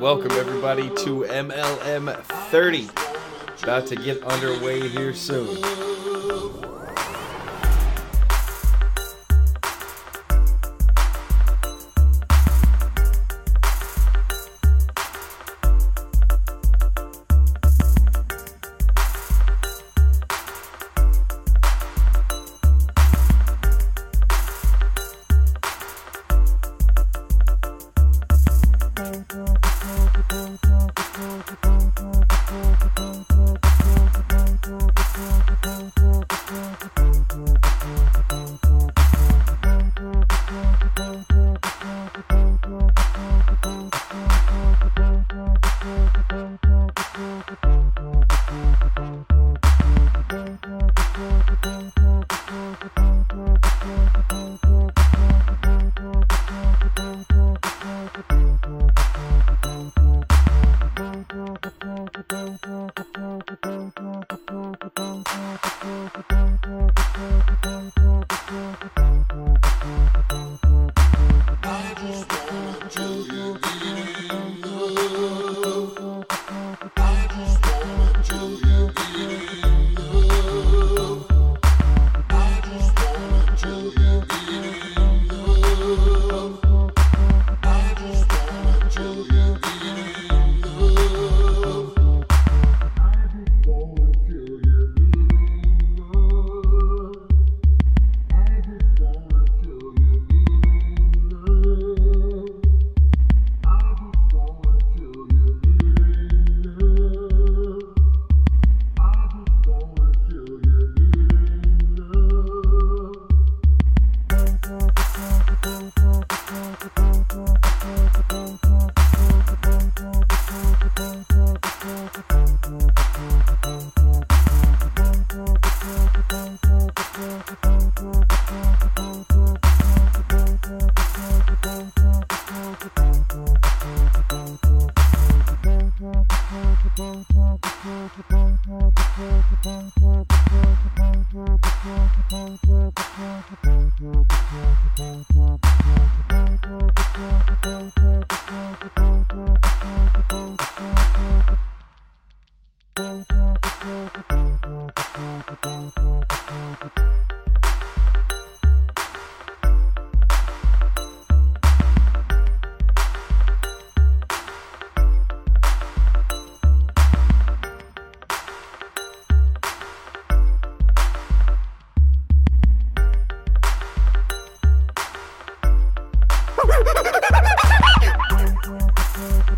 Welcome everybody to MLM 30. About to get underway here soon.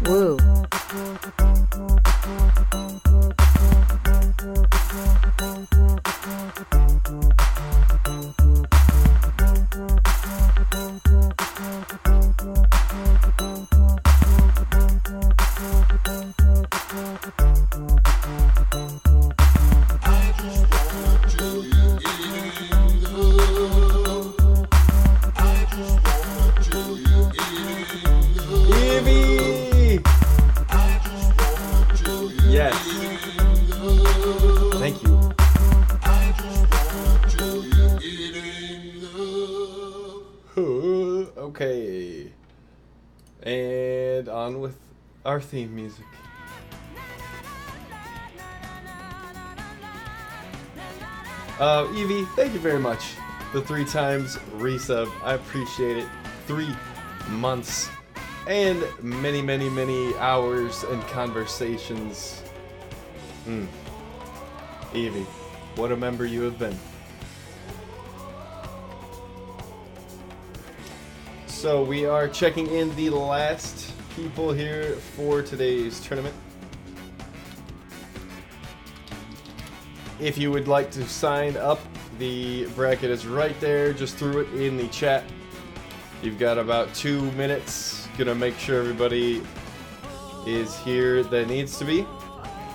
Woo. Evie! Yes. Thank you. Okay. And on with our theme music. Evie, thank you very much. The 3 times resub. I appreciate it. 3 months. And many, many, many hours and conversations. Evie, what a member you have been. So we are checking in the last people here for today's tournament. If you would like to sign up, the bracket is right there. Just threw it in the chat. You've got about 2 minutes. Gonna make sure everybody is here that needs to be.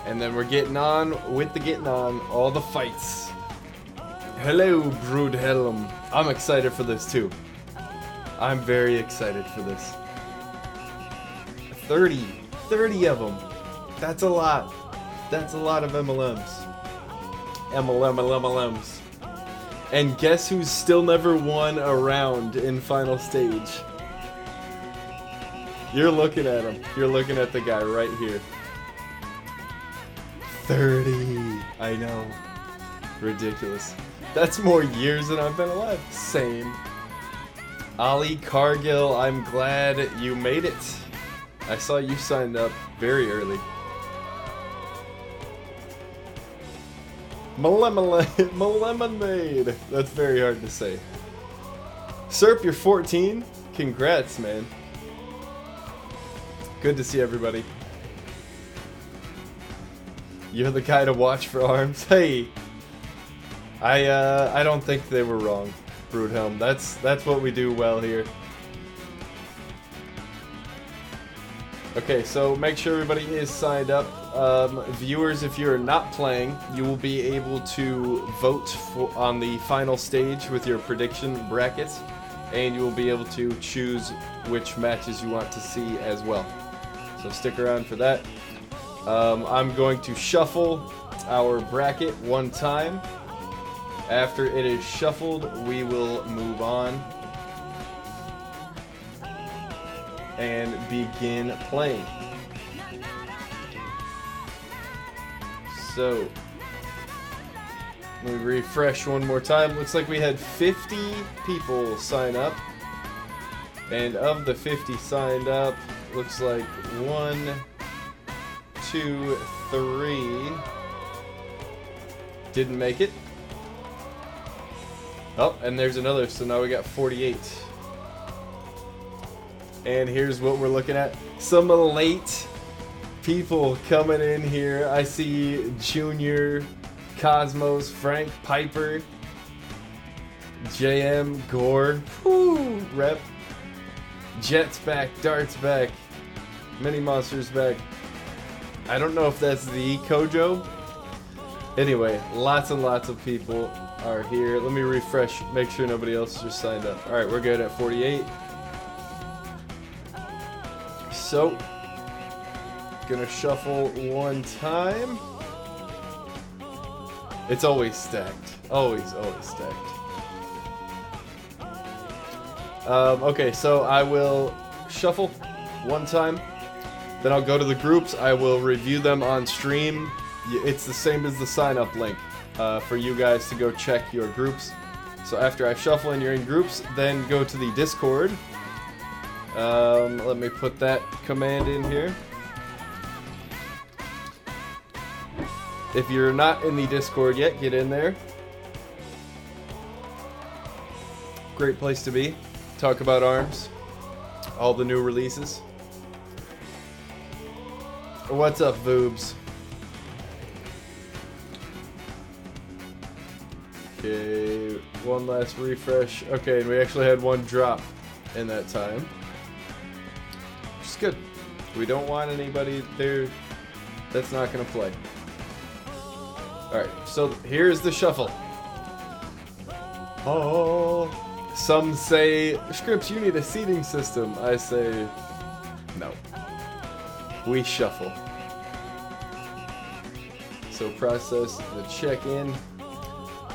And then we're getting on with the getting on, all the fights. Hello, Broodhelm. I'm excited for this too. I'm very excited for this. 30 of them. That's a lot. That's a lot of MLMs. MLMs. And guess who's still never won a round in final stage? You're looking at him. You're looking at the guy right here. 30. I know. Ridiculous. That's more years than I've been alive. Same. Ali Cargill, I'm glad you made it. I saw you signed up very early. Malemonade. That's very hard to say. Serp, you're 14. Congrats, man. Good to see everybody. You're the guy to watch for arms. Hey, I don't think they were wrong, Broodhelm. That's what we do well here. Okay, so make sure everybody is signed up. Viewers, if you're not playing, you will be able to vote on the final stage with your prediction brackets, and you will be able to choose which matches you want to see as well. So stick around for that. I'm going to shuffle our bracket one time. After it is shuffled, we will move on and begin playing. So, let me refresh one more time. Looks like we had 50 people sign up. And of the 50 signed up, looks like 1, 2, 3 didn't make it. Oh, and there's another, so now we got 48. And here's what we're looking at. Some late people coming in here. I see Junior, Cosmos, Frank, Piper, JM, Gore, whoo, Rep, Jet's back, Dart's back, Mini Monster's back. I don't know if that's the Kojo. Anyway, lots and lots of people are here. Let me refresh, make sure nobody else just signed up. Alright, we're good at 48. So, gonna shuffle one time. It's always stacked. Always stacked. Okay, so I will shuffle one time. Then I'll go to the groups. I will review them on stream. It's the same as the sign-up link for you guys to go check your groups. So after I shuffle and you're in groups, then go to the Discord. Let me put that command in here. If you're not in the Discord yet, get in there. Great place to be. Talk about ARMS. All the new releases. What's up, Voobs? Okay, one last refresh. Okay, and we actually had one drop in that time. Which is good. We don't want anybody there that's not going to play. Alright, so here's the shuffle. Oh, some say, Scripps, you need a seating system. I say, no. We shuffle. So process the check-in.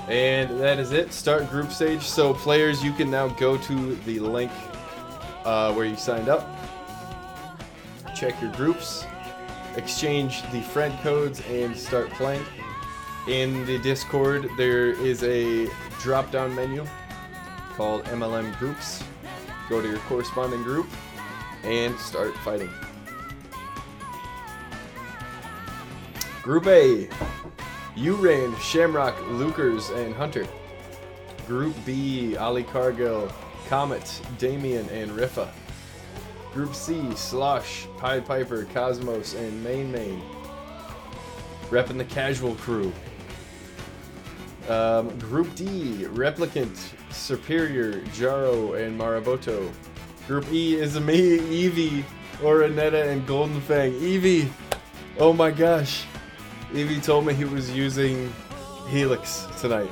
And that is it. Start group stage. So players, you can now go to the link where you signed up. Check your groups. Exchange the friend codes and start playing. In the Discord, there is a drop-down menu called MLM Groups. Go to your corresponding group and start fighting. Group A, Urain, Shamrock, Lukers, and Hunter. Group B, Ali Cargill, Comet, Damien, and Rifa. Group C, Slosh, Pied Piper, Cosmos, and Main. Repping the casual crew. Group D, Replicant, Superior, Jaro, and Maraboto. Group E is me, Eevee, Oranetta, and Golden Fang. Eevee! Oh my gosh. Eevee told me he was using Helix tonight.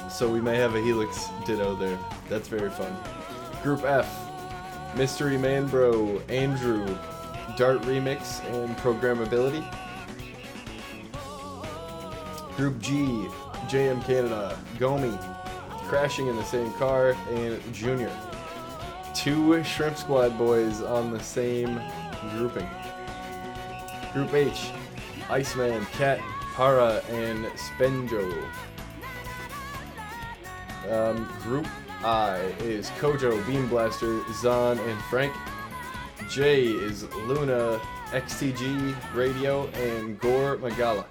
So we may have a Helix Ditto there. That's very fun. Group F, Mystery Manbro, Andrew, Dart Remix, and Programmability. Group G, JM Canada, Gomi, Crashing in the Same Car, and Junior. 2 Shrimp Squad boys on the same grouping. Group H, Iceman, Cat, Para, and Spenjo. Group I is Kojo, Beam Blaster, Zahn, and Frank. J is Luna, XTG, Radio, and Gore Magala.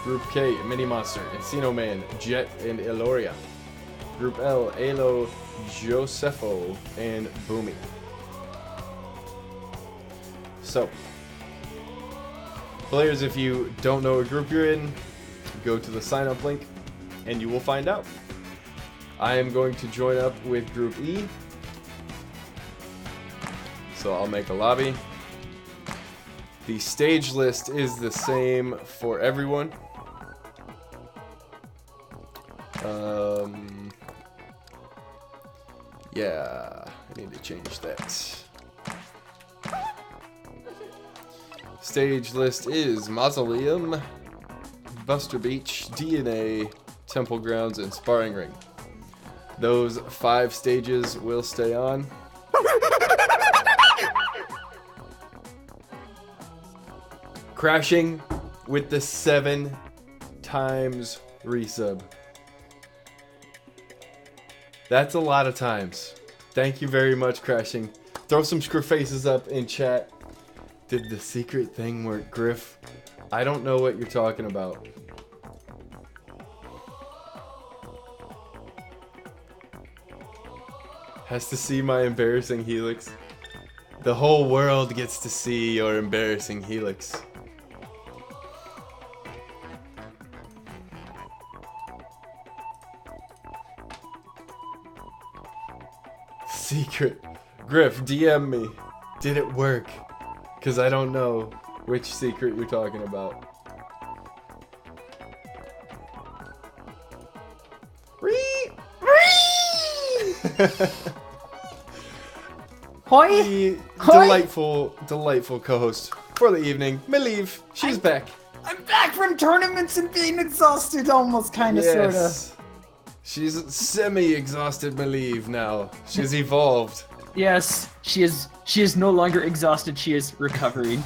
Group K, Mini Monster, Encino Man, Jet, and Eloria. Group L, Alo, Josefo, and Boomy. So, players, if you don't know what group you're in, go to the sign up link and you will find out. I am going to join up with Group E. So I'll make a lobby. The stage list is the same for everyone. Yeah, I need to change that. Stage list is Mausoleum, Buster Beach, DNA, Temple Grounds, and Sparring Ring. Those 5 stages will stay on. Crashing with the 7 times resub. That's a lot of times. Thank you very much, Crashing. Throw some screw faces up in chat. Did the secret thing work, Griff? I don't know what you're talking about. Has to see my embarrassing helix. The whole world gets to see your embarrassing helix. Secret. Griff, DM me. Did it work? Because I don't know which secret you're talking about. Hoi! The Hoi! delightful co-host for the evening, Malieve. She's back. I'm back from tournaments and being exhausted, almost, kind of, sorta. She's semi-exhausted Malieve now. She's evolved. Yes, she is no longer exhausted. She is recovering.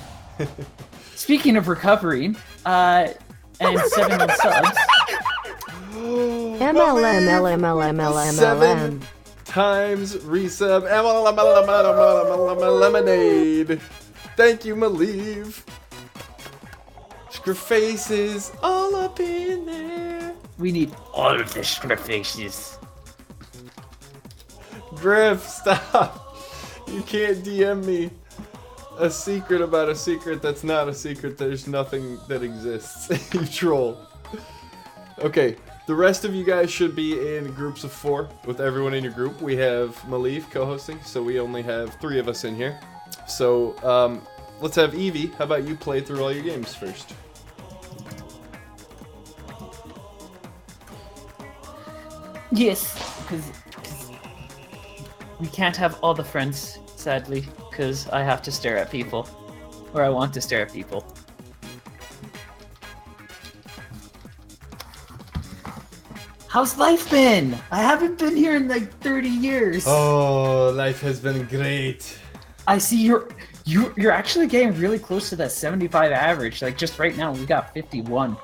Speaking of recovering, and 7 on subs. MLM. 7 times resub. Lemonade. Thank you, Malieve. Faces all up in there. We need all of the script faces. Griff, stop. You can't DM me a secret about a secret that's not a secret. There's nothing that exists. You troll. Okay, the rest of you guys should be in groups of 4 with everyone in your group. We have Malieve co-hosting, so we only have 3 of us in here. So, let's have Evie. How about you play through all your games first? Yes, because we can't have all the friends, sadly, because I have to stare at people. Or I want to stare at people. How's life been? I haven't been here in like 30 years. Oh, life has been great. I see you're actually getting really close to that 75 average. Like just right now, we got 51.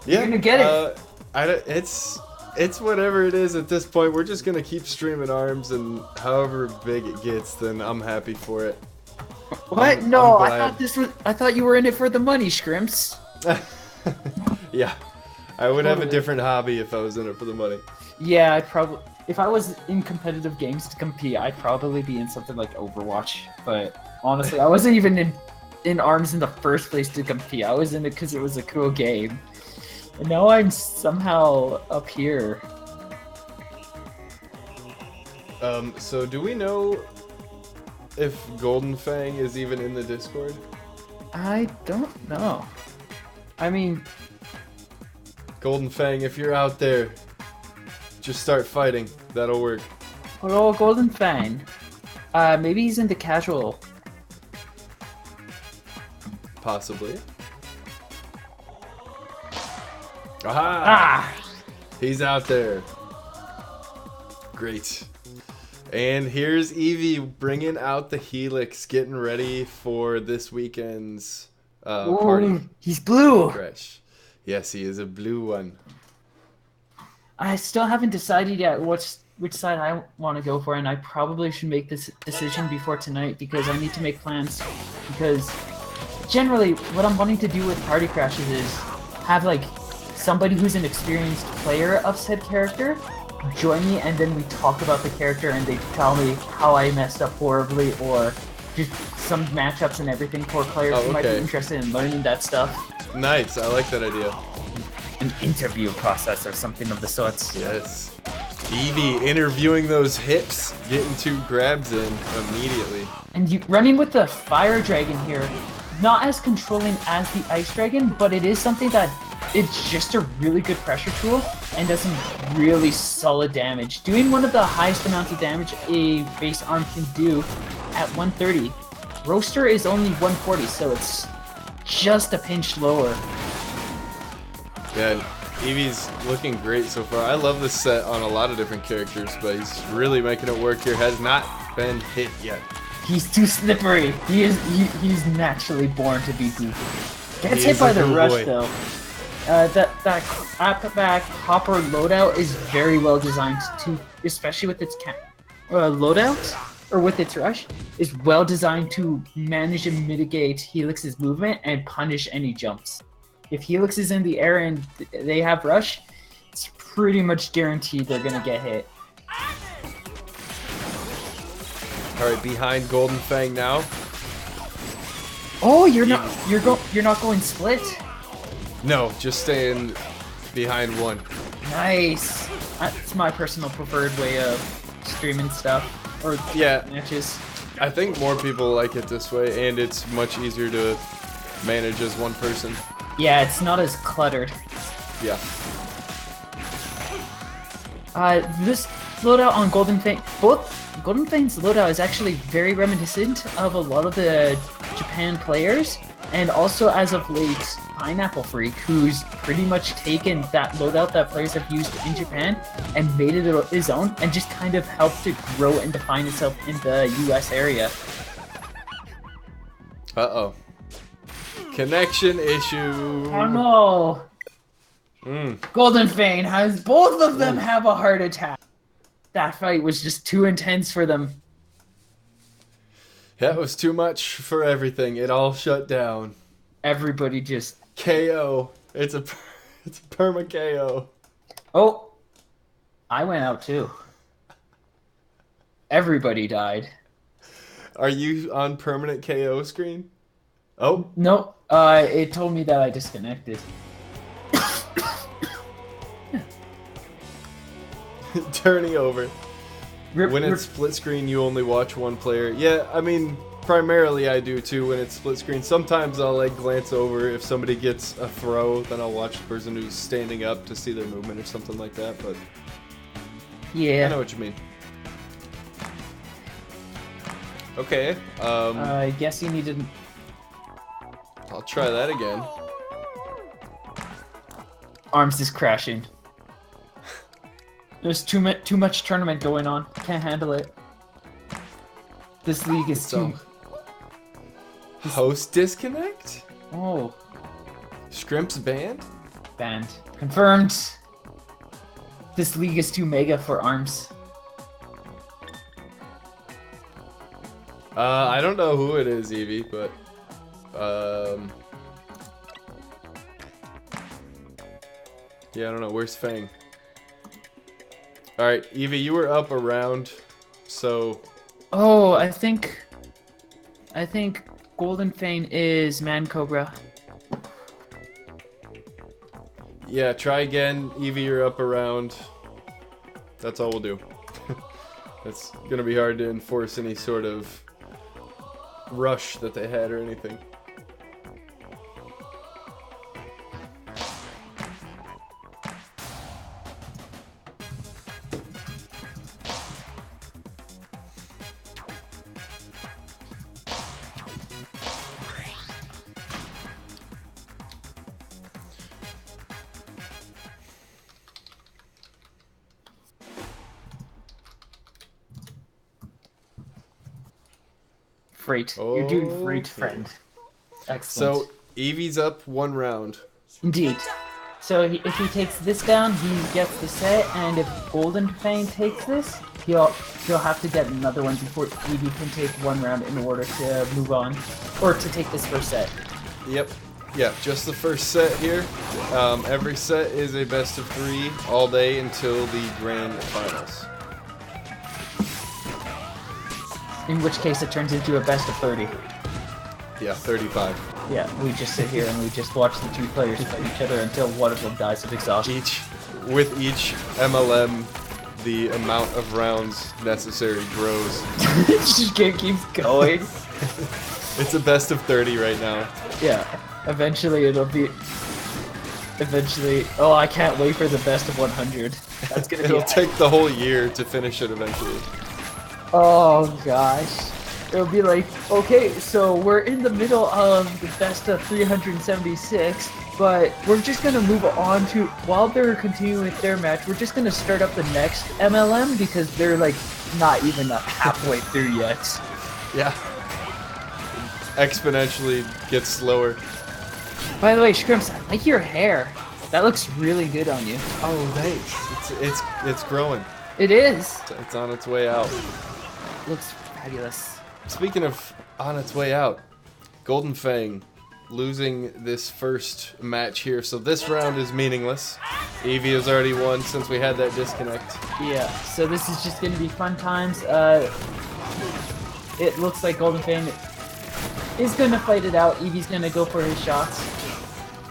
Yeah, You're gonna get it. It's whatever it is at this point. We're just gonna keep streaming arms, and however big it gets, then I'm happy for it. What? No, I thought you were in it for the money, Scrimps. Yeah, I would have a different hobby if I was in it for the money. Yeah, if I was in competitive games to compete, I'd probably be in something like Overwatch. But honestly, I wasn't even in arms in the first place to compete. I was in it because it was a cool game. And now I'm somehow up here. So do we know if Golden Fang is even in the Discord? I don't know. I mean... Golden Fang, if you're out there, just start fighting. That'll work. Hello, Golden Fang. Maybe he's into casual. Possibly. Aha! Ah! He's out there. Great. And here's Eevee bringing out the Helix, getting ready for this weekend's party. Ooh, he's blue. Crash. Yes, he is a blue one. I still haven't decided yet which side I want to go for, and I probably should make this decision before tonight because I need to make plans. Because generally, what I'm wanting to do with Party Crashes is have like somebody who's an experienced player of said character join me, and then we talk about the character, and they tell me how I messed up horribly, or just some matchups and everything for players who might be interested in learning that stuff. Nice, I like that idea. An interview process or something of the sorts. Yes. Eevee interviewing those hips, getting 2 grabs in immediately. And you running with the Fire Dragon here, not as controlling as the Ice Dragon, but it is something that it's just a really good pressure tool and does some really solid damage. Doing one of the highest amounts of damage a base arm can do at 130. Roaster is only 140, so it's just a pinch lower. Yeah, Eevee's looking great so far. I love this set on a lot of different characters, but he's really making it work here. Has not been hit yet. He's too slippery. He's naturally born to be goofy. Gets hit He's by a the good rush boy. though. That clap back hopper loadout is very well designed to, especially with its loadout or with its rush, is well designed to manage and mitigate Helix's movement and punish any jumps. If Helix is in the air and they have rush, it's pretty much guaranteed they're gonna get hit. All right, behind Golden Fang now. Oh, you're not going split. No, just staying behind one. Nice. That's my personal preferred way of streaming stuff or Yeah, matches. I think more people like it this way, and it's much easier to manage as one person. Yeah, it's not as cluttered. Yeah. This loadout on Golden Fang, both Golden Fang's loadout is actually very reminiscent of a lot of the Japan players, and also as of late, Pineapple Freak, who's pretty much taken that loadout that players have used in Japan and made it his own, and just kind of helped it grow and define itself in the US area. Uh-oh. Connection issue. Oh no! Golden Fang has both of them have a heart attack. That fight was just too intense for them. That was too much for everything. It all shut down. Everybody just KO. It's a perma KO. Oh, I went out too. Everybody died. Are you on permanent KO screen? Oh, No, it told me that I disconnected. turning over. Rip, When rip. it's split screen, you only watch one player. Yeah, I mean, primarily I do too when it's split screen. Sometimes I'll like glance over if somebody gets a throw, then I'll watch the person who's standing up to see their movement or something like that, but I know Yeah. what you mean. Okay, I guess you needed. I'll try that again. Arms is crashing. There's too much tournament going on. Can't handle it. This league is So, too. host disconnect? Oh, Scrimp's banned? banned. Confirmed. This league is too mega for Arms. I don't know who it is, Eevee, but yeah, I don't know. Where's Fang? All right, Eevee, you were up around, so Oh, I think Golden Fang is Man Cobra. yeah, try again. Eevee, you're up around. That's all we'll do. It's gonna be hard to enforce any sort of rush that they had or anything. Great. You're doing great, Okay. friend. Excellent. So Eevee's up 1 round. Indeed. So if he takes this down, he gets the set, and if Golden Fang takes this, he'll have to get another one before Eevee can take 1 round in order to move on, or to take this first set. Yep. Yeah, just the first set here. Every set is a best of 3 all day until the grand finals. In which case, it turns into a best of 30. Yeah, 35. Yeah, we just sit here and we just watch the 2 players fight each other until one of them dies of exhaustion. With each MLM, the amount of rounds necessary grows. It just keeps going. It's a best of 30 right now. Yeah, eventually it'll be... Eventually... Oh, I can't wait for the best of 100. That's gonna be... It'll take the whole year to finish it eventually. Oh gosh. It'll be like, okay, so we're in the middle of the best of 376, but we're just gonna move on to, while they're continuing with their match, we're just gonna start up the next MLM because they're like not even halfway through yet. Yeah. Exponentially gets slower. By the way, Scrimps, I like your hair. That looks really good on you. Oh, thanks. It's growing. It is. It's on its way out. Looks fabulous. Speaking of on its way out, Golden Fang losing this first match here, so this round is meaningless. Eevee has already won since we had that disconnect. Yeah, so this is just gonna be fun times. It looks like Golden Fang is gonna fight it out. Eevee's gonna go for his shots.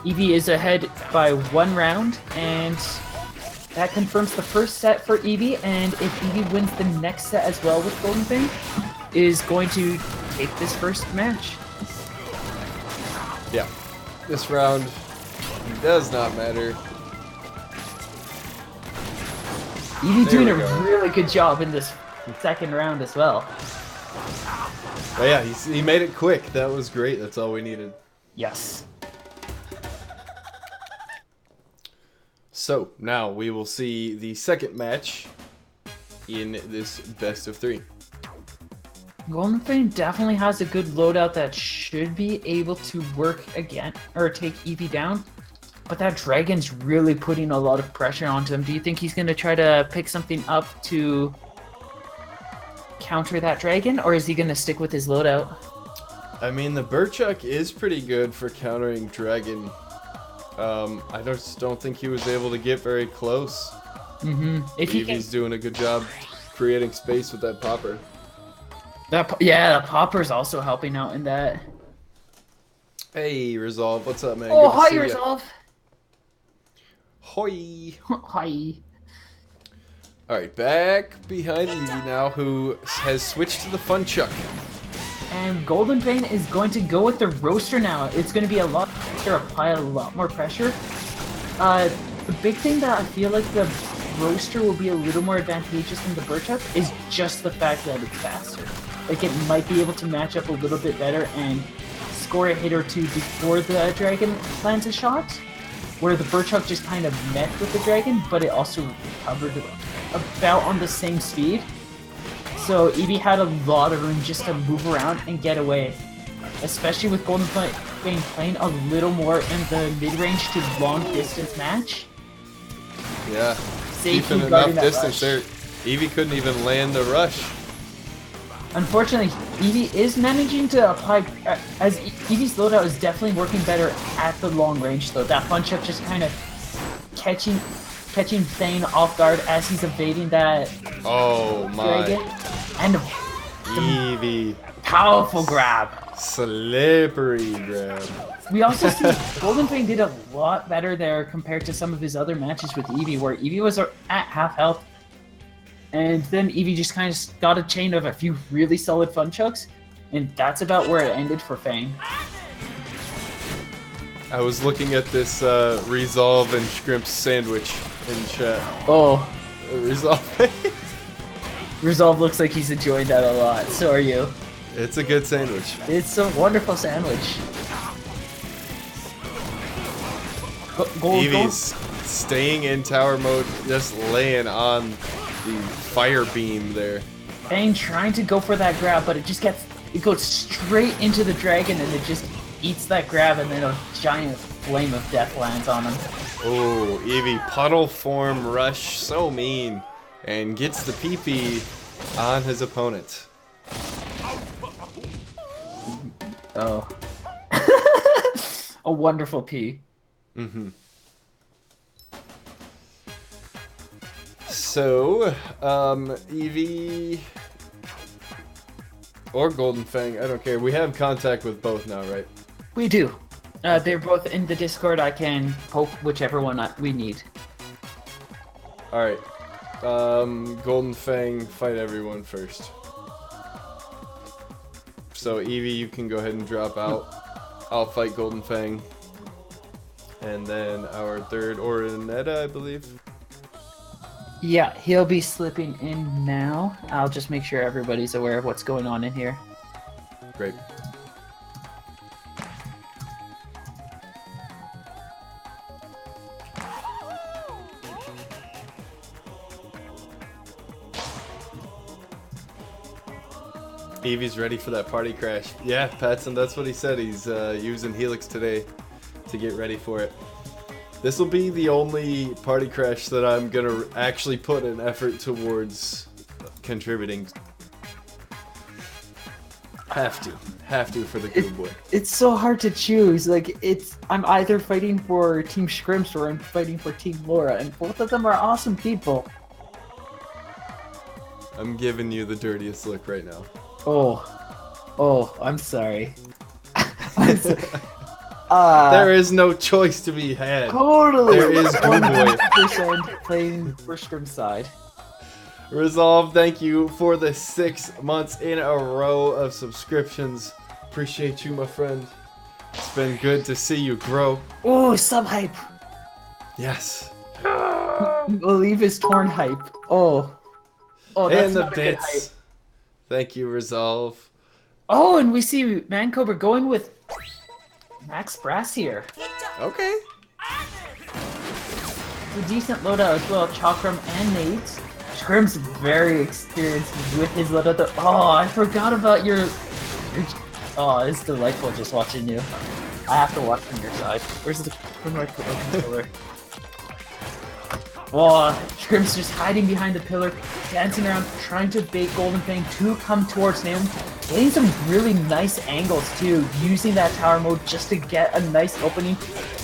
Eevee is ahead by 1 round, and that confirms the first set for Eevee, and if Eevee wins the next set as well with Golden Fang, is going to take this first match. Yeah, this round does not matter. Eevee There doing we a go. really good job in this second round as well. But yeah, he made it quick. That was great. That's all we needed. Yes. So now we will see the second match in this best of 3. Golden Fang definitely has a good loadout that should be able to work again, or take Eevee down. But that dragon's really putting a lot of pressure onto him. Do you think he's going to try to pick something up to counter that dragon, or is he going to stick with his loadout? I mean, the Burchuck is pretty good for countering Dragon. I just don't think he was able to get very close. If he can, Eevee's doing a good job creating space with that popper. yeah, the Popper's also helping out in that. Hey, Resolve, what's up, man? Oh, Good to hi, see ya. Resolve. Hoi. Hi. Alright, back behind Eevee now, who has switched to the Fun Chuck. And Golden Fang is going to go with the Roaster now. It's going to be a lot to apply a lot more pressure. The big thing that I feel like the Roaster will be a little more advantageous than the Burchuck is just the fact that it's faster. Like, it might be able to match up a little bit better and score a hit or two before the Dragon lands a shot, where the Burchuck just kind of met with the Dragon, but it also recovered about on the same speed. So Eevee had a lot of room just to move around and get away, especially with Golden Fang playing a little more in the mid-range to long-distance match. Yeah, Safety keeping enough guarding that distance rush. there. Eevee couldn't even land the rush. Unfortunately, Eevee is managing to apply, as Eevee's loadout is definitely working better at the long range though. That Fun Chuck just kind of catching Fang off guard as he's evading that Oh my. dragon. And a Eevee. powerful grab. Slippery grab. We also see Golden Fang did a lot better there compared to some of his other matches with Eevee, where Eevee was at half health. And then Eevee just kind of got a chain of a few really solid Fun Chucks, and that's about where it ended for Fang. I was looking at this Resolve and Shrimp sandwich in chat. Oh, Resolve. Resolve looks like he's enjoying that a lot. So are you. It's a good sandwich. It's a wonderful sandwich. Eevee's staying in tower mode, just laying on the fire beam there. Fang trying to go for that grab, but it just gets it goes straight into the dragon and it just eats that grab, and then a giant flame of death lands on him. Oh, Eevee puddle form rush, so mean, and gets the PP on his opponent. Oh. A wonderful P. Mm-hmm. So, Eevee or Golden Fang, I don't care. We have contact with both now, right? We do. They're both in the Discord. I can poke whichever one we need. Alright. Golden Fang, fight everyone first. So, Eevee, you can go ahead and drop out. I'll fight Golden Fang. And then our third Orinetta, I believe. Yeah, he'll be slipping in now. I'll just make sure everybody's aware of what's going on in here. Great. Eevee's ready for that party crash. Yeah, Patson, that's what he said. He's using Helix today to get ready for it. This will be the only party crash that I'm gonna actually put an effort towards contributing. Have to for the good boy. It's so hard to choose. Like, I'm either fighting for Team Shrimps or I'm fighting for Team Laura, and both of them are awesome people. I'm giving you the dirtiest look right now. Oh, I'm sorry. There is no choice to be had. Totally. There is good boy. 100% playing for Shrimp's side. Resolve, thank you for the 6 months in a row of subscriptions. Appreciate you, my friend. It's been good to see you grow. Oh, sub hype. Yes. Believe is torn hype. Oh, that's And the not a good hype. bits. Thank you, Resolve. Oh, and we see Mancobra going with Max Brass here. Okay. It's a decent loadout as well. Chakram and Nate. Shrimp's very experienced with his loadout. Oh, I forgot about your... Oh, it's delightful just watching you. I have to watch from your side. Where do I put my controller? Oh, Shrimp's just hiding behind the pillar, dancing around, trying to bait Golden Fang to come towards him. Getting some really nice angles too, using that tower mode just to get a nice opening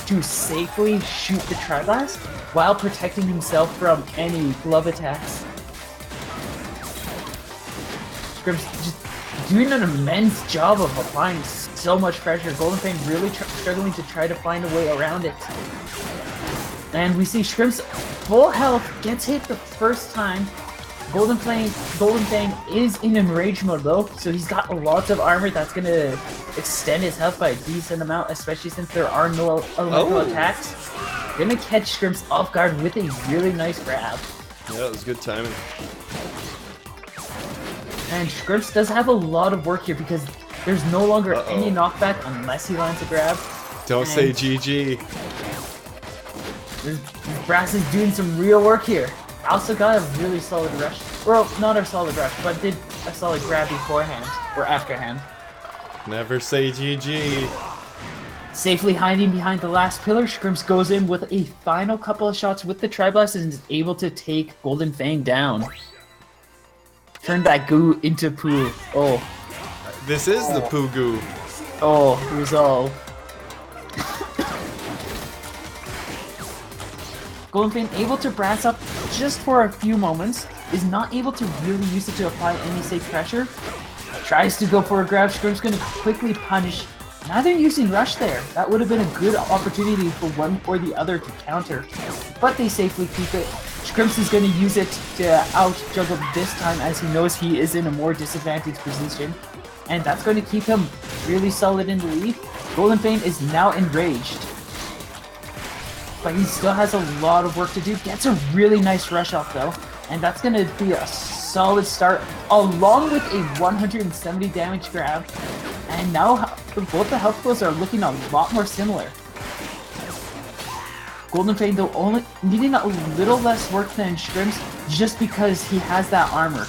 to safely shoot the Tri-Blast while protecting himself from any glove attacks. Shrimp's just doing an immense job of applying so much pressure. Golden Fang really struggling to try to find a way around it. And we see Shrimp's full health gets hit the first time. Golden Fang is in enrage mode though, so he's got lots of armor that's gonna extend his health by a decent amount, especially since there are no elemental attacks. Gonna catch Shrimp's off guard with a really nice grab. Yeah, it was good timing. And Shrimps does have a lot of work here because there's no longer any knockback unless he lands a grab. Don't say GG. Brass is doing some real work here. Also got a really solid rush. Well, not a solid rush, but did a solid grab beforehand, or afterhand. Never say GG. Safely hiding behind the last pillar, Shrimps goes in with a final couple of shots with the Tri-Blast and is able to take Golden Fang down. Turn that goo into poo. Oh. This is the poo goo. Oh, resolve. Golden Fang able to brass up just for a few moments, is not able to really use it to apply any safe pressure. Tries to go for a grab, Shrimp's gonna quickly punish. Neither using rush there. That would have been a good opportunity for one or the other to counter. But they safely keep it. Shrimps is gonna use it to out juggle this time as he knows he is in a more disadvantaged position. And that's going to keep him really solid in the lead. Golden Fang is now enraged. But he still has a lot of work to do. Gets a really nice rush off though. And that's going to be a solid start along with a 170 damage grab. And now both the health flows are looking a lot more similar. Golden Fang though only needing a little less work than Shrimps just because he has that armor.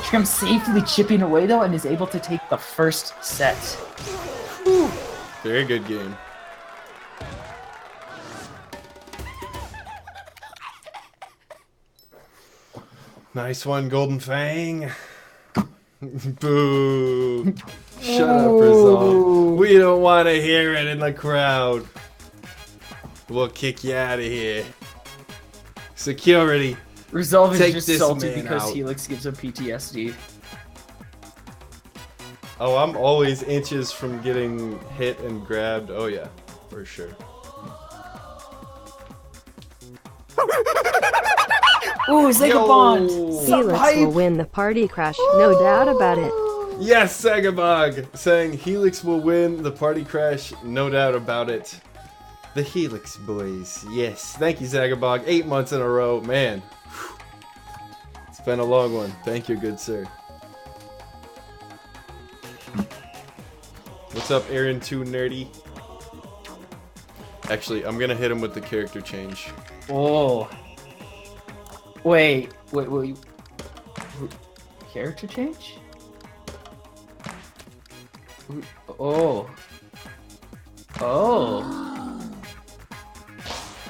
Scrim safely chipping away though and is able to take the first set. Whew. Very good game. Nice one, Golden Fang. Boo. Shut up, Resolve. We don't want to hear it in the crowd. We'll kick you out of here. Security. Resolve is Take just this salty man because out. Helix gives him PTSD. Oh, I'm always inches from getting hit and grabbed. Oh yeah, for sure. Ooh, Zegabond! Helix will win the party crash, no doubt about it. Yes, Sagabog! Saying Helix will win the party crash, no doubt about it. The Helix boys. Yes. Thank you, Zagabog. 8 months in a row. Man. Whew. It's been a long one. Thank you, good sir. What's up, Aaron 2 Nerdy? Actually, I'm gonna hit him with the character change. Oh. Wait. Character change? Oh. Oh.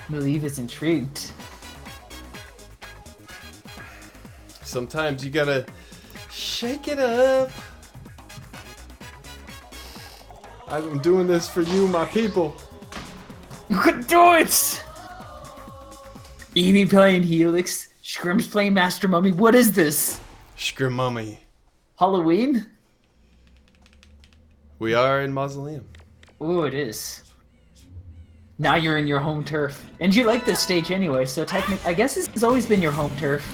Malieve is intrigued. Sometimes you gotta shake it up. I'm doing this for you, my people. You could do it! Eevee playing Helix, Scrim's playing Master Mummy. What is this? Scrimummy. Halloween? We are in Mausoleum. Ooh, it is. Now you're in your home turf. And you like this stage anyway, so technically, I guess this has always been your home turf.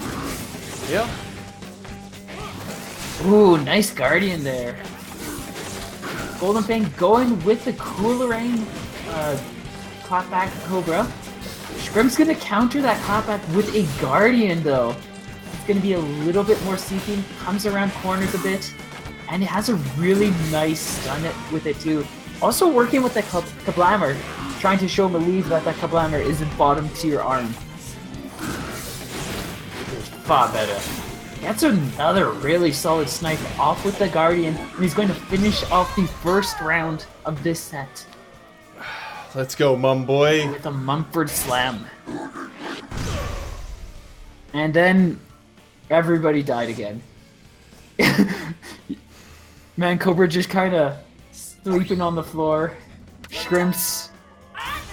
Yeah. Ooh, nice Guardian there. Golden Fang going with the Coolerang clapback Cobra. Scrim's gonna counter that clapback with a Guardian though. It's gonna be a little bit more seeking, comes around corners a bit, and it has a really nice stun with it too. Also working with the Kablammer, trying to show Malieve that that Kablammer isn't bottom tier arm. Far better. That's another really solid snipe off with the Guardian, and he's going to finish off the first round of this set Let's go, mum boy. with a Mumford Slam. And then everybody died again. Man, Cobra just kind of sleeping on the floor. Scrimps.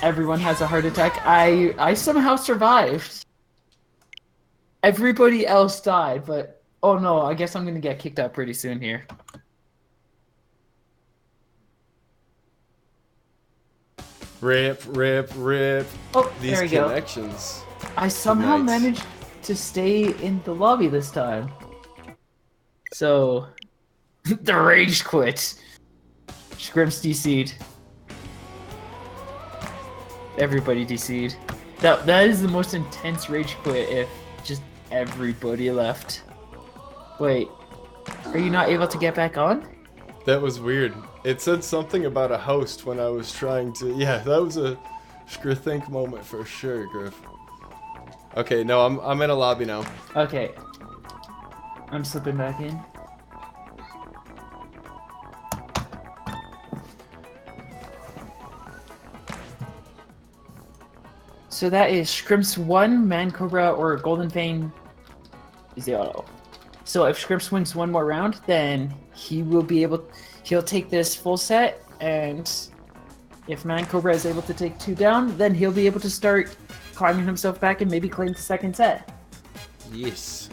Everyone has a heart attack. I somehow survived. Everybody else died, but oh no, I guess I'm gonna get kicked out pretty soon here. Rip, rip, rip. Oh, These there we go. connections. I somehow Nice. managed to stay in the lobby this time. So, the rage quit. Scrimps DC'd. Everybody DC'd. That is the most intense rage quit if just everybody left. Wait, are you not able to get back on? That was weird. It said something about a host when I was trying to... Yeah, that was a Skrithink moment for sure, Griff. Okay, no, I'm in a lobby now. Okay. I'm slipping back in. So that is Scrimps 1, Man Cobra, or Golden Fang 0. So if Scrimps wins one more round, then he'll take this full set, and if Man Cobra is able to take 2 down, then he'll be able to start climbing himself back and maybe claim the second set. Yes.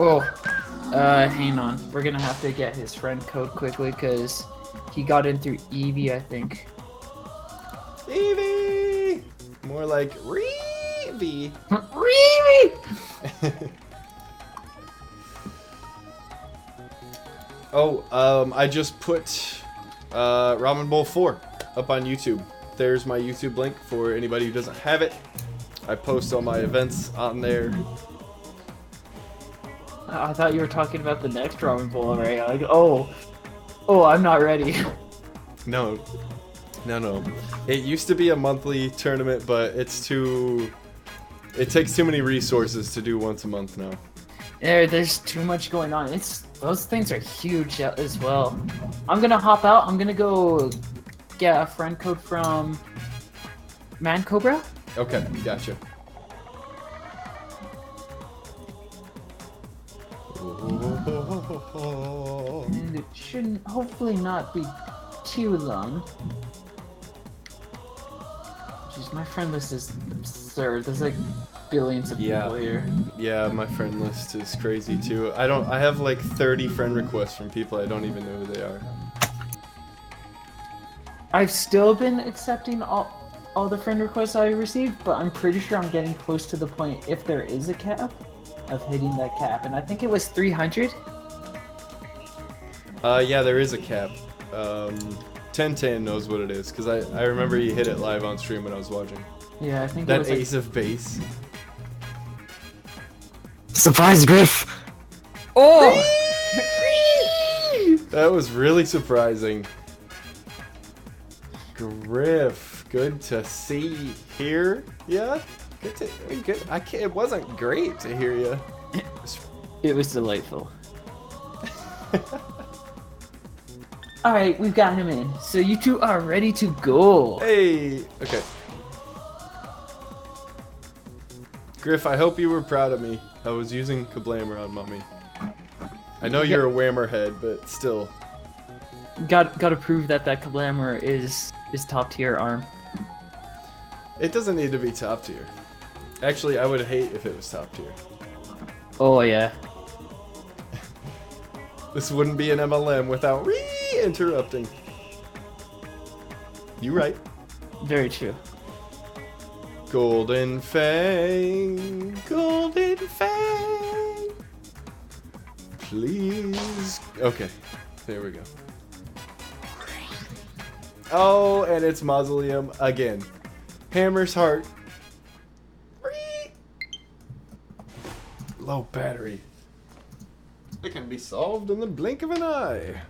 Oh, hang on. We're gonna have to get his friend code quickly because he got in through Eevee, I think. Eevee! More like Reevee. Eevee! Oh, I just put Ramen Bowl 4 up on YouTube. There's my YouTube link for anybody who doesn't have it. I post all my events on there. I thought you were talking about the next Ramen Bowl, right? Like, oh, I'm not ready. No. It used to be a monthly tournament, but it's too... It takes too many resources to do once a month now. There's too much going on. Those things are huge as well. I'm gonna hop out. I'm gonna go get a friend code from Man Cobra. Okay, gotcha. And it shouldn't, hopefully not be too long. Jeez, my friend list is absurd. There's like billions of people here. Yeah, my friend list is crazy too. I have like 30 friend requests from people I don't even know who they are. I've still been accepting all the friend requests I received, but I'm pretty sure I'm getting close to the point, if there is a cap, of hitting that cap. And I think it was 300. Yeah, there is a cap. 1010 knows what it is, because I remember he hit it live on stream when I was watching. Yeah, I think That it was ace of base. Surprise, Griff! Oh! That was really surprising. Griff, good to see here. Yeah, good. It wasn't great to hear you. It was delightful. Alright, we've got him in. So you two are ready to go. Hey, okay. Griff, I hope you were proud of me. I was using Kablamer on Mummy. I know you're a Whammer head, but still. Gotta prove that Kablamer is top tier arm. It doesn't need to be top tier. Actually, I would hate if it was top tier. Oh yeah. This wouldn't be an MLM without re-interrupting. You right. Very true. Golden Fang, Golden Fang. Please. Okay, there we go. Oh, and it's Mausoleum again. Hammer's Heart. Low battery. It can be solved in the blink of an eye.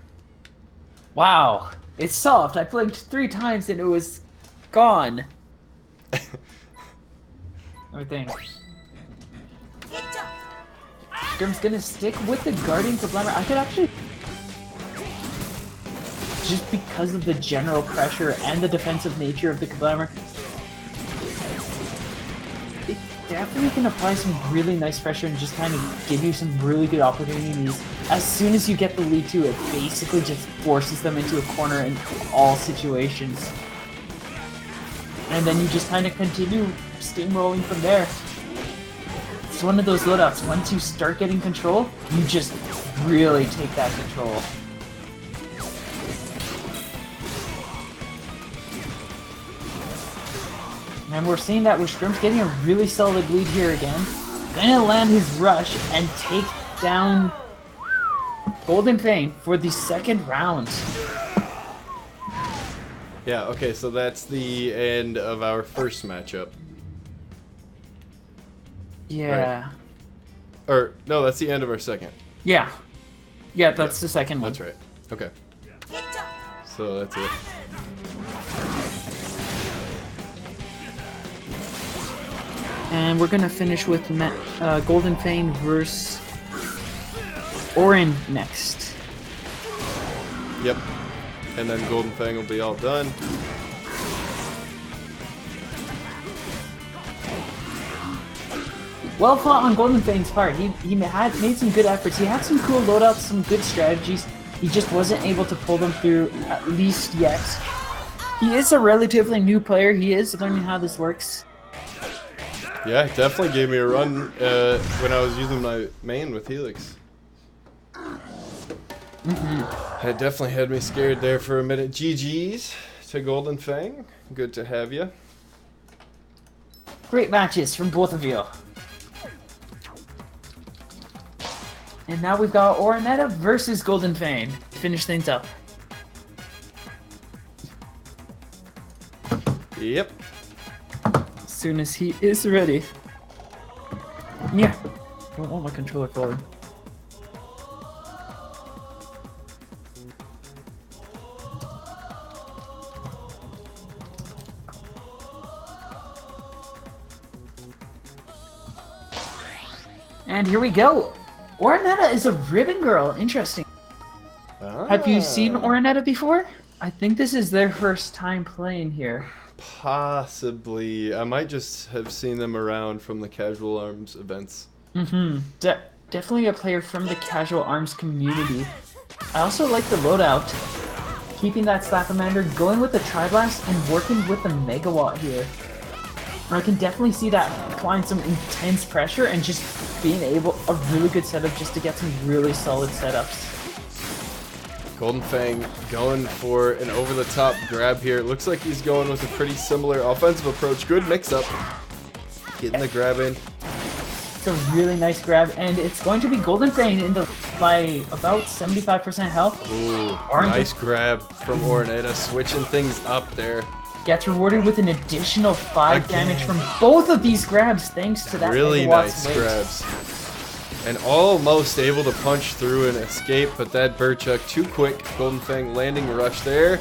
Wow, it's solved. I blinked 3 times and it was gone. Everything. Grim's gonna stick with the Guardian Kablamer. I could actually, just because of the general pressure and the defensive nature of the Kablamer, it definitely can apply some really nice pressure and just kind of give you some really good opportunities. As soon as you get the lead to it, basically just forces them into a corner in all situations. And then you just kind of continue steamrolling from there. It's one of those loadouts. Once you start getting control, you just really take that control. And we're seeing that with Grim's getting a really solid lead here again. Gonna land his rush and take down Golden Fang for the second round. Yeah, okay, so that's the end of our first matchup. Yeah. Right. Or, no, that's the end of our second. Yeah. Yeah, that's the second one. That's right. Okay. So that's it. And we're gonna finish with Golden Fang versus Orin next. Yep. And then Golden Fang will be all done. Well fought on Golden Fang's part. He had made some good efforts. He had some cool loadouts, some good strategies. He just wasn't able to pull them through, at least yet. He is a relatively new player. He is learning how this works. Yeah, it definitely gave me a run when I was using my main with Helix. It definitely had me scared there for a minute. GG's to Golden Fang. Good to have you. Great matches from both of you. And now we've got Orinetta versus Golden Fang to finish things up. Yep. As soon as he is ready. Yeah. I don't want my controller falling. And here we go. Oronetta is a ribbon girl. Interesting. Have you seen Oronetta before? I think this is their first time playing here. Possibly. I might just have seen them around from the Casual Arms events. Definitely a player from the Casual Arms community. I also like the loadout. Keeping that Slapamander, going with the Tri-Blast, and working with the Megawatt here. I can definitely see that applying some intense pressure and just being able, a really good setup just to get some really solid setups. Golden Fang going for an over-the-top grab here. It looks like he's going with a pretty similar offensive approach. Good mix-up. Getting the grab in. It's a really nice grab, and it's going to be Golden Fang by about 75% health. Ooh, nice grab from Oronetta, switching things up there. Gets rewarded with an additional 5 damage from both of these grabs, thanks to that really Megawatt's nice weight. grabs. And almost able to punch through and escape, but that Burchuck too quick. Golden Fang landing rush there.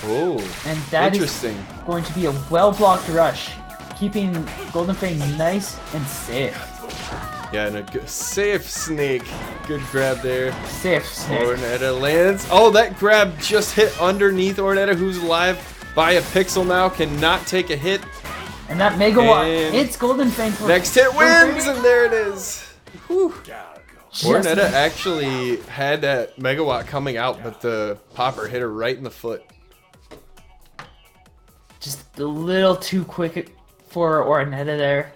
Oh, and that interesting. is going to be a well-blocked rush, keeping Golden Fang nice and safe. Yeah, and a good, safe snake. Good grab there. Safe snake. Oronetta lands. Oh, that grab just hit underneath Oronetta, who's alive by a pixel now. Cannot take a hit. And that Megawatt, And it's Golden Fang. next hit wins, and there it is. Whew. Just Oronetta actually had that Megawatt coming out, but the popper hit her right in the foot. Just a little too quick for Oronetta there.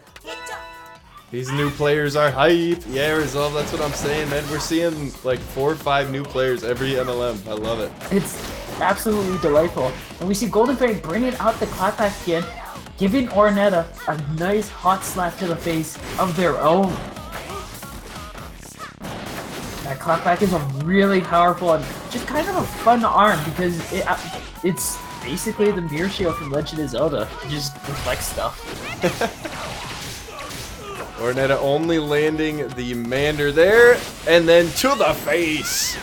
These new players are hype. Yeah, Resolve, that's what I'm saying, man. We're seeing like 4 or 5 new players every MLM. I love it. It's absolutely delightful. And we see Golden Fang bringing out the clapback again, giving Oronetta a nice hot slap to the face of their own. That clapback is a really powerful and just kind of a fun arm because it's basically the mirror shield from Legend of Zelda. It just reflects stuff. Oronetta only landing the Mander there, and then to the face.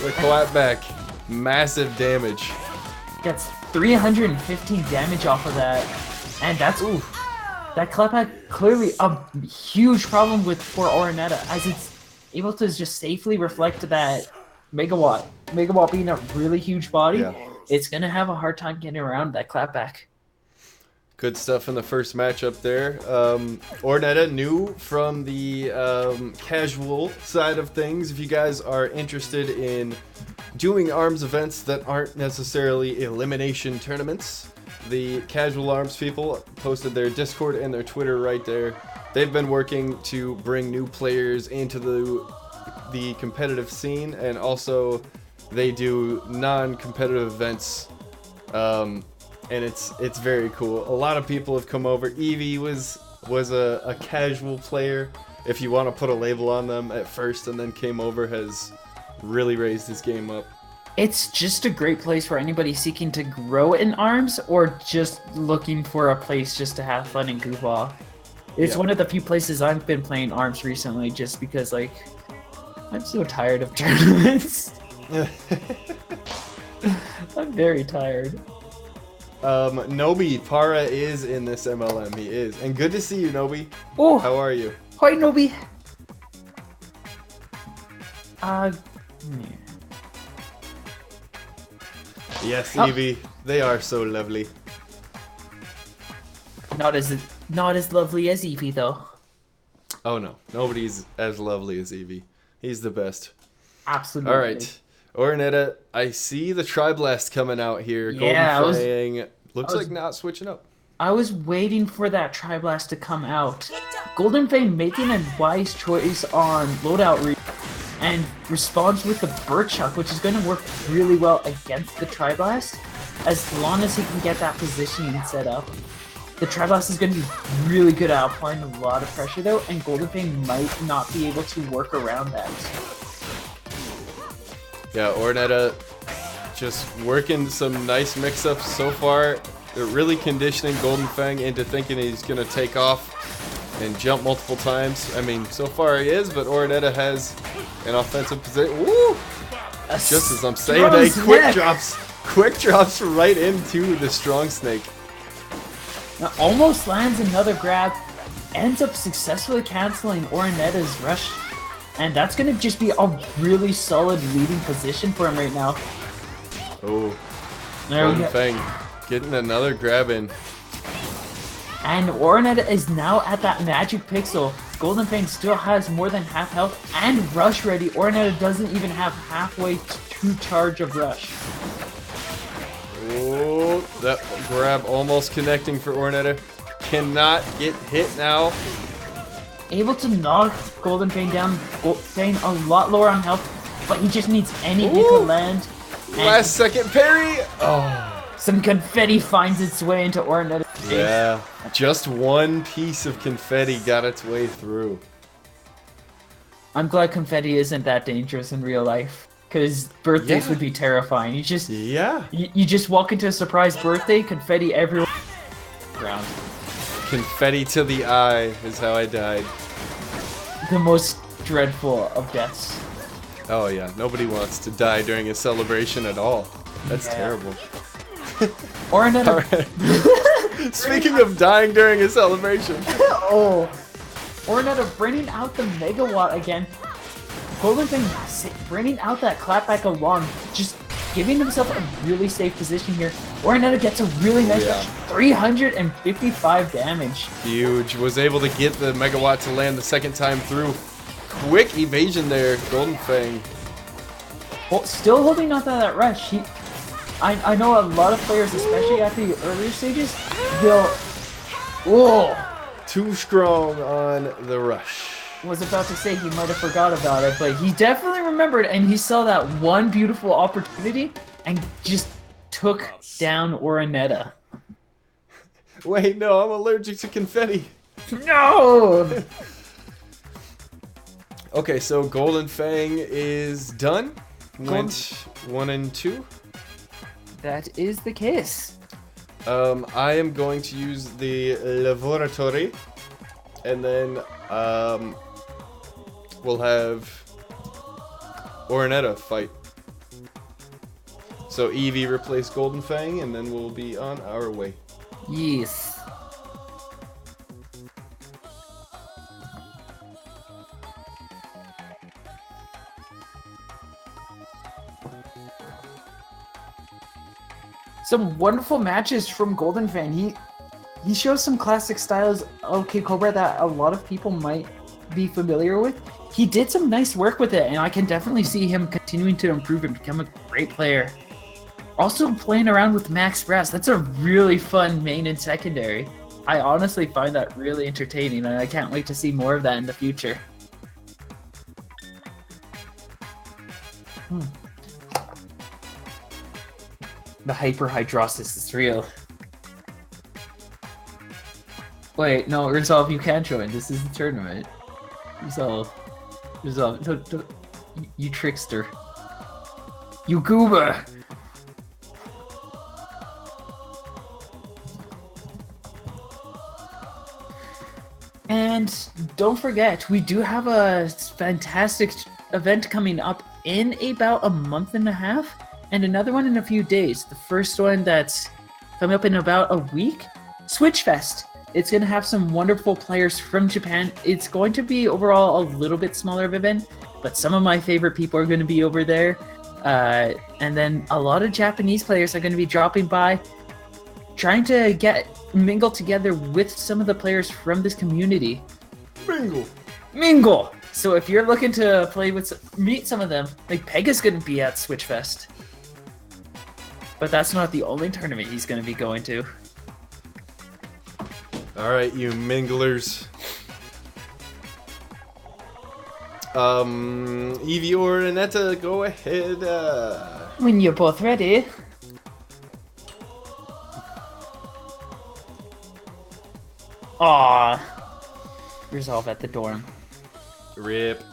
The clapback. Massive damage. Gets 315 damage off of that. And that's, that clapback clearly a huge problem for Oronetta, as it's able to just safely reflect that Megawatt. Megawatt being a really huge body, it's going to have a hard time getting around that clapback. Good stuff in the first matchup there. Oronetta, new from the casual side of things. If you guys are interested in doing ARMS events that aren't necessarily elimination tournaments, the Casual Arms people posted their Discord and their Twitter right there. They've been working to bring new players into the competitive scene, and also they do non-competitive events. And it's very cool. A lot of people have come over. Eevee was a casual player, if you want to put a label on them, at first, and then came over, has really raised his game up. It's just a great place for anybody seeking to grow in ARMS or just looking for a place just to have fun and goof off. It's one of the few places I've been playing ARMS recently just because, like, I'm so tired of tournaments. I'm very tired. Nobi, Para is in this MLM. He is. And good to see you, Nobi. Oh, how are you? Hi, Nobi. Yes, Eevee. They are so lovely. Not as lovely as Eevee, though. Oh no, nobody's as lovely as Eevee. He's the best. Absolutely. All right, Oronetta, I see the Tri-Blast coming out here. Yeah, Golden Fang looks like not switching up. I was waiting for that Tri-Blast to come out. Golden Fang making a wise choice on loadout read and responds with the Burchuck, which is going to work really well against the Tri-Blast as long as he can get that positioning set up. The Tri-Blast is going to be really good at applying a lot of pressure though, and Golden Fang might not be able to work around that. Yeah, Oronetta just working some nice mix-ups so far. They're really conditioning Golden Fang into thinking he's going to take off and jump multiple times. I mean, so far he is, but Oronetta has an offensive position. Woo! Just as I'm saying that, quick drops right into the Strong Snake. Now, almost lands another grab, ends up successfully canceling Oroneta's rush. And that's going to just be a really solid leading position for him right now. Oh, There we Golden go. Fang getting another grab in. And Oroneta is now at that magic pixel. Golden Fang still has more than half health and rush ready. Oroneta doesn't even have halfway to charge of rush. Oh, that grab almost connecting for Oroneta. Cannot get hit now. Able to knock Golden Fang down. Fang a lot lower on health, but he just needs any hit to Ooh. land. And Last second parry. Oh, some confetti finds its way into Oroneta's face. yeah. Just one piece of confetti got its way through. I'm glad confetti isn't that dangerous in real life, because birthdays Yeah. would be terrifying. You just Yeah. you just walk into a surprise birthday, confetti everywhere. Ground. Confetti to the eye is how I died. The most dreadful of deaths. Oh yeah, nobody wants to die during a celebration at all. That's Yeah. terrible. Oroneta. Alright. Speaking of dying during a celebration. Oh. Oroneta bringing out the megawatt again. Golden Fang bringing out that clapback along, just giving himself a really safe position here. Oroneta gets a really nice Yeah. rush, 355 damage. Huge. Was able to get the megawatt to land the second time through. Quick evasion there, Golden Fang. Well, still holding on to that rush. I know a lot of players, especially at the earlier stages, they'll... Whoa! Too strong on the rush. Was about to say he might have forgot about it, but he definitely remembered, and he saw that one beautiful opportunity and just took down Oroneta. Wait, no, I'm allergic to confetti. No! Okay, so Golden Fang is done. Went 1 and 2. That is the case. I am going to use the laboratory, and then we'll have Oroneta fight. So Eevee replace Golden Fang, and then we'll be on our way. Yes. Some wonderful matches from Golden Fang. He shows some classic styles of Kid Cobra that a lot of people might be familiar with. He did some nice work with it, and I can definitely see him continuing to improve and become a great player. Also playing around with Max Brass, that's a really fun main and secondary. I honestly find that really entertaining, and I can't wait to see more of that in the future. The hyperhidrosis is real. Wait, no, Resolve, you can't join. This is the tournament. Resolve. You trickster. You goober! And don't forget, we do have a fantastic event coming up in about a month and a half, and another one in a few days. The first one that's coming up in about a week, Switch Fest. It's going to have some wonderful players from Japan. It's going to be overall a little bit smaller of an event, but some of my favorite people are going to be over there. And then a lot of Japanese players are going to be dropping by, trying to mingle together with some of the players from this community. Mingle! So if you're looking to meet some of them, like Pega's going to be at Switch Fest. But that's not the only tournament he's going to be going to. Alright, you minglers. Eevee or Anetta, go ahead. When you're both ready. Aww. Resolve at the dorm. Rip.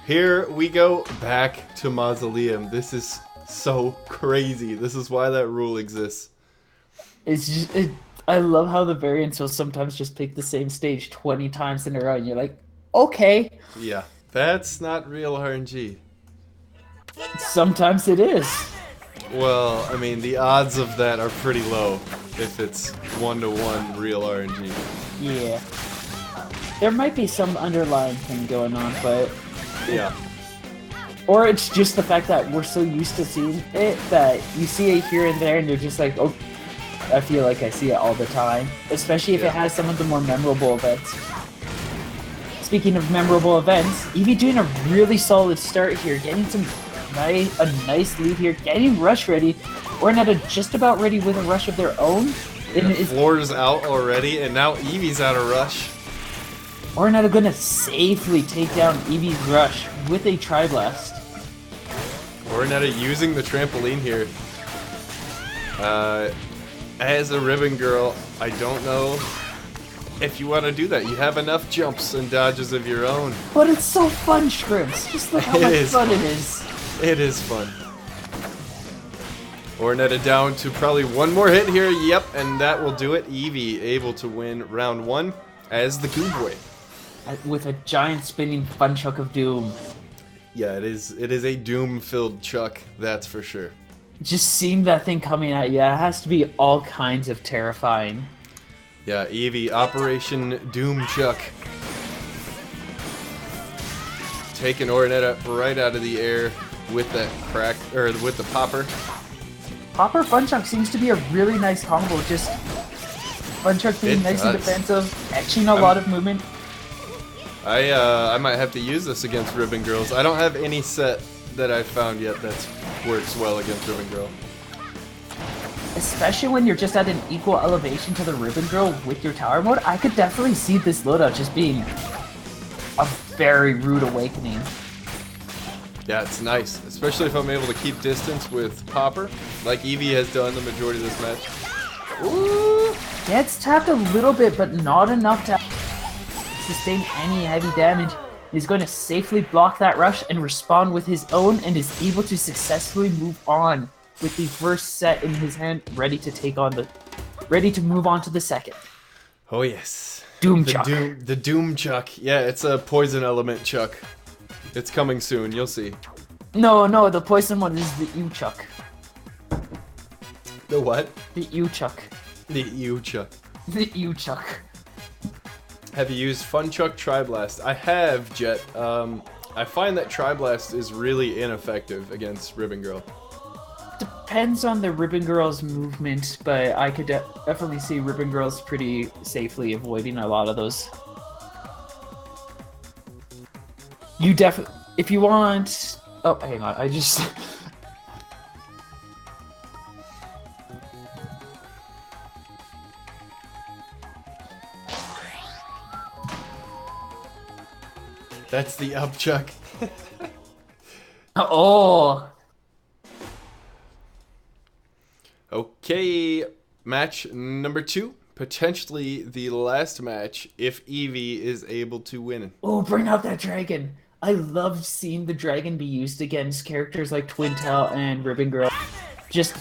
Here we go back to Mausoleum. This is so crazy. This is why that rule exists. It's just, I love how the variants will sometimes just pick the same stage 20 times in a row, and you're like, okay. Yeah, that's not real RNG. Sometimes it is. Well, I mean, the odds of that are pretty low if it's 1-to-1 real RNG. Yeah. There might be some underlying thing going on, but... Yeah. Or it's just the fact that we're so used to seeing it that you see it here and there and you're just like, oh, I feel like I see it all the time. Especially if it has some of the more memorable events. Speaking of memorable events, Eevee doing a really solid start here, getting a nice lead here, getting Rush ready. Ornetta just about ready with a Rush of their own. And Floor's out already, and now Eevee's out of Rush. Ornetta gonna safely take down Eevee's Rush with a Tri-Blast. Ornetta using the trampoline here. As a Ribbon Girl, I don't know if you want to do that. You have enough jumps and dodges of your own. But it's so fun, Shrimps. Just look how much fun it is. It is fun. Ornetta down to probably one more hit here. Yep, and that will do it. Eevee able to win round 1 as the Goo Boy. With a giant spinning fun chuck of doom. Yeah, it is a doom-filled chuck, that's for sure. Just seeing that thing coming at you, it has to be all kinds of terrifying. Yeah, Eevee, Operation Doom Chuck. Taking Ornetta right out of the air with that crack, or with the popper. Popper Fun Chuck seems to be a really nice combo, just Fun Chuck being nice and defensive, etching a lot of movement. I might have to use this against Ribbon Girls. I don't have any set that I've found yet that works well against Ribbon Girl. Especially when you're just at an equal elevation to the Ribbon Girl with your tower mode, I could definitely see this loadout just being a very rude awakening. Yeah, it's nice, especially if I'm able to keep distance with Popper, like Eevee has done the majority of this match. Ooh, gets tapped a little bit, but not enough to sustain any heavy damage. He's going to safely block that rush and respond with his own, and is able to successfully move on with the first set in his hand, ready to move on to the second. Oh yes, Doom Chuck. The Doom Chuck. Yeah, it's a poison element Chuck. It's coming soon. You'll see. No, the poison one is the Ew Chuck. The what? The Ew Chuck. The Ew Chuck. The Ew Chuck. Have you used Fun Chuck Tri-Blast? I have, Jet. I find that Tri-Blast is really ineffective against Ribbon Girl. Depends on the Ribbon Girl's movement, but I could definitely see Ribbon Girl's pretty safely avoiding a lot of those. You if you want... Oh, hang on, I just... That's the up chuck. Oh! Okay, match number 2. Potentially the last match if Eevee is able to win. Oh, bring out that dragon! I love seeing the dragon be used against characters like Twintelle and Ribbon Girl. Just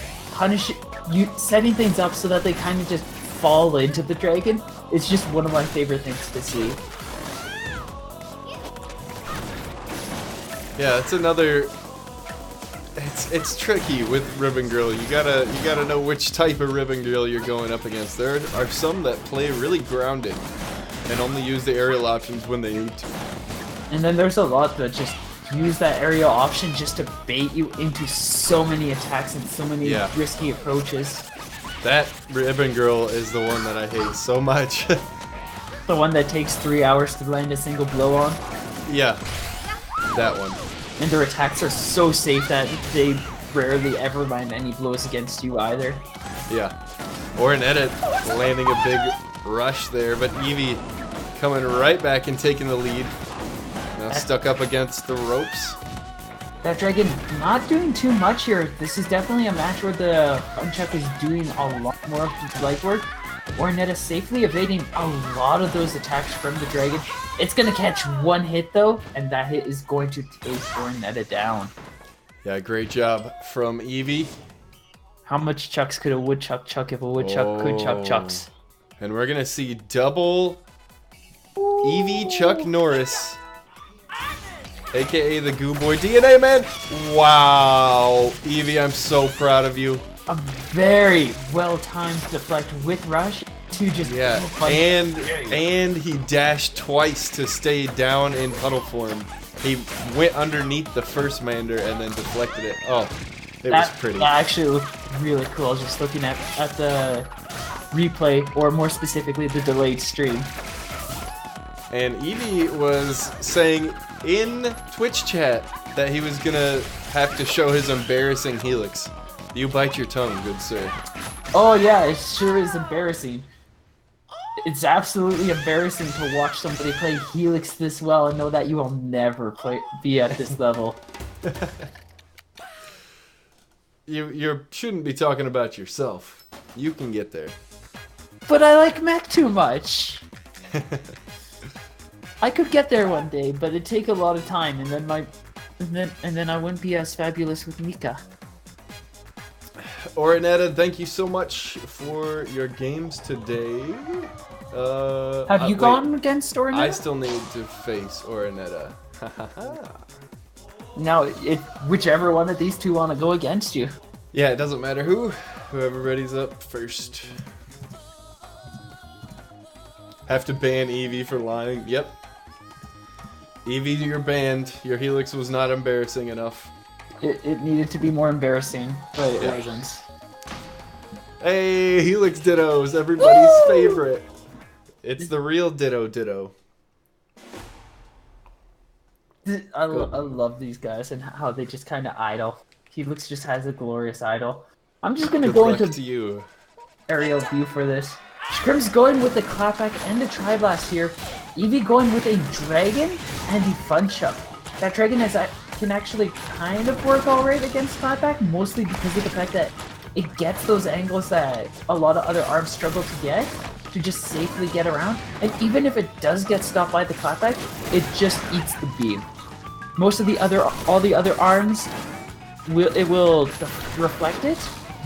setting things up so that they kind of just fall into the dragon. It's just one of my favorite things to see. Yeah, it's another. It's tricky with Ribbon Girl. You gotta know which type of Ribbon Girl you're going up against. There are some that play really grounded and only use the aerial options when they need to. And then there's a lot that just use that aerial option just to bait you into so many attacks and so many risky approaches. That Ribbon Girl is the one that I hate so much. The one that takes 3 hours to land a single blow on? Yeah, that one. And their attacks are so safe that they rarely ever land any blows against you either. Yeah. Or an edit, landing a big rush there, but Eevee coming right back and taking the lead. Now stuck up against the ropes. That dragon not doing too much here. This is definitely a match where the Fun Chuck is doing a lot more of the light work. Ornetta safely evading a lot of those attacks from the dragon. It's going to catch one hit though, and that hit is going to take Ornetta down. Yeah, great job from Eevee. How much chucks could a woodchuck chuck if a woodchuck could chuck chucks? And we're going to see double Eevee Chuck Norris aka the Goo Boy DNA Man. Wow, Eevee, I'm so proud of you. A very well-timed deflect with Rush to just Yeah, and he dashed twice to stay down in puddle form. He went underneath the first Mander and then deflected it. Oh, it was pretty. That actually looked really cool. Just looking at the replay, or more specifically, the delayed stream. And Eevee was saying in Twitch chat that he was gonna have to show his embarrassing Helix. You bite your tongue, good sir. Oh yeah, it sure is embarrassing. It's absolutely embarrassing to watch somebody play Helix this well and know that you will never be at this level. You shouldn't be talking about yourself. You can get there. But I like mech too much. I could get there one day, but it'd take a lot of time, and then I wouldn't be as fabulous with Mika. Orinetta, thank you so much for your games today. Have you gone against Orinetta? I still need to face Orinetta. Now, whichever one of these two want to go against you. Yeah, it doesn't matter whoever ready's up first. Have to ban Eevee for lying. Yep. Eevee, you're banned. Your Helix was not embarrassing enough. It needed to be more embarrassing, but it wasn't. Hey, Helix Dittos, everybody's favorite. It's the real Ditto. I love these guys and how they just kind of idle. Helix just has a glorious idle. I'm just gonna go into aerial view for this. Scrim's going with the clapback and the tri-blast here. Eevee going with a dragon and the fun chuck. That dragon can actually kind of work alright against clapback, mostly because of the fact that it gets those angles that a lot of other arms struggle to get, to just safely get around. And even if it does get stopped by the clapback, it just eats the beam. All the other arms will reflect it,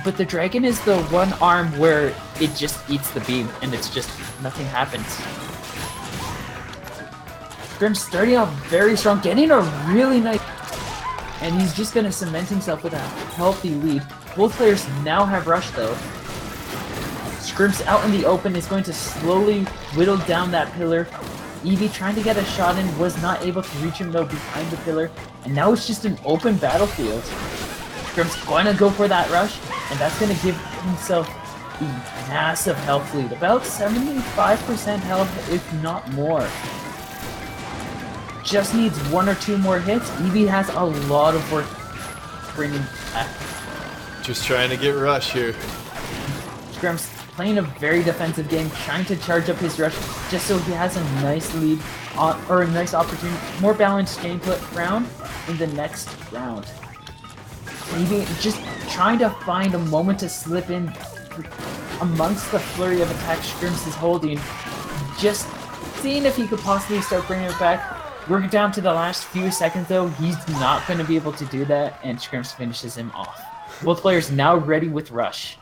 but the dragon is the one arm where it just eats the beam and it's just nothing happens. Scrim's starting off very strong, getting a really nice, and he's just gonna cement himself with a healthy lead. Both players now have Rush though. Scrim's out in the open, is going to slowly whittle down that pillar. Eevee trying to get a shot in, was not able to reach him though behind the pillar, and now it's just an open battlefield. Scrim's going to go for that Rush, and that's going to give himself a massive health lead. About 75% health, if not more. Just needs one or two more hits. Eevee has a lot of work bringing back. Just trying to get Rush here. Scrim's playing a very defensive game, trying to charge up his Rush just so he has a nice lead, or a nice opportunity, more balanced gameplay round in the next round. Eevee just trying to find a moment to slip in amongst the flurry of attacks Scrim's is holding, just seeing if he could possibly start bringing it back. We're down to the last few seconds though, he's not going to be able to do that, and Scrim's finishes him off. Both players now ready with Rush.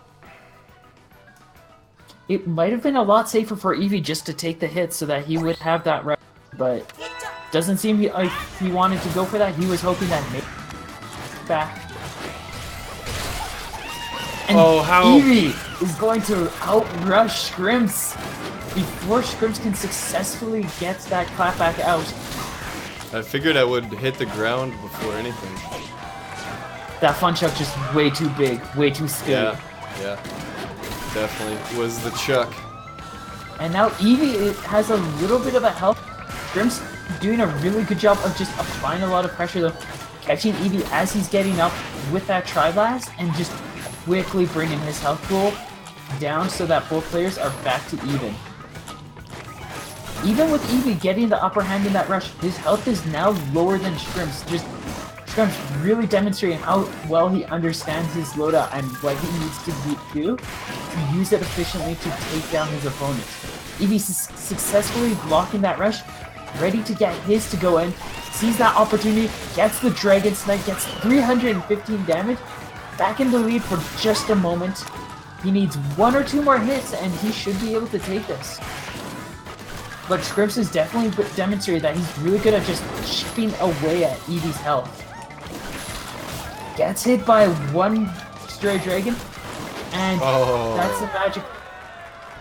It might have been a lot safer for Eevee just to take the hit so that he would have that Rush, but doesn't seem like he wanted to go for that. He was hoping that maybe back. And Eevee is going to outrush Scrim's before Scrim's can successfully get that clapback out. I figured I would hit the ground before anything. That fun chuck just way too big, way too scary. Yeah. Definitely was the chuck. And now Eevee has a little bit of a health. Scrim's doing a really good job of just applying a lot of pressure though. Catching Eevee as he's getting up with that tri-blast and just quickly bringing his health pool down so that both players are back to even. Even with Eevee getting the upper hand in that Rush, his health is now lower than Scrim's. Scrim's really demonstrating how well he understands his loadout and what he needs to do to use it efficiently to take down his opponent. Eevee successfully blocking that Rush, ready to get his to go in, sees that opportunity, gets the Dragon Snipe, gets 315 damage, back in the lead for just a moment. He needs one or two more hits and he should be able to take this. But Scripps has definitely demonstrated that he's really good at just chipping away at Eevee's health. Gets hit by one stray dragon, and that's the magic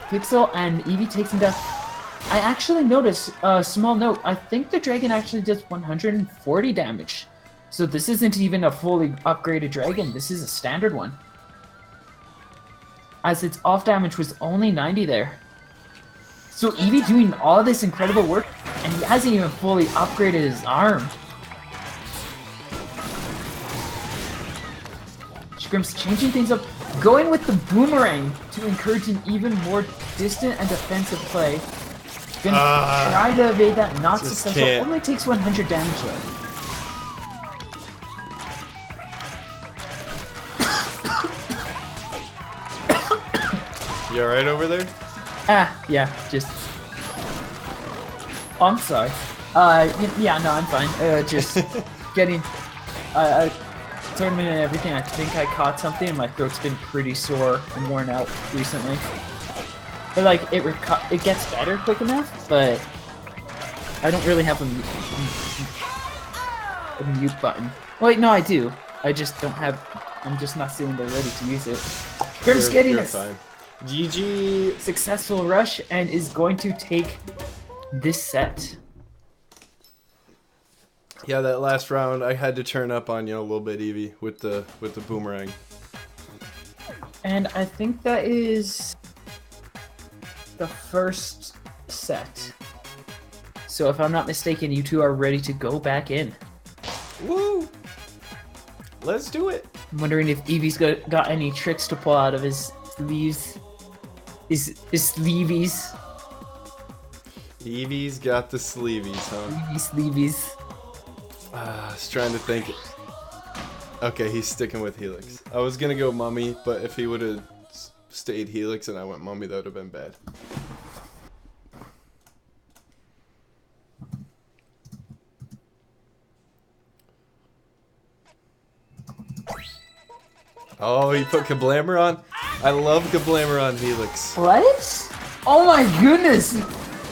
pixel, and Eevee takes him down. I actually noticed a small note. I think the dragon actually does 140 damage. So this isn't even a fully upgraded dragon. This is a standard one. As its off damage was only 90 there. So Eevee doing all this incredible work, and he hasn't even fully upgraded his arm. Scrimp's changing things up, going with the boomerang to encourage an even more distant and defensive play. Gonna try to evade that, not successful. Only takes 100 damage though. You alright over there? Yeah, just... Oh, I'm sorry. Yeah, no, I'm fine. Just getting... tournament and everything, I think I caught something and my throat's been pretty sore and worn out recently. But like, it gets better quick enough, but I don't really have a mute button. Wait, no, I do. I just don't have... I'm just not feeling ready to use it. Grimm's getting a GG successful rush and is going to take this set. Yeah, that last round I had to turn up on you a little bit, Eevee, with the boomerang. And I think that is the first set. So if I'm not mistaken, you two are ready to go back in. Woo! Let's do it. I'm wondering if Eevee's got any tricks to pull out of his sleeves. His sleeveys. Eevee's got the sleeveys, huh? Sleeveys. I was trying to think. Okay, he's sticking with Helix. I was gonna go Mummy, but if he would have stayed Helix and I went Mummy, that would have been bad. Oh, he put Kablammer on? I love Kablammer on Helix. What? Oh my goodness!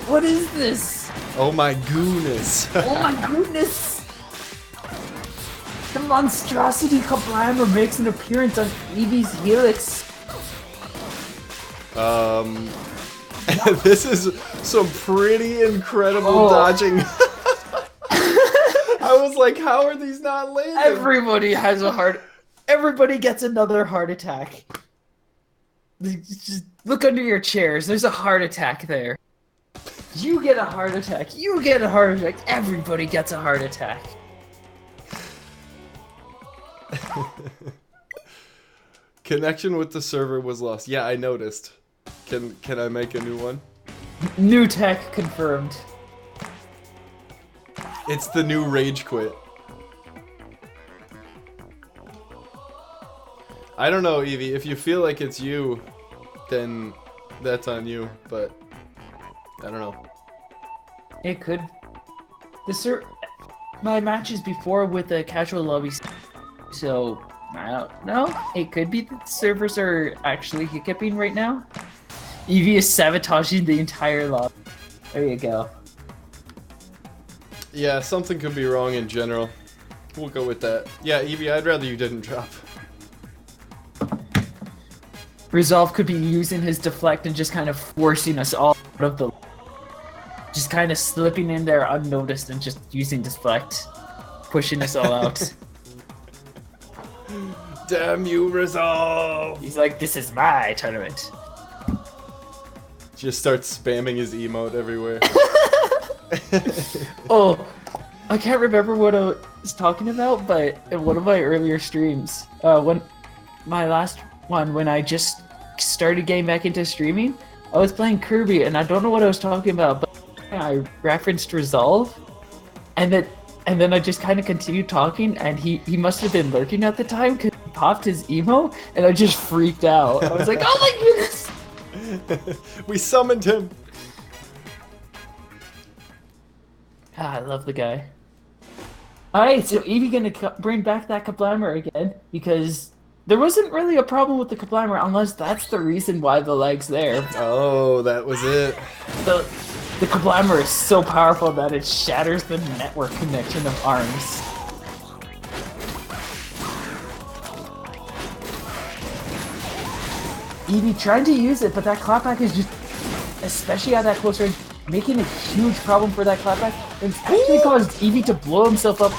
What is this? Oh my goodness. Oh my goodness! The monstrosity Kablammer makes an appearance on Eevee's Helix. This is some pretty incredible dodging. I was like, how are these not landing? Everybody has a heart. Everybody gets another heart attack. Just look under your chairs. There's a heart attack there. You get a heart attack. You get a heart attack. Everybody gets a heart attack. Connection with the server was lost. Yeah, I noticed. Can I make a new one? New tech confirmed. It's the new rage quit. I don't know, Eevee. If you feel like it's you, then that's on you. But I don't know. It could. My matches before with the casual lobby, so I don't know. It could be that the servers are actually hiccuping right now. Eevee is sabotaging the entire lobby. There you go. Yeah, something could be wrong in general. We'll go with that. Yeah, Eevee, I'd rather you didn't drop. Resolve could be using his deflect and just kind of forcing us all out of the... Just kind of slipping in there unnoticed and just using deflect. Pushing us all out. Damn you, Resolve! He's like, this is my tournament. Just starts spamming his emote everywhere. Oh, I can't remember what I was talking about, but in one of my earlier streams, my last one, when I just started getting back into streaming, I was playing Kirby, and I don't know what I was talking about, but I referenced Resolve, and then I just kind of continued talking, and he must have been lurking at the time because he popped his emo, and I just freaked out. I was like, oh my goodness! We summoned him! I love the guy. Alright, so Eevee gonna bring back that Kablammer again, because There wasn't really a problem with the Kablammer unless that's the reason why the leg's there. Oh, that was it. The Kablammer is so powerful that it shatters the network connection of arms. Eevee tried to use it, but that clapback is just, especially at that close range, making a huge problem for that clapback. It's actually caused Eevee to blow himself up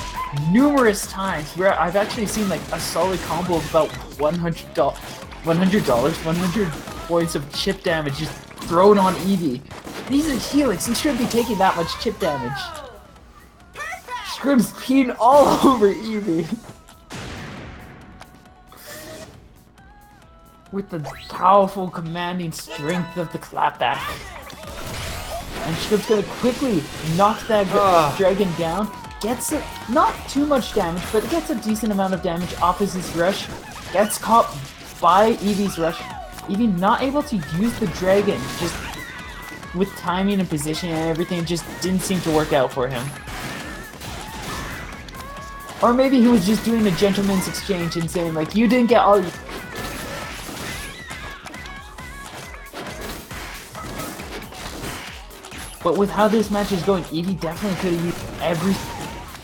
numerous times, where I've actually seen like a solid combo of about $100, 100 points of chip damage just thrown on Eevee. And he's a Helix, he shouldn't be taking that much chip damage. Scrim's peeing all over Eevee. With the powerful commanding strength of the clapback. And Scrim's gonna quickly knock that dragon down. Gets it, not too much damage, but gets a decent amount of damage off his rush. Gets caught by Eevee's rush. Eevee not able to use the dragon, just with timing and position and everything, just didn't seem to work out for him. Or maybe he was just doing a gentleman's exchange and saying like, you didn't get all. But with how this match is going, Eevee definitely could have used every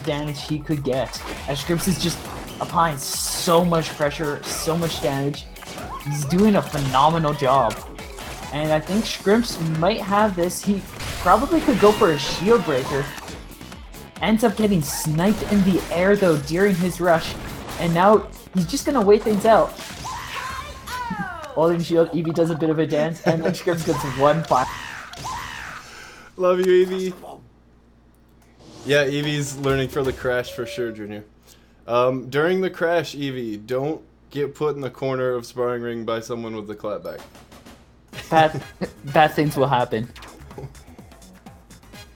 damage he could get. As Scrimps is just applying so much pressure, so much damage. He's doing a phenomenal job. And I think Scrimps might have this. He probably could go for a shield breaker. Ends up getting sniped in the air though during his rush. And now he's just gonna wait things out. Holding shield, Eevee does a bit of a dance, and then Scrimps gets one fire. Love you, Eevee. Yeah, Eevee's learning from the crash for sure, Junior. During the crash, Eevee, don't get put in the corner of sparring ring by someone with the clapback. Bad things will happen.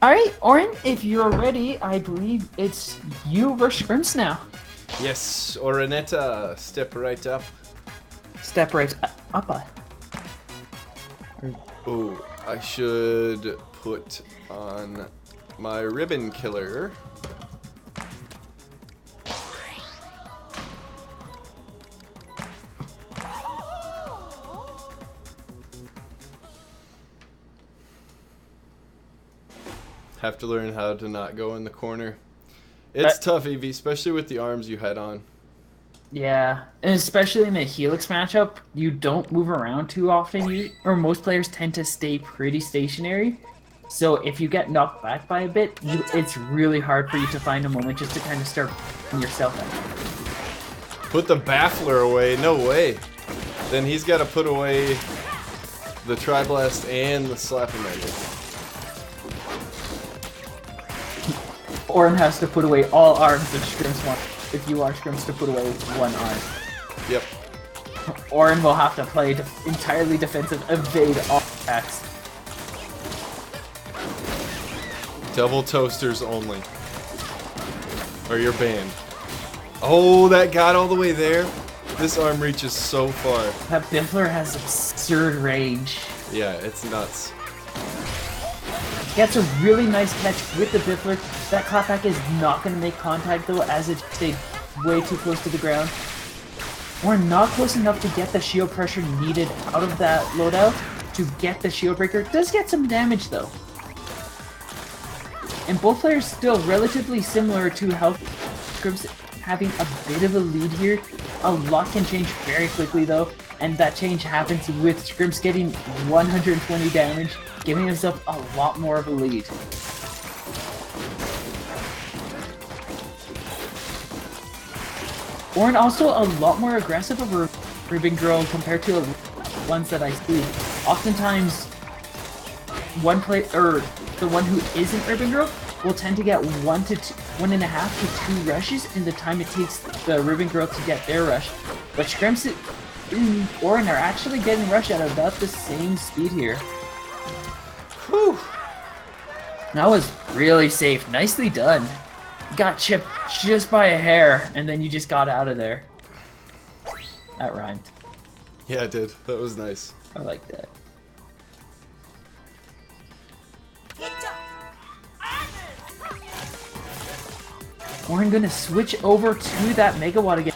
Alright, Orin, if you're ready, I believe it's you versus Scrimps now. Yes, Orinetta, step right up. Step right up. Oh, I should put on my ribbon killer. Have to learn how to not go in the corner. It's tough, Eevee, especially with the arms you had on. Yeah, and especially in a Helix matchup, you don't move around too often, or most players tend to stay pretty stationary. So if you get knocked back by a bit, it's really hard for you to find a moment just to kind of start yourself out. Put the baffler away? No way. Then he's got to put away the Tri-Blast and the Slap-O-Magic. Orin has to put away all arms if Scrimps wants. If you want Scrimps to put away one arm. Yep. Orin will have to play entirely defensive, evade all attacks. Double toasters only. Or you're banned. Oh, that got all the way there. This arm reaches so far. That Biffler has absurd range. Yeah, it's nuts. Gets a really nice catch with the Biffler. That clapback is not going to make contact though, as it stayed way too close to the ground. We're not close enough to get the shield pressure needed out of that loadout to get the shield breaker. It does get some damage though. And both players still relatively similar to health. Scrimps having a bit of a lead here. A lot can change very quickly though, and that change happens with Scrimps getting 120 damage, giving himself a lot more of a lead. Orin also a lot more aggressive of a Ribbon Girl compared to the ones that I see. Oftentimes, the one who isn't Ribbon Girl will tend to get 1.5 to 2 rushes in the time it takes the Ribbon Girl to get their rush. But Scrimps and Orin are actually getting rushed at about the same speed here. Whew. That was really safe. Nicely done. Got chipped just by a hair, and then you just got out of there. That rhymed. Yeah, it did. That was nice. I like that. Orin gonna switch over to that Megawatt again.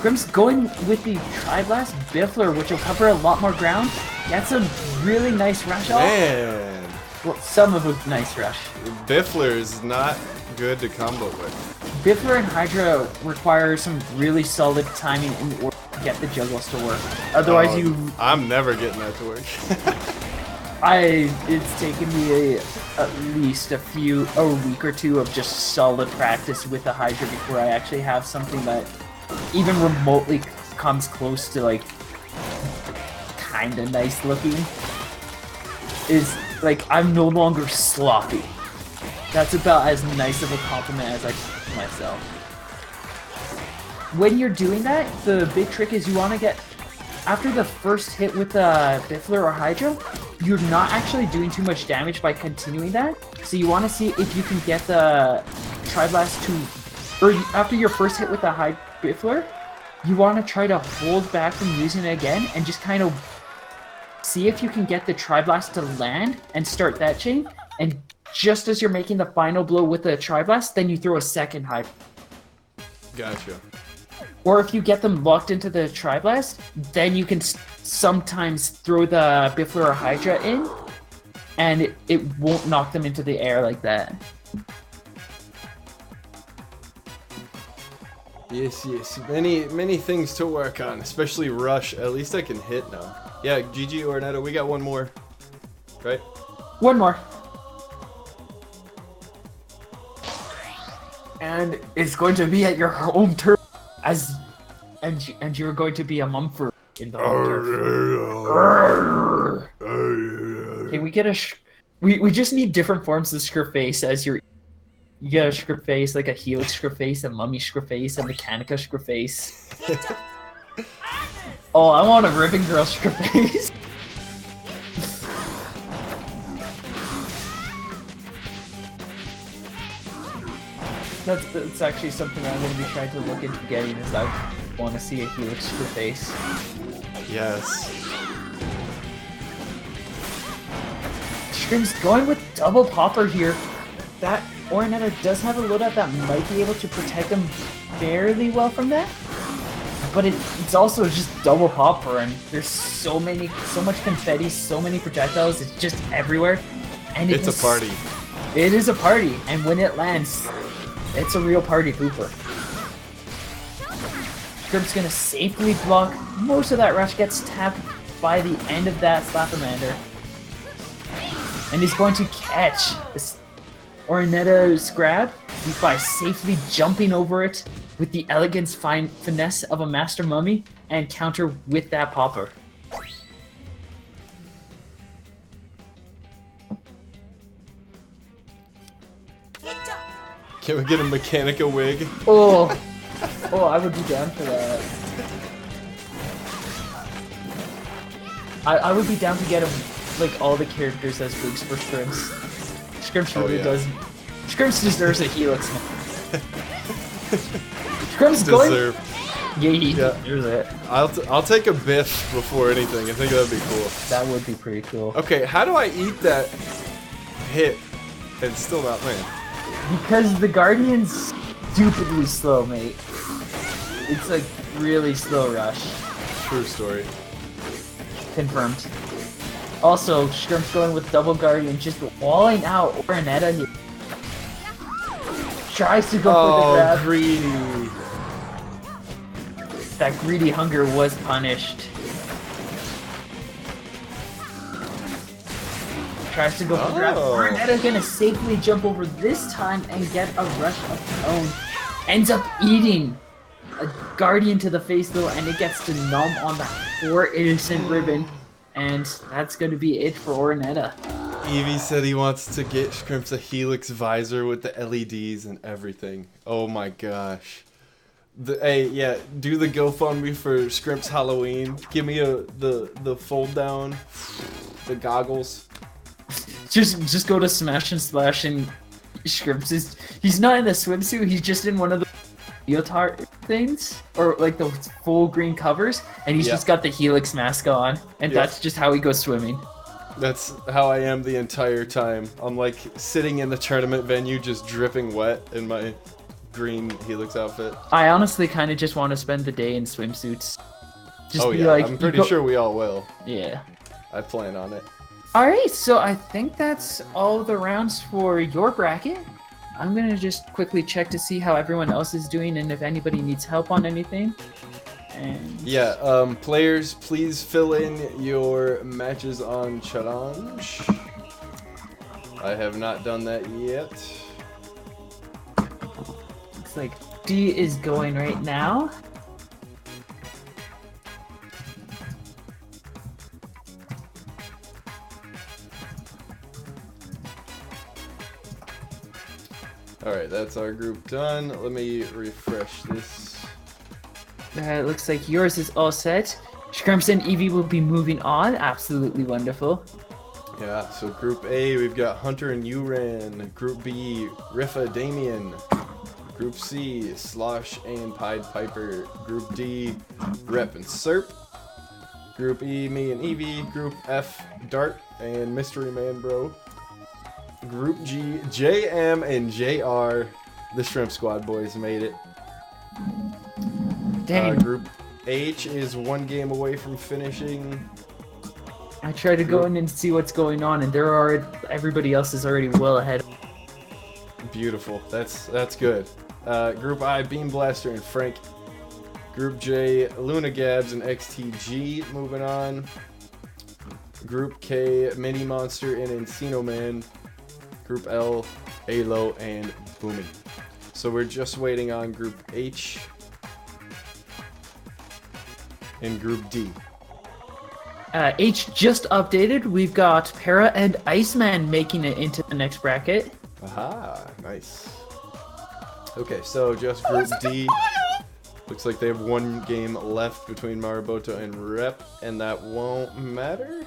Scrimps going with the Tri-Blast Biffler, which will cover a lot more ground. That's a really nice rush off. Man, Well, some of a nice rush. Biffler is not good to combo with. Biffler and Hydra require some really solid timing in order to get the juggles to work. Otherwise, Oh, I'm never getting that to work. it's taken me at least a week or two of just solid practice with the Hydra before I actually have something that even remotely comes close to like kinda nice looking. Is like I'm no longer sloppy. That's about as nice of a compliment as I can give myself. When you're doing that, the big trick is you want to get after the first hit with the Biffler or Hydra, you're not actually doing too much damage by continuing that. So you want to see if you can get the Tri-Blast to, or after your first hit with the Biffler, you want to try to hold back from using it again and just kind of see if you can get the Tri-Blast to land and start that chain. And just as you're making the final blow with the Tri-Blast, then you throw a second Hydra. Gotcha. Or if you get them locked into the Tri-Blast, then you can sometimes throw the Biffler or Hydra in, and it won't knock them into the air like that. Yes, yes. Many things to work on, especially rush. At least I can hit now. Yeah, GG Ornetta, we got one more. Right? One more. And it's going to be at your home turf, and you're going to be a Mumford in the home turf. Okay, we get we just need different forms of Scriptface as your. You get a Scriptface, like a Helix Scriptface, a Mummy Scriptface, a Mechanica Scriptface. Oh, I want a Ribbon Girl Scriptface. That's actually something I'm going to be trying to look into getting, is I want to see a Helix Scriptface. Yes. Scrim's going with double popper here. That Ornetta does have a loadout that might be able to protect him fairly well from that. But it's also just double popper, and there's so much confetti, so many projectiles, it's just everywhere. And It's a party. It is a party, and when it lands, it's a real party pooper. Scrimp's gonna safely block. Most of that rush gets tapped by the end of that Slappermander. And he's going to catch this Ornetta's grab by safely jumping over it with the elegance finesse of a Master Mummy and counter with that popper. Can we get a Mechanica wig? Oh, I would be down for that. I would be down to get him, like, all the characters as wigs for Scrimps. Scrimps really does. Scrimps deserves a Helix now. Scrimps going. Yeah, he deserves it. I'll take a Biff before anything. I think that'd be cool. That would be pretty cool. Okay, how do I eat that hit and still not land? Because the Guardian's stupidly slow, mate. It's like really slow rush. True story. Confirmed. Also, Scrimps going with double Guardian, just walling out Ornetta here. Tries to go for the grab. Greedy. That greedy hunger was punished. Tries to go for the grab. Ornetta gonna safely jump over this time and get a rush of her own. Ends up eating a Guardian to the face though, and it gets to numb on the poor innocent Ribbon. And that's going to be it for Ornetta. Evie said he wants to get Scrimps a Helix visor with the LEDs and everything. Oh my gosh. Hey, yeah, do the GoFundMe for Scrimps Halloween. Give me the fold down, the goggles. Just go to Smash and Splash, and Scrimps he's not in the swimsuit, he's just in one of the leotard things, or like the full green covers, and he's just got the Helix mask on, and that's just how he goes swimming. That's how I am the entire time. I'm like sitting in the tournament venue just dripping wet in my green Helix outfit. I honestly kind of just want to spend the day in swimsuits. Just Oh be yeah, like, I'm pretty sure we all will. Yeah. I plan on it. Alright, so I think that's all the rounds for your bracket. I'm gonna just quickly check to see how everyone else is doing and if anybody needs help on anything. And Yeah, players, please fill in your matches on challenge. I have not done that yet. looks like D is going right now. Alright, that's our group done. Let me refresh this. It looks like yours is all set. Scrumps and Eevee will be moving on. Absolutely wonderful. Yeah, so Group A, we've got Hunter and Uran. Group B, Rifa, Damien. Group C, Slosh and Pied Piper. Group D, Rep and Serp. Group E, me and Eevee. Group F, Dart and Mystery Man Bro. Group G, JM and JR. The Shrimp Squad boys made it. Dang. Group H is one game away from finishing. I try to go in and see what's going on, and everybody else is already well ahead. Beautiful. That's good. Group I, Beam Blaster and Frank. Group J, Luna Gabs and XTG moving on. Group K, Mini Monster and Encino Man. Group L, Alo and Booming. So we're just waiting on Group H and Group D. H just updated. We've got Para and Iceman making it into the next bracket. Aha, nice. Okay, so just Group D. Looks like they have one game left between Mariboto and Rep, and that won't matter?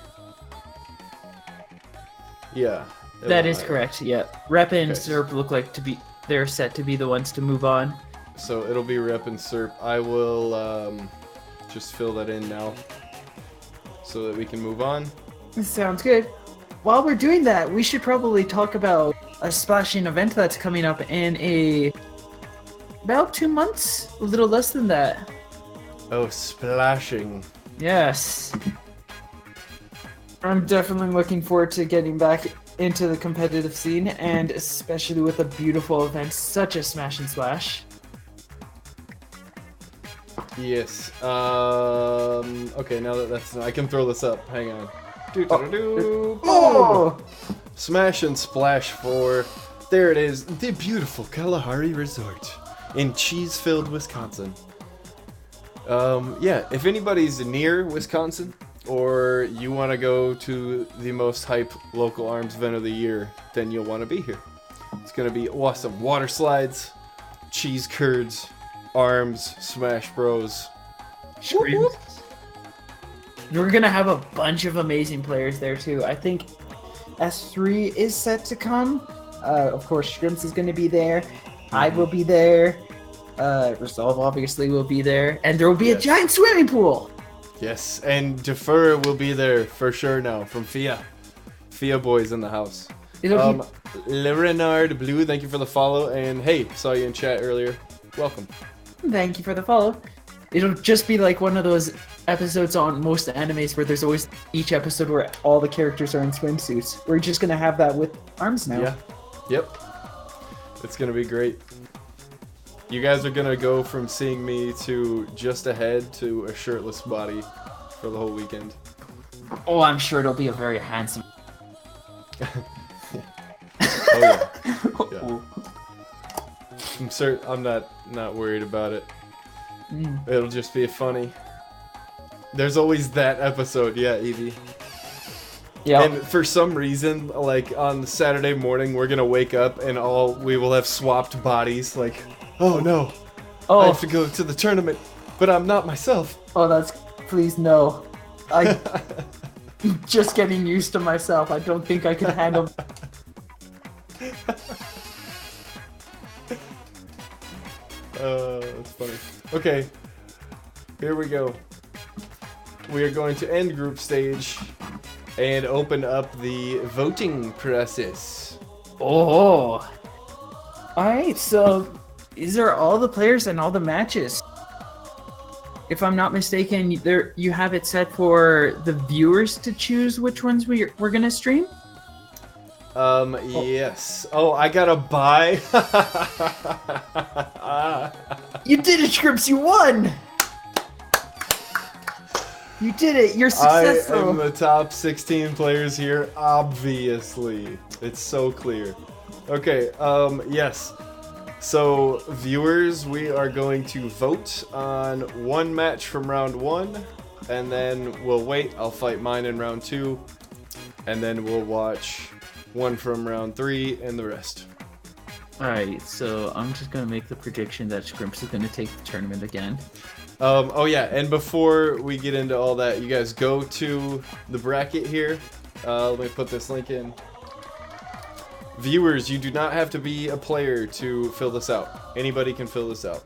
Yeah. That is correct, yeah. Rep and Okay. Serp look like they're set to be the ones to move on. So it'll be Rep and Serp. I will just fill that in now so that we can move on. Sounds good. While we're doing that, we should probably talk about a splashing event that's coming up in about 2 months, a little less than that. Oh, splashing. Yes. I'm definitely looking forward to getting back into the competitive scene, and especially with a beautiful event such as Smash and Splash. Yes. Okay, now that that's... I can throw this up. Hang on. Do-do-do-do. Oh! Smash and Splash 4. There it is. The beautiful Kalahari Resort in cheese-filled Wisconsin. Yeah, if anybody's near Wisconsin, or you want to go to the most hype local ARMS event of the year, then you'll want to be here. It's going to be awesome. Water slides, cheese curds, ARMS, Smash Bros. Screams. We're gonna have a bunch of amazing players there too. I think S3 is set to come. Of course, Shrimps is gonna be there. I will be there. Resolve obviously will be there, and there will be a giant swimming pool. Yes, and Defer will be there for sure now from FIA. FIA boys in the house. It'll be Leonard Blue, thank you for the follow, and hey, saw you in chat earlier. Welcome. Thank you for the follow. It'll just be like one of those episodes on most animes where there's always each episode where all the characters are in swimsuits. We're just gonna have that with ARMS now. Yeah. Yep. It's gonna be great. You guys are gonna go from seeing me to just a head to a shirtless body for the whole weekend. Oh, I'm sure it'll be a very handsome. Oh yeah. Yeah. I'm not worried about it. It'll just be funny. There's always that episode, yeah, Evie. Yeah. And for some reason, like on Saturday morning, we're gonna wake up and we will have swapped bodies. Like, oh no, I have to go to the tournament, but I'm not myself. Oh, please no. I just getting used to myself. I don't think I can handle. That's funny. Okay, here we go. We are going to end group stage and open up the voting process. Oh. Alright, so these are all the players and all the matches. If I'm not mistaken, you have it set for the viewers to choose which ones we're gonna stream. Yes. Oh, I gotta buy. You did it, Scripps. You won. You did it. You're successful. I am the top 16 players here. Obviously, it's so clear. Okay. Yes. So, viewers, we are going to vote on one match from round 1, and then we'll wait. I'll fight mine in round 2, and then we'll watch one from round 3 and the rest. Alright, so I'm just gonna make the prediction that Scrimps is gonna take the tournament again. Oh yeah, and before we get into all that, you guys go to the bracket here. Let me put this link in. Viewers, you do not have to be a player to fill this out. Anybody can fill this out.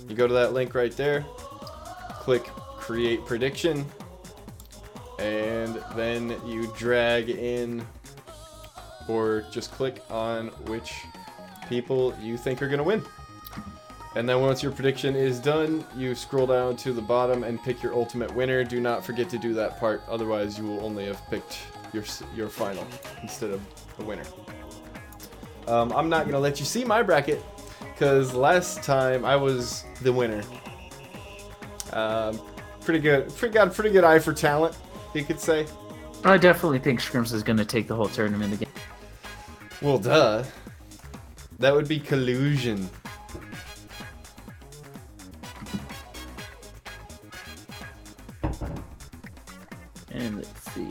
You go to that link right there, click create prediction, and then you drag in, or just click on which people you think are gonna win. And then once your prediction is done, you scroll down to the bottom and pick your ultimate winner. Do not forget to do that part, otherwise you will only have picked your final instead of the winner. I'm not gonna let you see my bracket because last time I was the winner. Pretty good. Got a pretty good eye for talent, you could say. I definitely think Scrimps is gonna take the whole tournament again. Well, duh. That would be collusion. And let's see.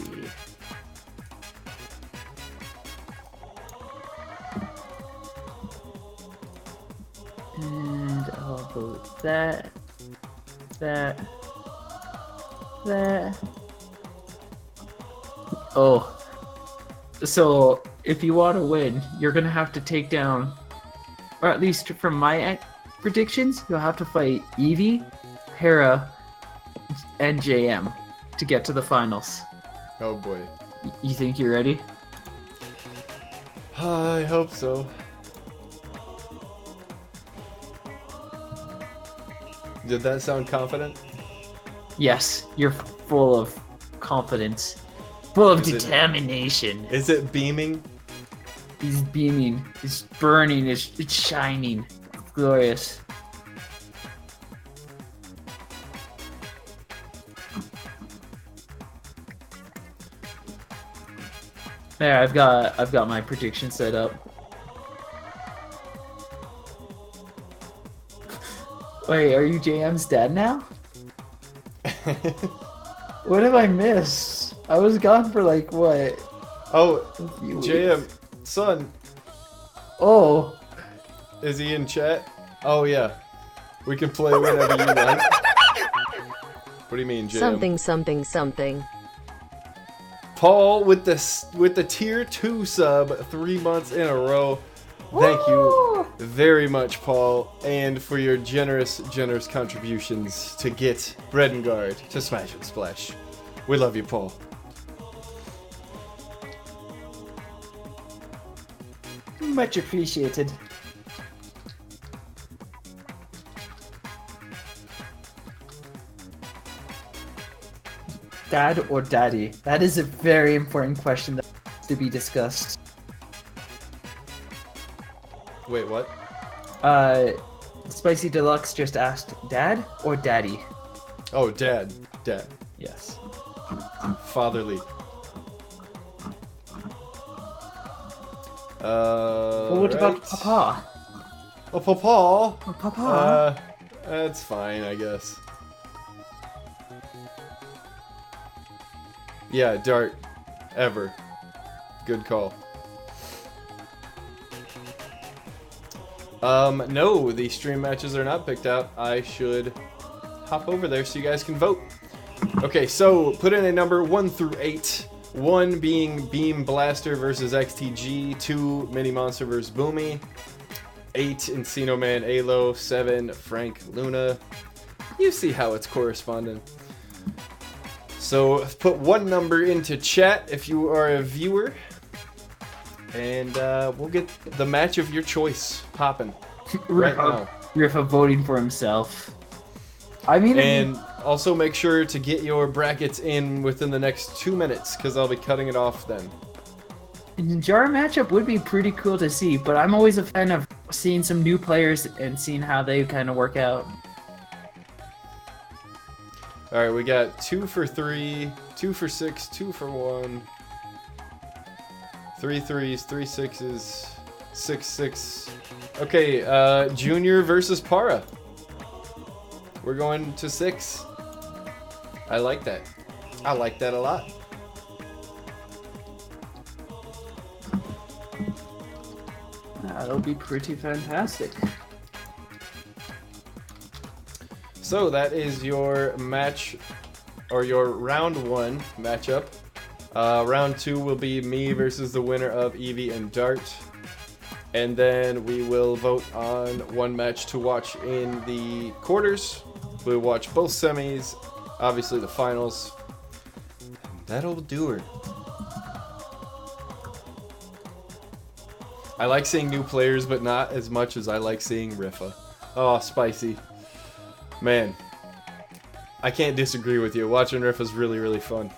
And I'll vote that. Oh. So, if you want to win, you're going to have to take down, or at least from my predictions, you'll have to fight Eevee, Hera, and JM to get to the finals. Oh boy. You think you're ready? I hope so. Did that sound confident? Yes, you're full of confidence, full of Is it- determination. Is it beaming? He's beaming, it's burning, it's shining, it's glorious. There, I've got my prediction set up. Wait, are you JM's dad now? What have I missed? I was gone for like what? Oh, A few JM, weeks. son, Oh, is he in chat? Oh yeah, we can play whenever you like. What do you mean, JM? Something. Paul with the tier 2 sub 3 months in a row. Thank you very much, Paul, and for your generous contributions to get Bread and Guard to Smash and Splash. We love you, Paul. much appreciated. Dad or daddy? That is a very important question that has to be discussed. Wait, what? Spicy Deluxe just asked, dad or daddy? Oh, dad. Yes. Fatherly. Well, what about Papa? Oh, Papa? Oh, Papa? That's fine, I guess. Yeah, Dart. Ever. Good call. No, the stream matches are not picked out. I should hop over there so you guys can vote. Okay, so put in a number 1 through 8. 1 being Beam Blaster versus XTG. 2 Mini Monster versus Boomy. 8 Encino Man Alo. 7 Frank Luna. You see how it's corresponding. So put one number into chat if you are a viewer. And we'll get the match of your choice popping right now. Rifa voting for himself. I mean, And also make sure to get your brackets in within the next 2 minutes, because I'll be cutting it off then. the Jar matchup would be pretty cool to see, but I'm always a fan of seeing some new players and seeing how they kind of work out. Alright, we got 2 for 3, 2 for 6, 2 for 1. 3 threes, 3 sixes, 6 6. Okay, Junior versus Para. We're going to 6. I like that. I like that a lot. That'll be pretty fantastic. So that is your match, or your round 1 matchup. Round 2 will be me versus the winner of Eevee and Dart. And then we will vote on one match to watch in the quarters. We'll watch both semis, obviously the finals. That'll do her. I like seeing new players, but not as much as I like seeing Rifa. Oh, spicy. Man, I can't disagree with you. Watching Rifa's really, really fun.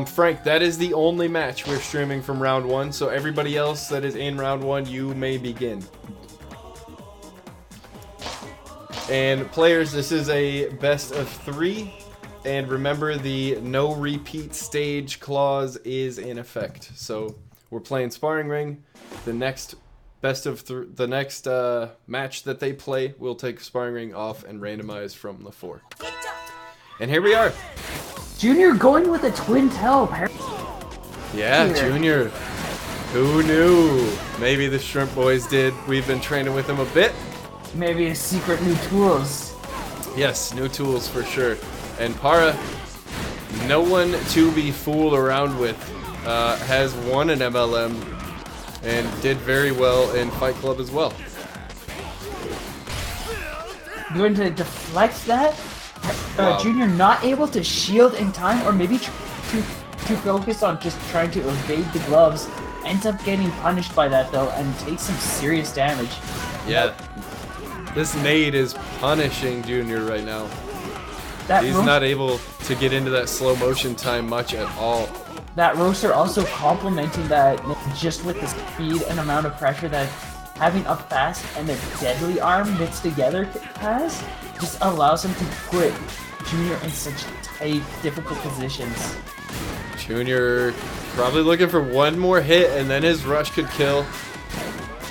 Frank, that is the only match we're streaming from round 1, so everybody else that is in round 1, you may begin. And players, this is a best of 3, and remember the no repeat stage clause is in effect. So we're playing Sparring Ring. The next match that they play, we'll take Sparring Ring off and randomize from the 4. And here we are. Junior going with a twin tail. Yeah, Junior. Who knew? Maybe the Shrimp Boys did. We've been training with them a bit. Maybe a secret new tools. Yes, new tools for sure. And Para, no one to be fooled around with, has won an MLM and did very well in Fight Club as well. Going to deflect that? Wow. Junior not able to shield in time, or maybe too focused on just trying to evade the gloves. Ends up getting punished by that though, and takes some serious damage. Yeah. This nade is punishing Junior right now. He's That not able to get into that slow motion time much at all. That roaster also complementing that just with the speed and amount of pressure that having a fast and a deadly arm mixed together has, just allows him to put Junior in such tight, difficult positions. Junior probably looking for one more hit and then his rush could kill.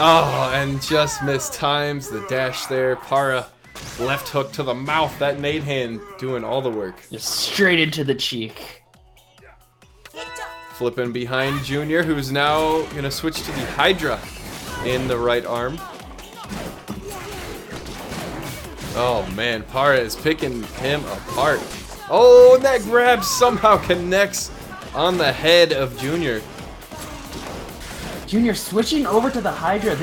Oh, and just missed times the dash there. Para, left hook to the mouth. That nade hand doing all the work. Just straight into the cheek. Flipping behind Junior, who's now going to switch to the Hydra in the right arm. Oh man, Para is picking him apart. Oh, and that grab somehow connects on the head of Junior. Junior switching over to the Hydra.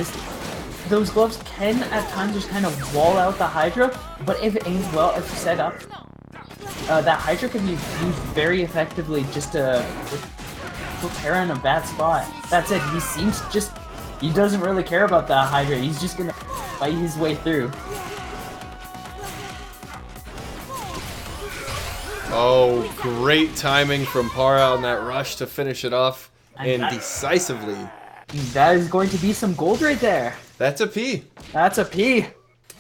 Those gloves can at times just kind of wall out the Hydra, but if aimed well, if set up, that Hydra can be used very effectively just to put Para in a bad spot. That said, he doesn't really care about that Hydra. He's just gonna fight his way through. Oh, great timing from Para on that rush to finish it off, and decisively. That is going to be some gold right there. That's a P. That's a P.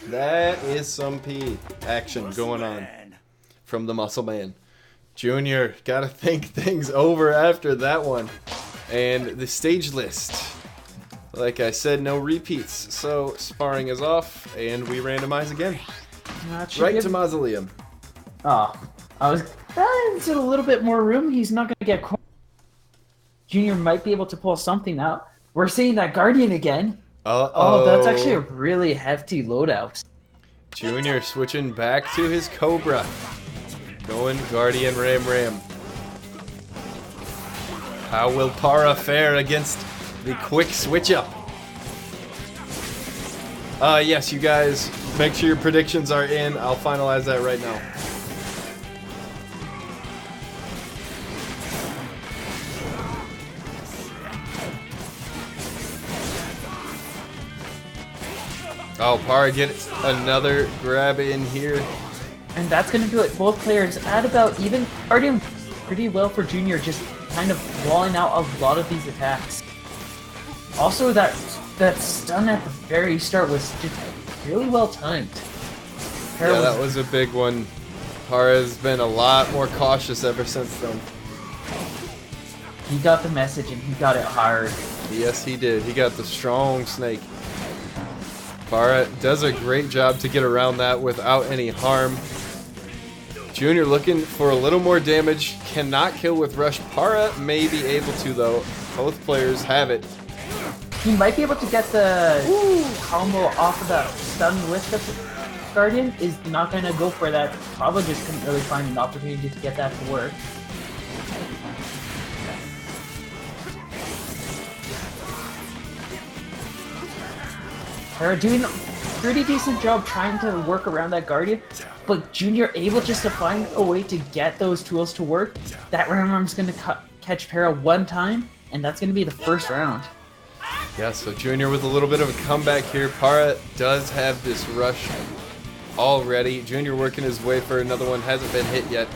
That is some P action going on from the Muscle Man. Junior, gotta think things over after that one. And the stage list. Like I said, no repeats. So sparring is off, and we randomize again. Right to Mausoleum. Oh, it's a little bit more room. He's not going to get cornered. Junior might be able to pull something out. We're seeing that Guardian again. Uh-oh. Oh, that's actually a really hefty loadout. Junior switching back to his Cobra. Going Guardian Ram. How will Para fare against the quick switch up? Yes, you guys, make sure your predictions are in. I'll finalize that right now. Oh, Para gets another grab in here. And that's going to do it. Both players at about even. Guardian pretty well for Junior, just kind of walling out a lot of these attacks. Also, that stun at the very start was just really well timed. Yeah, that was a big one. Para's been a lot more cautious ever since then. He got the message and he got it hard. Yes, he did. He got the strong snake. Para does a great job to get around that without any harm. Junior looking for a little more damage. Cannot kill with Rush. Para may be able to, though. Both players have it. He might be able to get the combo off of that stun with the Guardian. Is not going to go for that. Probably just couldn't really find an opportunity to get that to work. They're doing a pretty decent job trying to work around that Guardian, but Junior able just to find a way to get those tools to work. That Ram Arm's going to catch Para one time, and that's going to be the first round. Yeah, so Junior with a little bit of a comeback here. Para does have this rush already. Junior working his way for another one, hasn't been hit yet.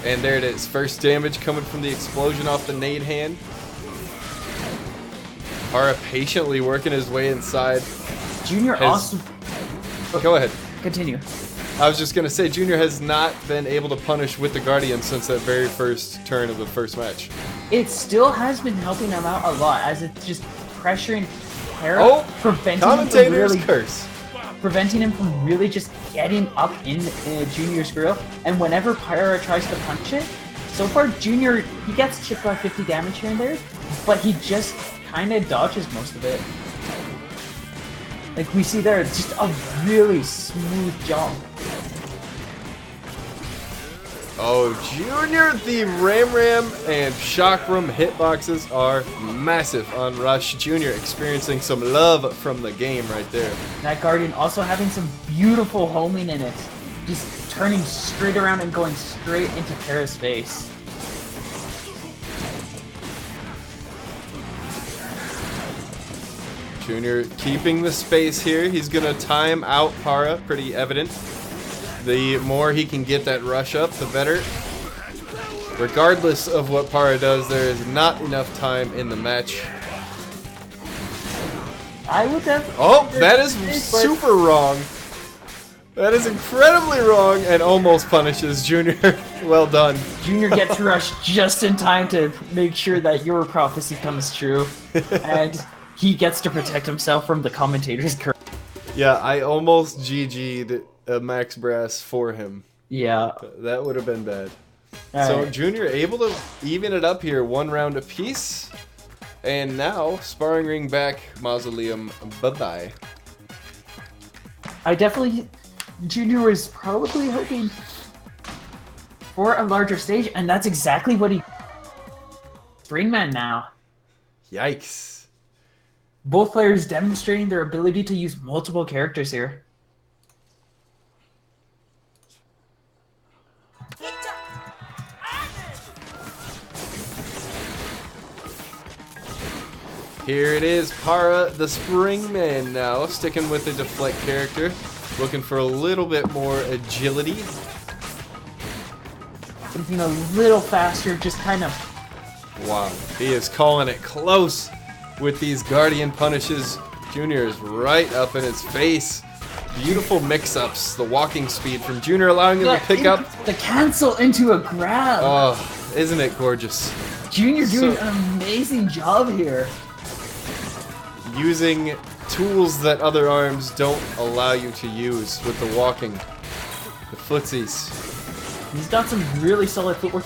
And there it is. First damage coming from the explosion off the nade hand. Para patiently working his way inside. Junior also... Go ahead. Continue. I was just going to say, Junior has not been able to punish with the Guardian since that very first turn of the first match. It still has been helping him out a lot, as it's just pressuring Para, preventing him from really just getting up in Junior's grill. And whenever Para tries to punch it, so far Junior, he gets chipped by 50 damage here and there, but he just kind of dodges most of it. Like we see there, it's just a really smooth jump. Oh, Junior, the Ram and Chakram hitboxes are massive on Rush. Junior experiencing some love from the game right there. That Guardian also having some beautiful homing in it. Just turning straight around and going straight into Para's face. Junior keeping the space here. He's going to time out Para, pretty evident. The more he can get that rush up, the better. Regardless of what Para does, there is not enough time in the match. I would have... Oh, that is super wrong. That is incredibly wrong and almost punishes Junior. Well done. Junior gets to rush just in time to make sure that your prophecy comes true. And he gets to protect himself from the commentator's curse. Yeah, I almost GG'd Max Brass for him. Yeah. That would have been bad. So Junior able to even it up here, 1 round apiece. And now, sparring ring back, Mausoleum, bye-bye. I definitely... Junior was probably hoping for a larger stage, and that's exactly what he... Springman now. Yikes. Both players demonstrating their ability to use multiple characters here. Here it is, Para the Springman now, sticking with the deflect character, looking for a little bit more agility. Something a little faster, just kind of... Wow, he is calling it close with these Guardian punishes. Junior is right up in his face. Beautiful mix-ups, the walking speed from Junior allowing him to pick up. The cancel into a grab. Oh, isn't it gorgeous? Junior doing an amazing job here. Using tools that other arms don't allow you to use with the walking. The footsies. He's got some really solid footwork.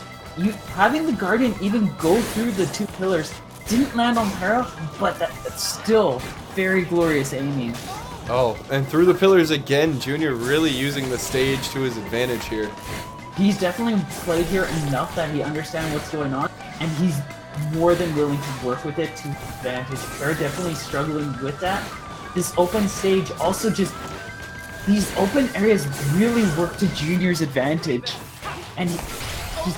Having the Guardian even go through the 2 pillars didn't land on Para, but that's still very glorious aiming. Oh, and through the pillars again, Junior really using the stage to his advantage here. He's definitely played here enough that he understands what's going on, and he's more than willing to work with it to his advantage. Para definitely struggling with that. This open stage also just... These open areas really work to Junior's advantage. And he's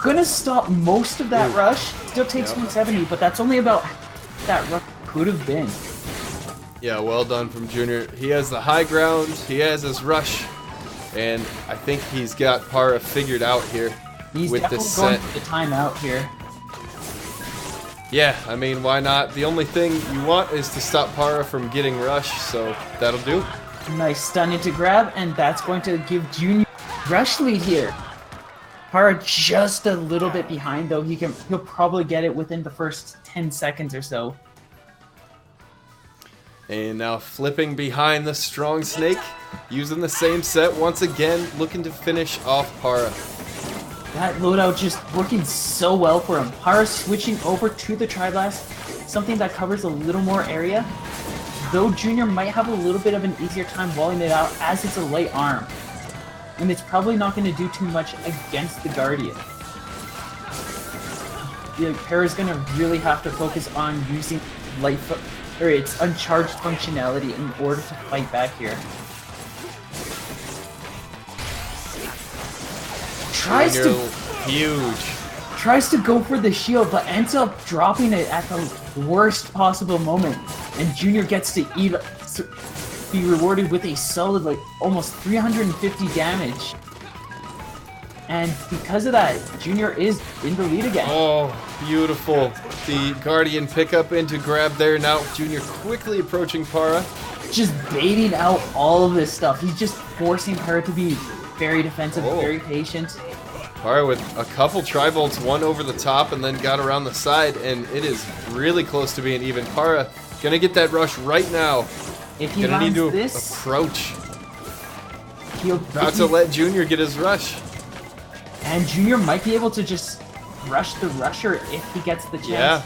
gonna stop most of that rush. Still takes 170, but that's only about that rush could have been. Yeah, well done from Junior. He has the high ground, he has his rush, and I think he's got Para figured out here He's with definitely this going set. for the timeout here. Yeah, I mean, why not? The only thing you want is to stop Para from getting rush, so that'll do. Nice stun into grab, and that's going to give Junior rush lead here. Para just a little bit behind, though. He'll probably get it within the first 10 seconds or so. And now flipping behind the strong snake, using the same set once again, looking to finish off Para. That loadout just working so well for him. Para switching over to the Tri-Blast, something that covers a little more area. Though Junior might have a little bit of an easier time walling it out as it's a light arm. And it's probably not going to do too much against the Guardian. Yeah, Para's going to really have to focus on using its uncharged functionality in order to fight back here. Tries to go for the shield, but ends up dropping it at the worst possible moment. And Junior gets to be rewarded with a solid, like, almost 350 damage. And because of that, Junior is in the lead again. Oh, beautiful. The Guardian pickup into grab there. Now Junior quickly approaching Para. Just baiting out all of this stuff. He's just forcing her to be very defensive, very patient. Para with a couple tri-bolts, one over the top and then got around the side, and it is really close to being even. Para gonna get that rush right now. If he Gonna need to this, approach. he'll Not to let Junior get his rush. and Junior might be able to just rush the rusher if he gets the chance.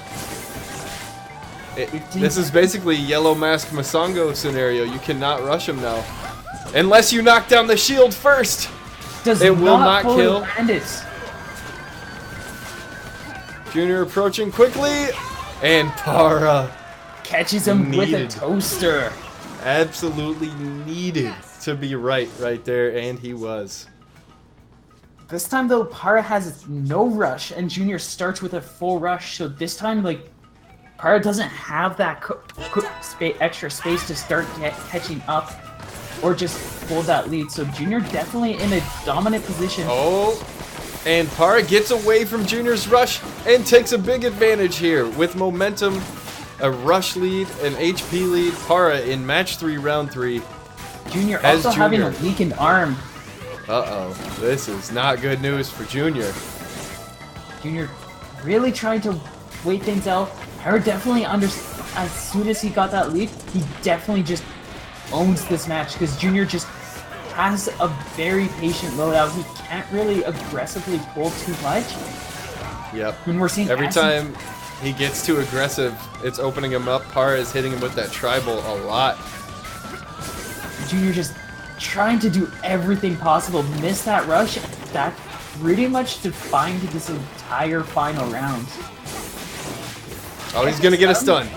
Yeah. This is basically Yellow Mask Masango scenario. You cannot rush him now. Unless you knock down the shield first. Does It will not fully kill. land it. Junior approaching quickly. And Para Catches him with a Needed. toaster. absolutely needed to be right there, and he was. This time though, Para has no rush, and Junior starts with a full rush. So this time, like, Para doesn't have that extra space to start catching up, or just hold that lead. So Junior definitely in a dominant position. Oh, and Para gets away from Junior's rush and takes a big advantage here with momentum, a rush lead, an HP lead. Para in match 3, round 3. Junior as also having Junior. a weakened arm. Uh-oh, this is not good news for Junior. Junior really trying to wait things out. Para definitely as soon as he got that lead, he definitely just owns this match because Junior just has a very patient loadout. He can't really aggressively pull too much. Yep. When we're seeing Every Acid- time he gets too aggressive, it's opening him up. Para is hitting him with that tribal a lot. Junior just trying to do everything possible. Miss that rush. That pretty much defined this entire final round. Oh, he's gonna get a stun.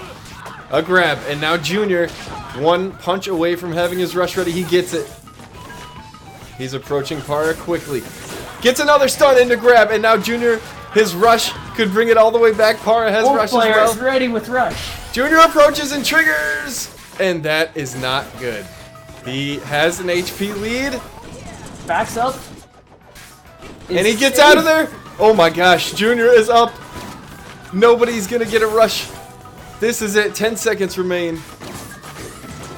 A grab, and now Junior, one punch away from having his rush ready. He gets it. He's approaching Para quickly. Gets another stun into grab, and now Junior, his rush could bring it all the way back. Para has Both rush as players well. ready with rush. Junior approaches and triggers, and that is not good. He has an HP lead, Backs up. and he Is gets safe. out of there. Oh my gosh, Junior is up. Nobody's gonna get a rush. This is it, 10 seconds remain.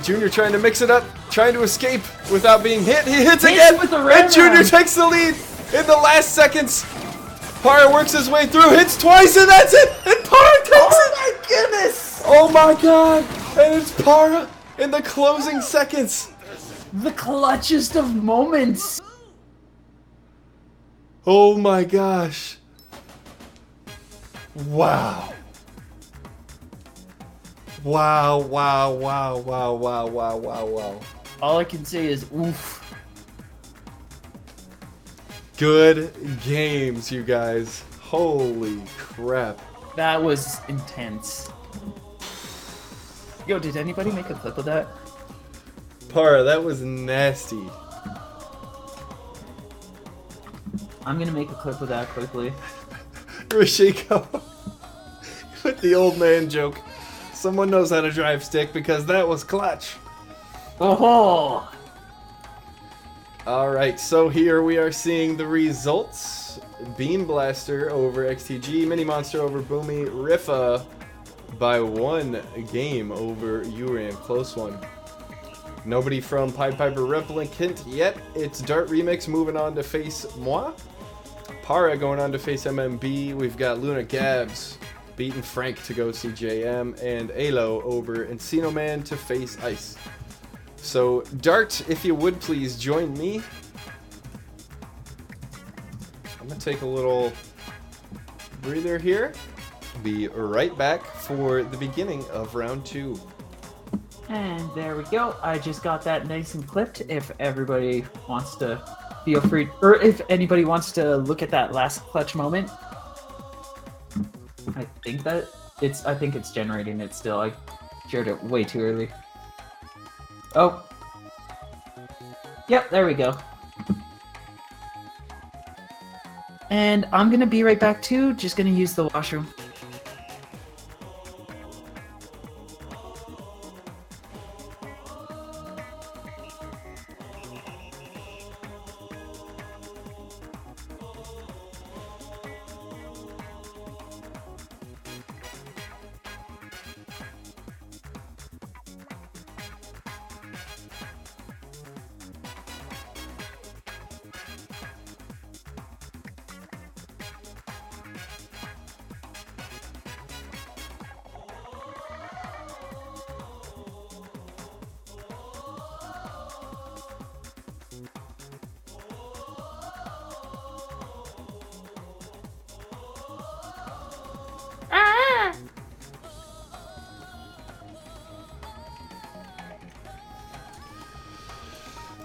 Junior trying to mix it up, trying to escape without being hit. He hits again, with the ram and Junior round. takes the lead in the last seconds. Para works his way through, hits twice, and that's it. And Para takes it. My goodness! Oh my god! And it's Para in the closing seconds. The clutchest of moments. Oh my gosh. Wow. Wow, wow, wow, wow, wow, wow, wow, wow. All I can say is oof. Good games, you guys. Holy crap. That was intense. Yo, did anybody make a clip of that? Para, that was nasty. I'm gonna make a clip of that quickly. Rashiko with the old man joke. Someone knows how to drive stick because that was clutch. Oh. Alright, so here we are seeing the results. Beam Blaster over XTG, Mini Monster over Boomy, Rifa by 1 game over Uran. Close one. Nobody from Pied Piper Replicant yet. It's Dart Remix moving on to face Moi. Para going on to face MMB. We've got Luna Gabs beating Frank to go CJM, and Alo over Encino Man to face Ice. So, Dart, if you would please join me. I'm gonna take a little breather here. Be right back for the beginning of round 2. And there we go. I just got that nice and clipped. If everybody wants to feel free, or if anybody wants to look at that last clutch moment, I think it's generating it still. I shared it way too early. Oh. Yep, there we go. And I'm gonna be right back too, just gonna use the washroom.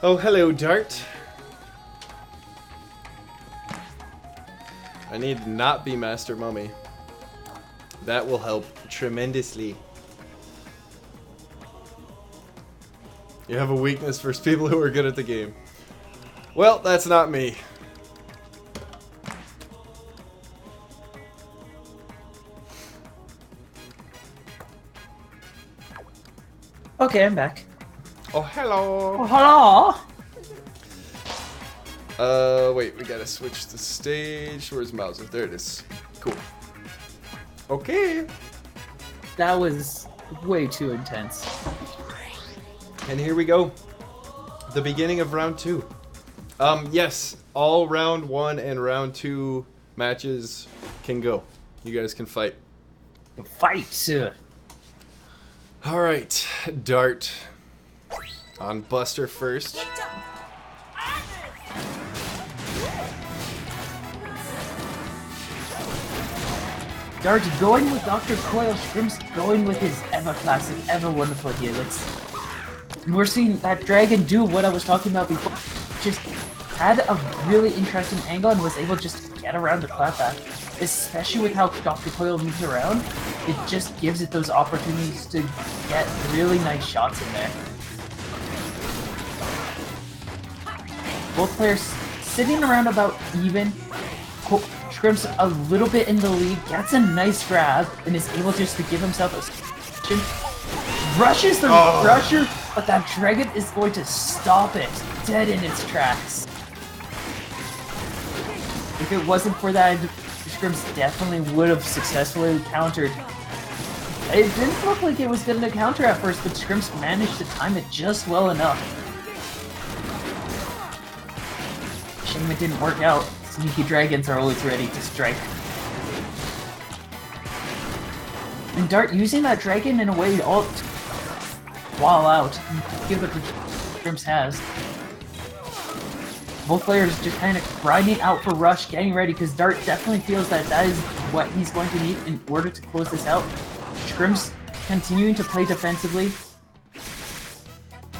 Oh, hello, Dart. I need to not be Master Mummy. That will help tremendously. You have a weakness for people who are good at the game. Well, that's not me. Okay, I'm back. Oh, hello. Oh, hello. Wait, we gotta switch the stage. Where's Mauser? There it is. Cool. Okay. That was way too intense. And here we go. The beginning of round 2. Yes, all round 1 and round 2 matches can go. You guys can fight. Fight! Alright, Dart. On Buster first. Dart going with Dr. Coil, Shrimps going with his ever classic, ever wonderful Helix. And we're seeing that dragon do what I was talking about before. Just had a really interesting angle and was able just to get around the clapback. Especially with how Dr. Coil moves around, it just gives it those opportunities to get really nice shots in there. Both players sitting around about even. Shrimps a little bit in the lead, gets a nice grab, and is able just to give himself a rushes the rusher, but that dragon is going to stop it dead in its tracks. If it wasn't for that, Shrimps definitely would have successfully countered. It didn't look like it was going to counter at first, but Shrimps managed to time it just well enough. Shame it didn't work out. Sneaky dragons are always ready to strike. And Dart using that dragon in a way all while out. Give it what Shrimps has. Both players just kind of grinding out for Rush, getting ready, because Dart definitely feels that that is what he's going to need in order to close this out. Shrimps continuing to play defensively.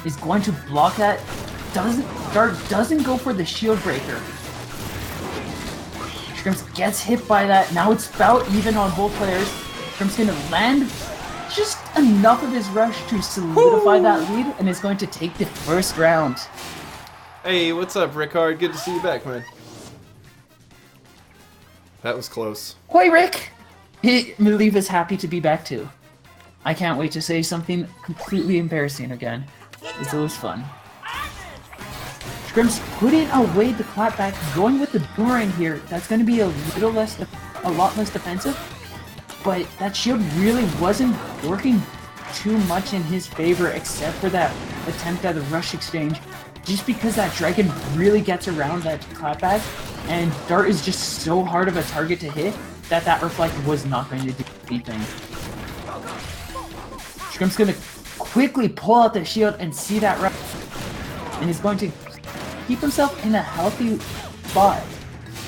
Is going to block that. Dart doesn't go for the shield breaker. Shrimps gets hit by that. Now it's about even on both players. Shrimps gonna land just enough of his rush to solidify that lead, and is going to take the first round. Hey, what's up, Rickard? Good to see you back, man. That was close. Hoi, Rick! Maliv is happy to be back too. I can't wait to say something completely embarrassing again. It's always fun. Scrimps putting away the clapback, going with the boomerang here. That's going to be a lot less defensive. But that shield really wasn't working too much in his favor, except for that attempt at the rush exchange. Just because that dragon really gets around that clapback, and Dart is just so hard of a target to hit that reflect was not going to do anything. Scrimps gonna quickly pull out the shield and see that rush, and he's going to keep himself in a healthy spot.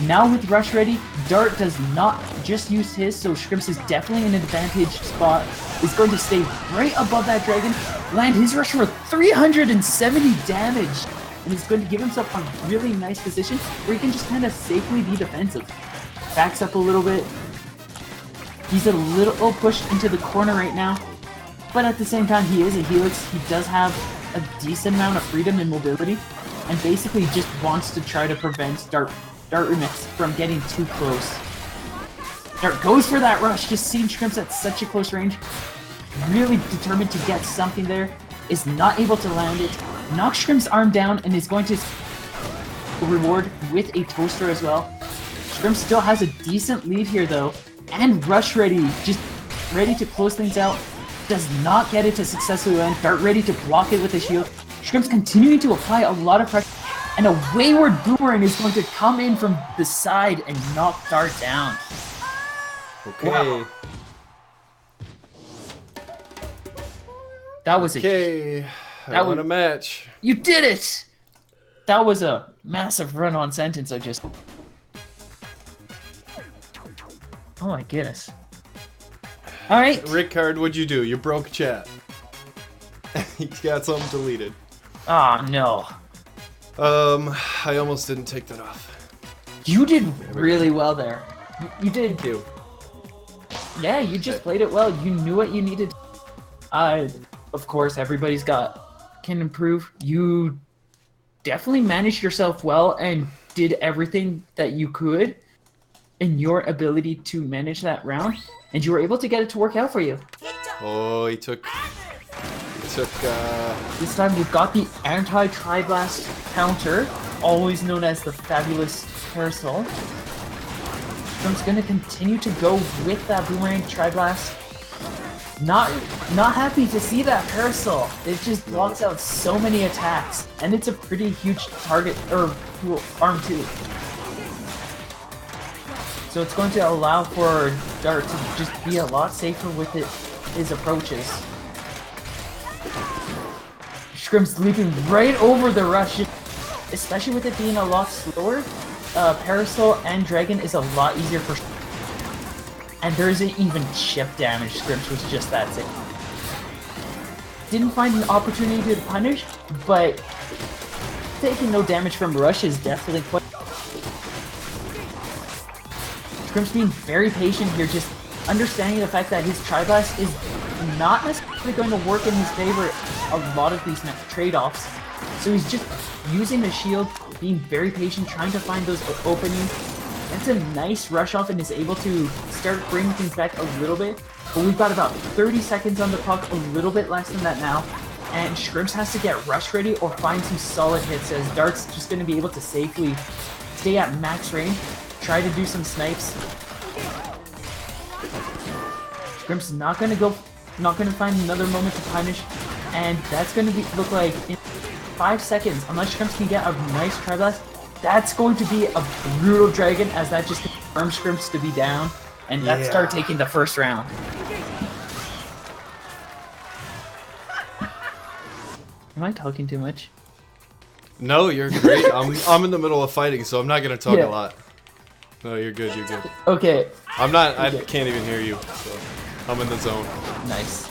Now with Rush ready, Dart does not just use his, so Scrimps is definitely in an advantaged spot. He's going to stay right above that dragon, land his rush for 370 damage, and he's going to give himself a really nice position where he can just kind of safely be defensive. Backs up a little bit. He's a little pushed into the corner right now, but at the same time, he is a Helix. He does have a decent amount of freedom and mobility, and basically just wants to try to prevent Dart Remix from getting too close. Dart goes for that rush, just seeing Scrimps at such a close range. Really determined to get something there. Is not able to land it. Knocks Scrimps' arm down and is going to reward with a toaster as well. Scrimps still has a decent lead here though. And Rush ready, just ready to close things out. Does not get it to successfully land. Dart ready to block it with a shield. Scrimps continuing to apply a lot of pressure. And a wayward boomerang is going to come in from the side and knock Dart down. Okay. Wow. That was Okay. I won a match. You did it! That was a massive run-on sentence I just... Oh my goodness. Alright. Rickard, what'd you do? You broke chat. He's got something deleted. Ah, no. I almost didn't take that off. You did really well there. You did. Thank you. Yeah, you just played it well. You knew what you needed. Of course, everybody's can improve. You definitely managed yourself well and did everything that you could in your ability to manage that round, and you were able to get it to work out for you. Oh, he took This time we've got the anti-Tri-Blast counter, always known as the Fabulous Parasol. Scrimps gonna continue to go with that Boomerang Tri-Blast. Not happy to see that Parasol. It just blocks out so many attacks, and it's a pretty huge target, or arm too. So it's going to allow for Dart to just be a lot safer with his approaches. Scrimps leaping right over the rush, especially with it being a lot slower. Parasol and Dragon is a lot easier for, and there isn't even chip damage. Scrimps was just that safe. Didn't find an opportunity to punish, but taking no damage from rush is definitely quite. Scrimps being very patient here, just understanding the fact that his Tri-Blast is not necessarily going to work in his favor a lot of these trade-offs. So he's just using the shield, being very patient, trying to find those openings. That's a nice rush off and is able to start bringing things back a little bit. But we've got about 30 seconds on the clock, a little bit less than that now. And Scrimps has to get rush ready or find some solid hits, as Dart's just going to be able to safely stay at max range, try to do some snipes. Scrimps not going to find another moment to punish, and that's going to look like in 5 seconds, unless Scrimps can get a nice Tri-Blast, that's going to be a brutal Dragon, as that just confirms Scrimps to be down, and that's start taking the first round. Am I talking too much? No, you're great. I'm in the middle of fighting, so I'm not gonna talk a lot. No, you're good. You're good. Okay. I'm not. I can't even hear you. So I'm in the zone. Nice.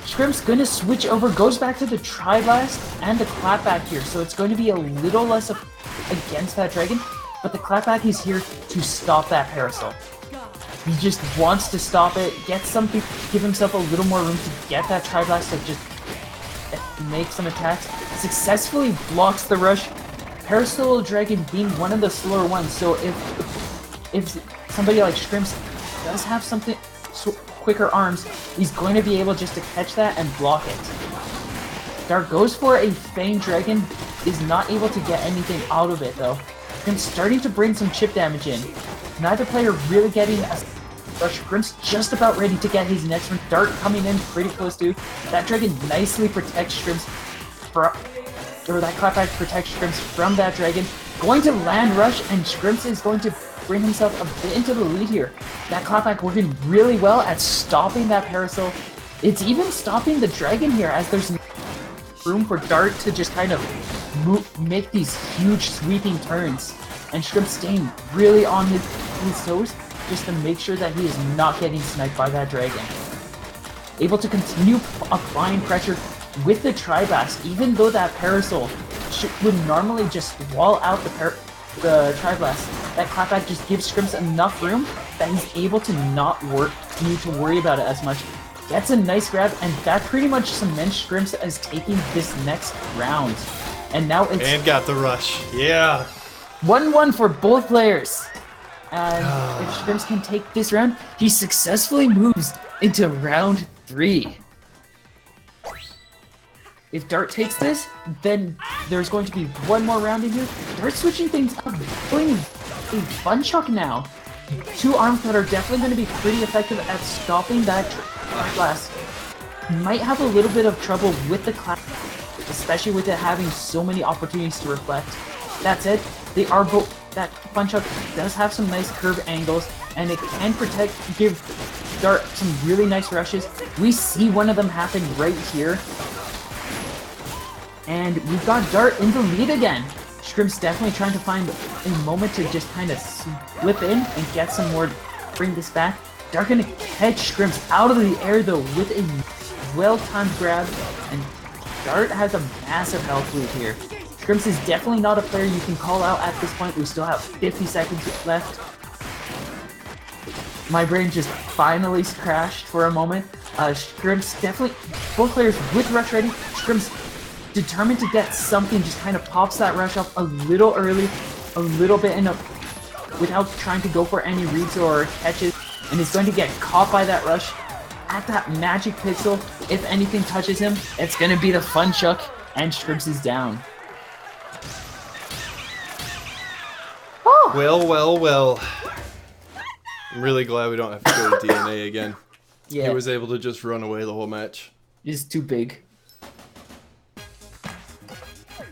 Scrimps gonna switch over, goes back to the Tri-Blast and the Clapback here, so it's going to be a little less against that Dragon, but the Clapback is here to stop that Parasol. He just wants to stop it, get something, give himself a little more room to get that Tri-Blast to just make some attacks. Successfully blocks the rush. Parasol Dragon being one of the slower ones, so if somebody like Scrimps does have something quicker arms, he's going to be able just to catch that and block it. Dart goes for a Fang Dragon, is not able to get anything out of it though. And starting to bring some chip damage in. Neither player really getting a rush. Grim's just about ready to get his next one. Dart coming in pretty close to. That Dragon nicely protects Shrimps from, or that clapback protects Shrimps from that Dragon. Going to land rush, and Shrimps is going to bring himself a bit into the lead here. That clapback working really well at stopping that Parasol. It's even stopping the Dragon here, as there's room for Dart to just kind of make these huge sweeping turns. And Shrimp staying really on his toes just to make sure that he is not getting sniped by that Dragon. Able to continue applying pressure with the Tri-Blast, even though that Parasol would normally just wall out the Tri-Blast. That clapback just gives Shrimps enough room that he's able to not need to worry about it as much. Gets a nice grab, and that pretty much cements Shrimps as taking this next round. And now it's... And got the rush. Yeah. 1-1 for both players. And if Shrimps can take this round, he successfully moves into round 3. If Dart takes this, then there's going to be one more round in here. Dart switching things up, going a Fun Chuck now. 2 arms that are definitely going to be pretty effective at stopping that Blast. Might have a little bit of trouble with the clap, especially with it having so many opportunities to reflect. That said, they are that Fun Chuck does have some nice curve angles, and it can give Dart some really nice rushes. We see one of them happen right here. And we've got Dart in the lead again. Shrimp's definitely trying to find a moment to just kind of slip in and get some more, bring this back. Dart gonna catch Shrimps out of the air though with a well-timed grab, and Dart has a massive health lead here. Shrimps is definitely not a player you can call out at this point. We still have 50 seconds left. My brain just finally crashed for a moment. Shrimps definitely, both players with rush ready. Shrimps determined to get something, just kind of pops that rush up a little early, a little bit without trying to go for any reads or catches, and is going to get caught by that rush at that magic pixel. If anything touches him, it's going to be the Fun Chuck, and Shrimps is down. Oh. Well. I'm really glad we don't have to go to DNA again. Yeah. He was able to just run away the whole match. He's too big.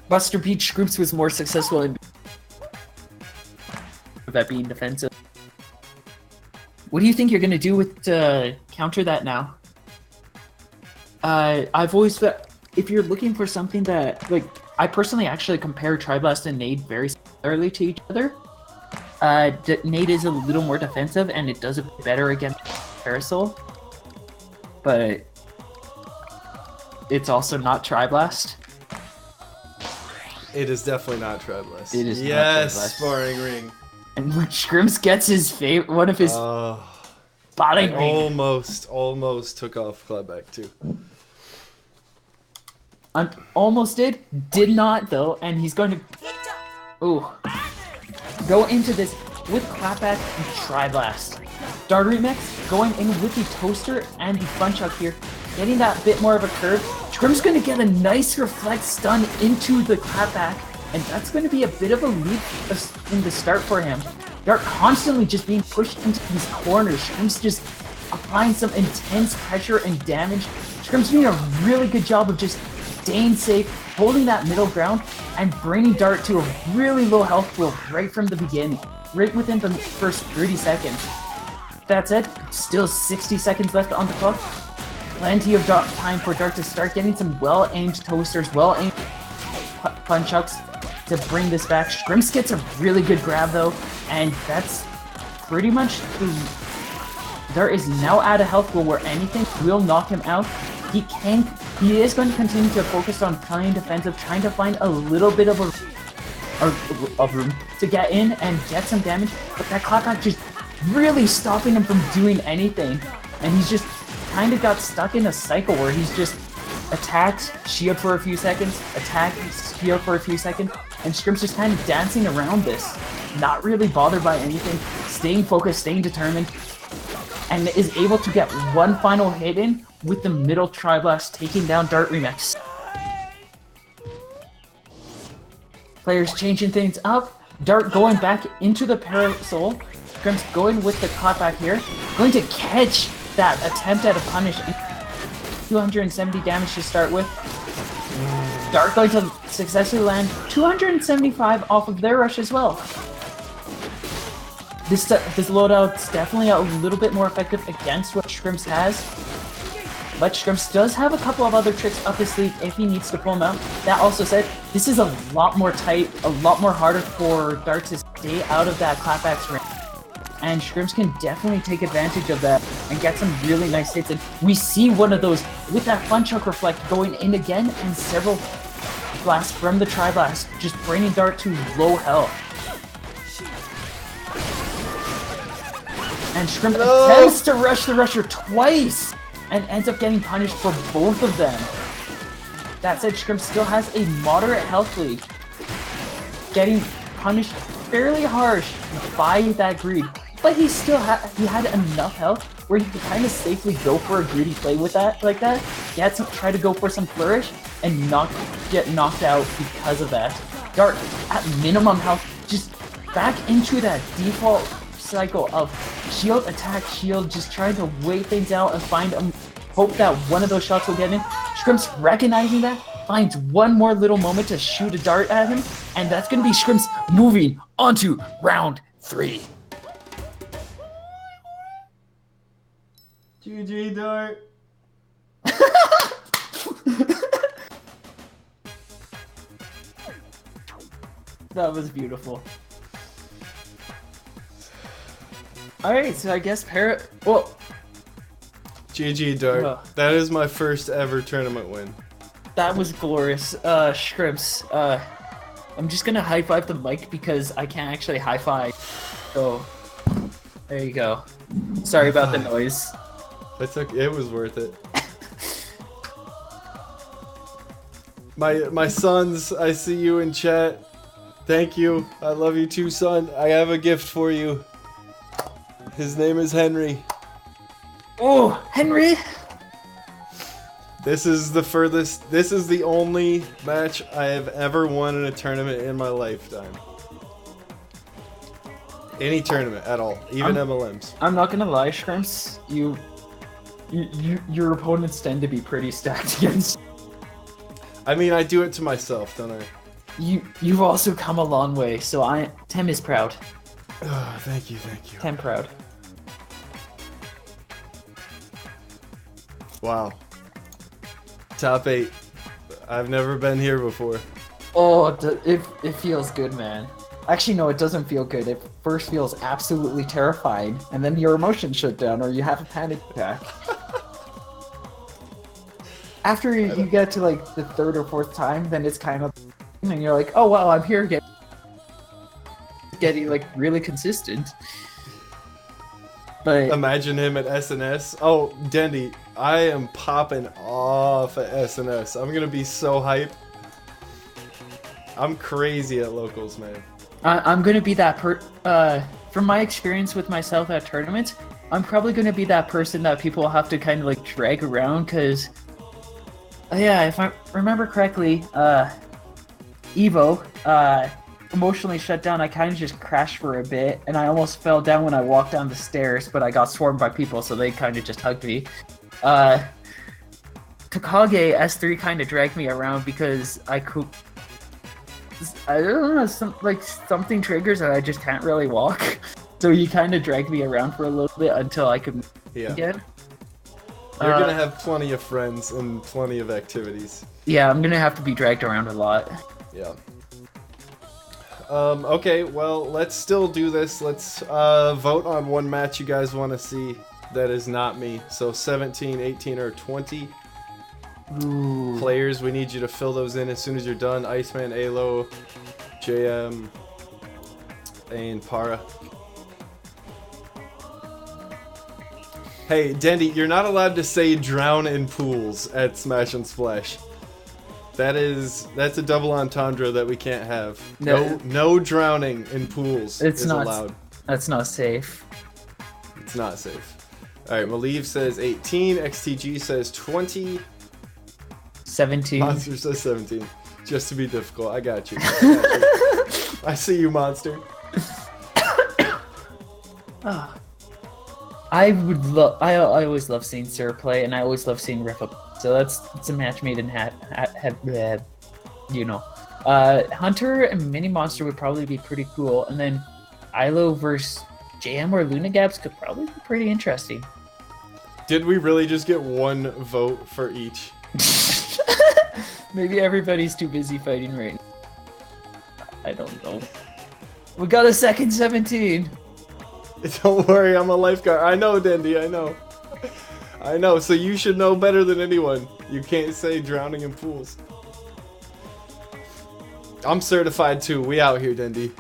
Buster Beach Groups was more successful in that being defensive. What do you think you're going to do with counter that now? I've always thought, if you're looking for something that, like, I personally actually compare Tri-Blast and Nade very similarly to each other. Nade is a little more defensive and it does a bit better against Parasol, but it's also not Tri-Blast. It is definitely not Tri-Blast. It is yes, not Tri-Blast. sparring ring. And when Shrimps gets his one of his spotting ring. Almost took off Clapback too. Almost did not though, and he's going to go into this with Clapback and Tri-Blast. Dart Remix going in with the Toaster and the Fun Chuck here, getting that bit more of a curve. Shrimp's going to get a nice reflect stun into the Clapback, and that's going to be a bit of a lead in the start for him. Dart constantly just being pushed into these corners. Shrimp's just applying some intense pressure and damage. Shrimp's doing a really good job of just staying safe, holding that middle ground, and bringing Dart to a really low health pool right from the beginning, right within the first 30 seconds. That said, still 60 seconds left on the clock. Plenty of time for Dart to start getting some well-aimed toasters, well-aimed Fun Chucks to bring this back. Shrimps gets a really good grab though, and that's pretty much Dart is now at a health pool where anything will knock him out. He is going to continue to focus on playing defensive, trying to find a little bit of room to get in and get some damage, but that Clapback just really stopping him from doing anything, and he's just kind of got stuck in a cycle where he's just attacked, shield for a few seconds, attacked, shield for a few seconds, and Shrimp's just kind of dancing around this, not really bothered by anything, staying focused, staying determined. and is able to get one final hit in with the middle Tri-Blast taking down Dart Remix. Players changing things up. Dart going back into the Parasol. Scrimps going with the cutback here. Going to catch that attempt at a punish. 270 damage to start with. Dart going to successfully land 275 off of their rush as well. This loadout's definitely a little bit more effective against what Scrimps has. But Scrimps does have a couple of other tricks up his sleeve if he needs to pull them out. That also said, this is a lot more tight, a lot more harder for Dart to stay out of that clapback's range. And Scrimps can definitely take advantage of that and get some really nice hits. And we see one of those with that Fun Chuck Reflect going in again and several blasts from the Tri-Blast, just bringing Dart to low health. And Scrimps attempts to rush the Rusher twice and ends up getting punished for both of them. That said, Scrimps still has a moderate health lead, getting punished fairly harsh by that greed. But he still had enough health where he could kind of safely go for a greedy play with that, like that. He had to try to go for some flourish and not get knocked out because of that. Dart at minimum health, just back into that default cycle of shield, attack, shield, just trying to wait things out and hope that one of those shots will get in. Scrimps recognizing that, finds one more little moment to shoot a dart at him, and that's going to be Scrimps moving onto round 3. GG, Dart. That was beautiful. Alright, so I guess GG, Dart. That is my first ever tournament win. That was glorious. Scrimps, I'm just gonna high five the mic because I can't actually high five. So, there you go. Sorry about the noise. It's okay. It was worth it. My sons, I see you in chat. Thank you. I love you too, son. I have a gift for you. His name is Henry. Oh, Henry! This is the only match I have ever won in a tournament in my lifetime. Any tournament at all, even MLMs. I'm not gonna lie, Scrimps. Your opponents tend to be pretty stacked against. I mean, I do it to myself, don't I? You've also come a long way, so Tim is proud. Oh, thank you. Tim proud. Wow. Top 8. I've never been here before. Oh, it feels good, man. Actually, no, it doesn't feel good. It first feels absolutely terrifying, and then your emotions shut down, or you have a panic attack. After you get to like the 3rd or 4th time, then it's kind of, and you're like, oh wow, I'm here getting like really consistent. But imagine him at SNS. Oh, Dendy, I am popping off at SNS. I'm gonna be so hype. I'm crazy at locals, man. I'm gonna be that from my experience with myself at tournaments, I'm probably gonna be that person that people have to kind of like drag around, because yeah, if I remember correctly, Evo emotionally shut down. I kind of just crashed for a bit, and I almost fell down when I walked down the stairs, but I got swarmed by people, so they kind of just hugged me. Takage S3 kind of dragged me around because I don't know, something triggers and I just can't really walk. So he kind of dragged me around for a little bit until I could move again. You're gonna have plenty of friends and plenty of activities. Yeah, I'm gonna have to be dragged around a lot. Yeah. Okay, well, let's still do this. Let's vote on one match you guys want to see that is not me. So 17, 18, or 20 players. We need you to fill those in as soon as you're done. Iceman, Alo, JM, and Para. Hey, Dendy, you're not allowed to say drown in pools at Smash and Splash. That's a double entendre that we can't have. No drowning in pools is allowed. That's not safe. It's not safe. Alright, Maliv says 18. XTG says 20. 17. Monster says 17. Just to be difficult. I got you. I see you, Monster. I would love. I always love seeing Sir play, and I always love seeing Riff up. So it's a match made in you know. Hunter and Mini Monster would probably be pretty cool, and then Ilo versus JM or Lunagabs could probably be pretty interesting. Did we really just get one vote for each? Maybe everybody's too busy fighting right now. I don't know. We got a second 17. Don't worry, I'm a lifeguard. I know, Dendy, I know. I know, so you should know better than anyone. You can't say drowning in pools. I'm certified too. We out here, Dendy.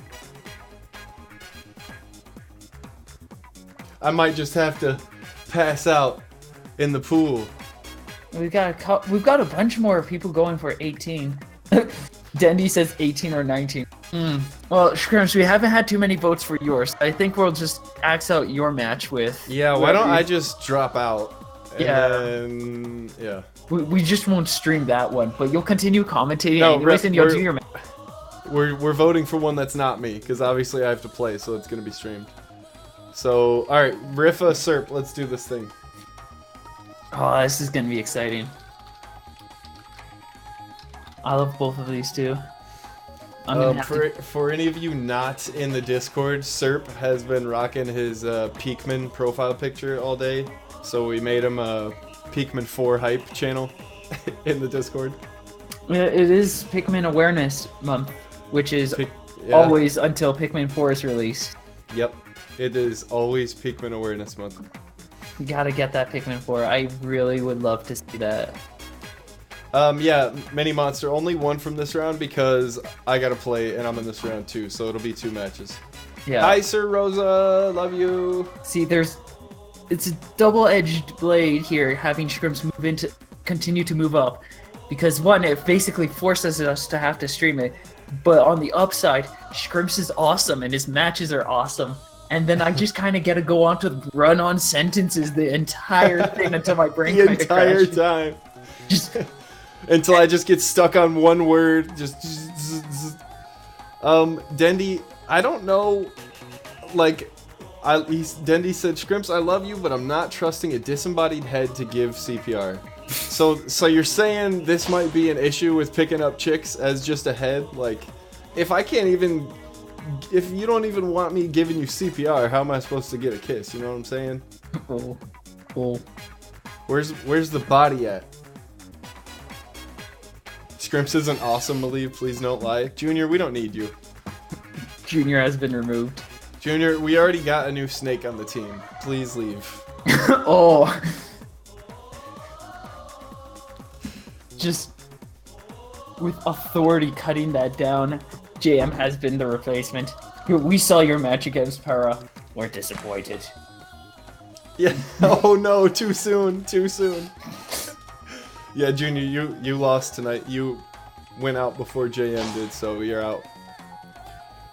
I might just have to pass out in the pool. We've got a bunch more people going for 18. Dendy says 18 or 19. Well, Shrimps, we haven't had too many votes for yours. I think we'll just axe out your match with. Yeah, why don't I just drop out? Yeah. Then, yeah. We just won't stream that one, but you'll continue commentating No, anyways, and you'll do your match. We're voting for one that's not me, because obviously I have to play, so it's gonna be streamed. So, alright, Riffa, Serp, let's do this thing. Oh, this is gonna be exciting. I love both of these two. For any of you not in the Discord, Serp has been rocking his Peakman profile picture all day, so we made him a Peakman 4 hype channel in the Discord. It is Pikmin Awareness Month, which is always until Pikmin 4 is released. Yep, it is always Peakman Awareness Month. You gotta get that Pikmin 4. I really would love to see that. Yeah, Mini Monster, only one from this round because I gotta play and I'm in this round too, so it'll be 2 matches. Yeah. Hi, Sir Rosa, love you. See, it's a double-edged blade here, having Shrimps continue to move up, because one, it basically forces us to have to stream it, but on the upside, Shrimps is awesome and his matches are awesome. And then I just kind of get to go on to run-on sentences the entire thing until my brain the kind of entire crashes. time. Just until I just get stuck on one word. Dendy, I don't know, like, Dendy said, Shrimps, I love you, but I'm not trusting a disembodied head to give CPR. So you're saying this might be an issue with picking up chicks as just a head? Like, if you don't even want me giving you CPR, how am I supposed to get a kiss? You know what I'm saying? Oh. Where's the body at? Shrimps isn't awesome, Maliv. Please don't lie. Junior, we don't need you. Junior has been removed. Junior, we already got a new snake on the team. Please leave. Oh. Just with authority cutting that down. JM has been the replacement. We saw your match against Para. We're disappointed. Yeah. Oh no, too soon. Yeah, Junior, you lost tonight. You went out before JM did, so you're out.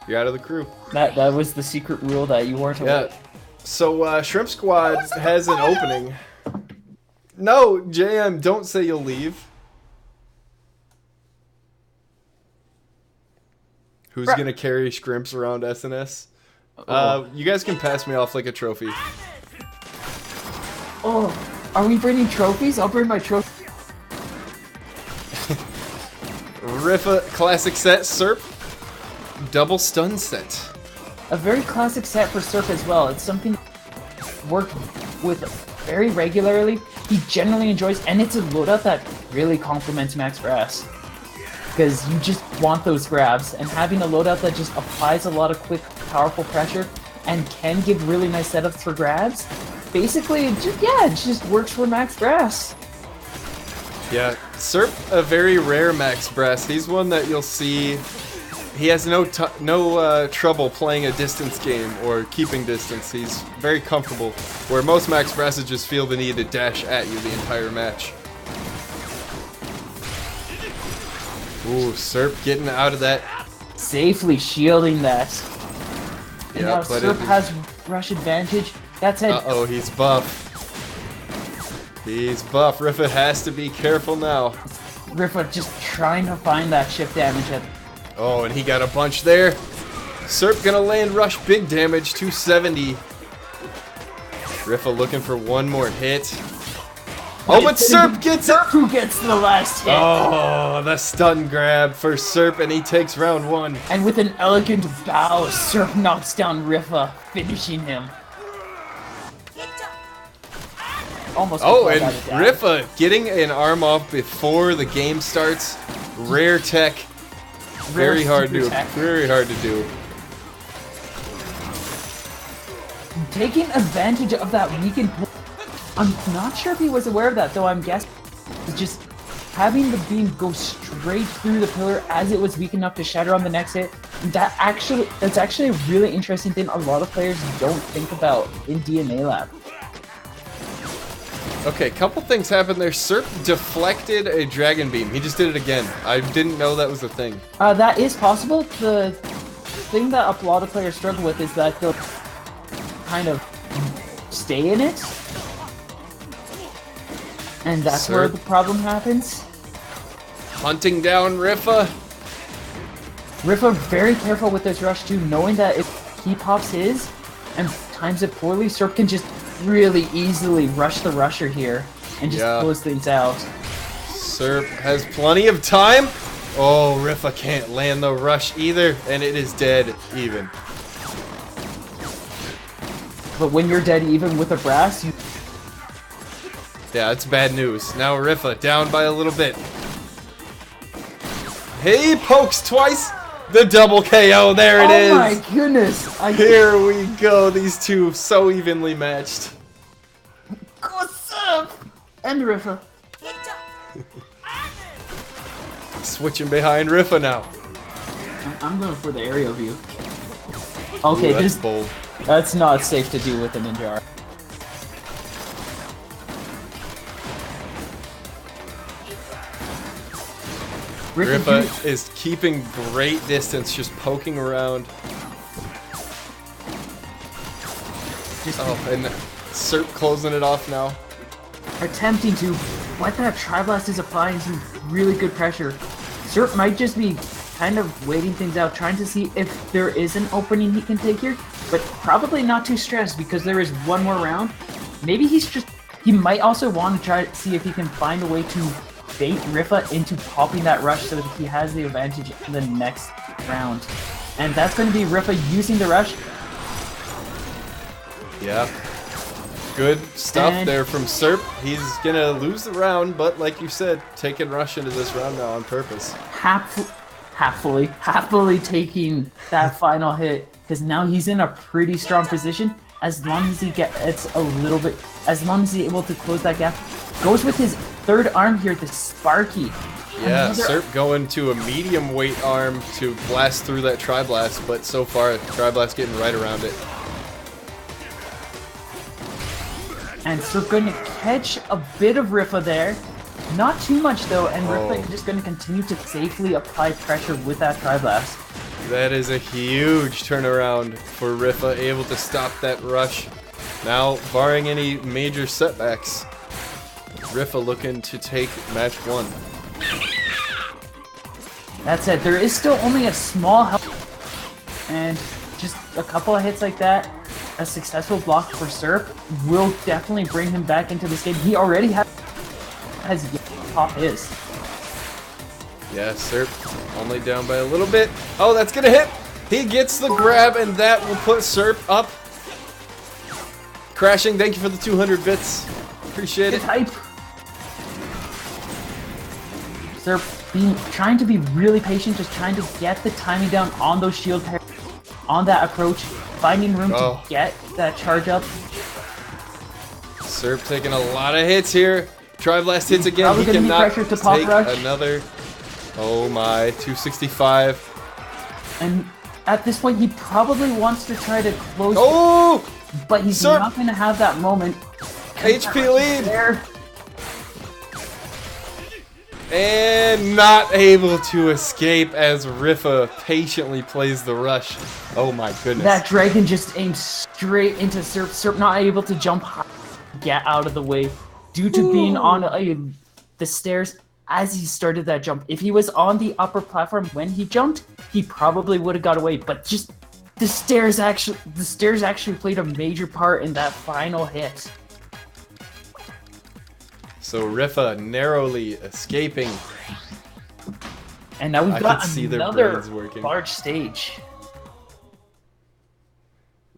You're out of the crew. That was the secret rule that you weren't aware. Yeah. So Shrimp Squad has an opening. No, JM, don't say you'll leave. Who's gonna carry Shrimps around SNS? You guys can pass me off like a trophy. Oh, are we bringing trophies? I'll bring my trophy. Riffa classic set, Serp. Double stun set. A very classic set for Surf as well. It's something worked with very regularly. He generally enjoys, and it's a loadout that really complements Max Brass. Because you just want those grabs, and having a loadout that just applies a lot of quick, powerful pressure and can give really nice setups for grabs, basically, it just works for Max Brass. Yeah, Serp, a very rare Max Brass. He's one that you'll see. He has no trouble playing a distance game or keeping distance. He's very comfortable, where most Max Brasses just feel the need to dash at you the entire match. Ooh, Serp getting out of that. Safely shielding that. And Yeah, now but Serp has rush advantage. That's it. Uh-oh, he's buff. He's buff. Rifa has to be careful now. Rifa just trying to find that shift damage at. Oh, and he got a bunch there. Serp gonna land rush big damage, 270. Rifa looking for one more hit. Oh, but Serp gets it! Serp who gets the last hit. Oh, the stun grab for Serp, and he takes round one. And with an elegant bow, Serp knocks down Rifa, finishing him. Almost. Oh, and Rifa getting an arm off before the game starts. Rare tech. Very hard to do. Very hard to do. Taking advantage of that weakened. I'm not sure if he was aware of that, though. I'm guessing just having the beam go straight through the pillar as it was weak enough to shatter on the next hit. That's actually a really interesting thing a lot of players don't think about in DNA Lab. Okay, couple things happened there. Serp deflected a dragon beam. He just did it again. I didn't know that was a thing. That is possible. The thing that a lot of players struggle with is that they'll kind of stay in it. And that's where the problem happens. Hunting down Rifa. Rifa very careful with this rush too, knowing that if he pops his and times it poorly, Serp can just really easily rush the rusher here and just close things out. Serp has plenty of time. Oh, Rifa can't land the rush either, and it is dead even. But when you're dead even with a brass, you... Yeah, it's bad news. Now Rifa down by a little bit. He pokes twice. The double KO. There it is. Oh my goodness. Here we go. These two so evenly matched. What's up? And Rifa. Switching behind Rifa now. I'm going for the aerial view. Okay, ooh, that's bold. That's not safe to do with a ninja arm. Rifa is keeping great distance, just poking around. Oh, and Serp closing it off now. Attempting to, but that Tri-Blast is applying some really good pressure. Serp might just be kind of waiting things out, trying to see if there is an opening he can take here, but probably not too stressed because there is one more round. Maybe he might also want to try to see if he can find a way to bait Rifa into popping that rush so that he has the advantage in the next round. And that's going to be Rifa using the rush. Yeah. Good stuff there from Serp. He's going to lose the round, but like you said, taking rush into this round now on purpose. Happily taking that final hit, because now he's in a pretty strong position. As long as he gets a little bit, as long as he's able to close that gap. Goes with his third arm here, the Sparky. Yeah, Serp going to a medium weight arm to blast through that Tri-Blast, but so far Tri-Blast getting right around it. And Serp going to catch a bit of Rifa there. Not too much though, and Rifa just going to continue to safely apply pressure with that Tri-Blast. That is a huge turnaround for Rifa, able to stop that rush. Now, barring any major setbacks, Rifa looking to take match one. That's it. There is still only a small health, and just a couple of hits like that, a successful block for Serp will definitely bring him back into this game. He already has popped his. Yeah, Serp only down by a little bit. Oh, that's gonna hit. He gets the grab, and that will put Serp up. Crashing, thank you for the 200 bits. Appreciate it. Hype. Serp trying to be really patient, just trying to get the timing down on those shield pairs, on that approach, finding room to get that charge up. Serp taking a lot of hits here. Tri-Blast hits again. He cannot take another. Oh my, 265. And at this point, he probably wants to try to close. Oh! But he's not going to have that moment. HP lead. There. And not able to escape as Rifa patiently plays the rush. Oh my goodness. That dragon just aimed straight into Serp. Serp not able to jump high, get out of the way. due to being on the stairs as he started that jump. If he was on the upper platform when he jumped, he probably would have got away. But just the stairs actually played a major part in that final hit. So Rifa narrowly escaping. And now we've I got can see their another brains working. large stage.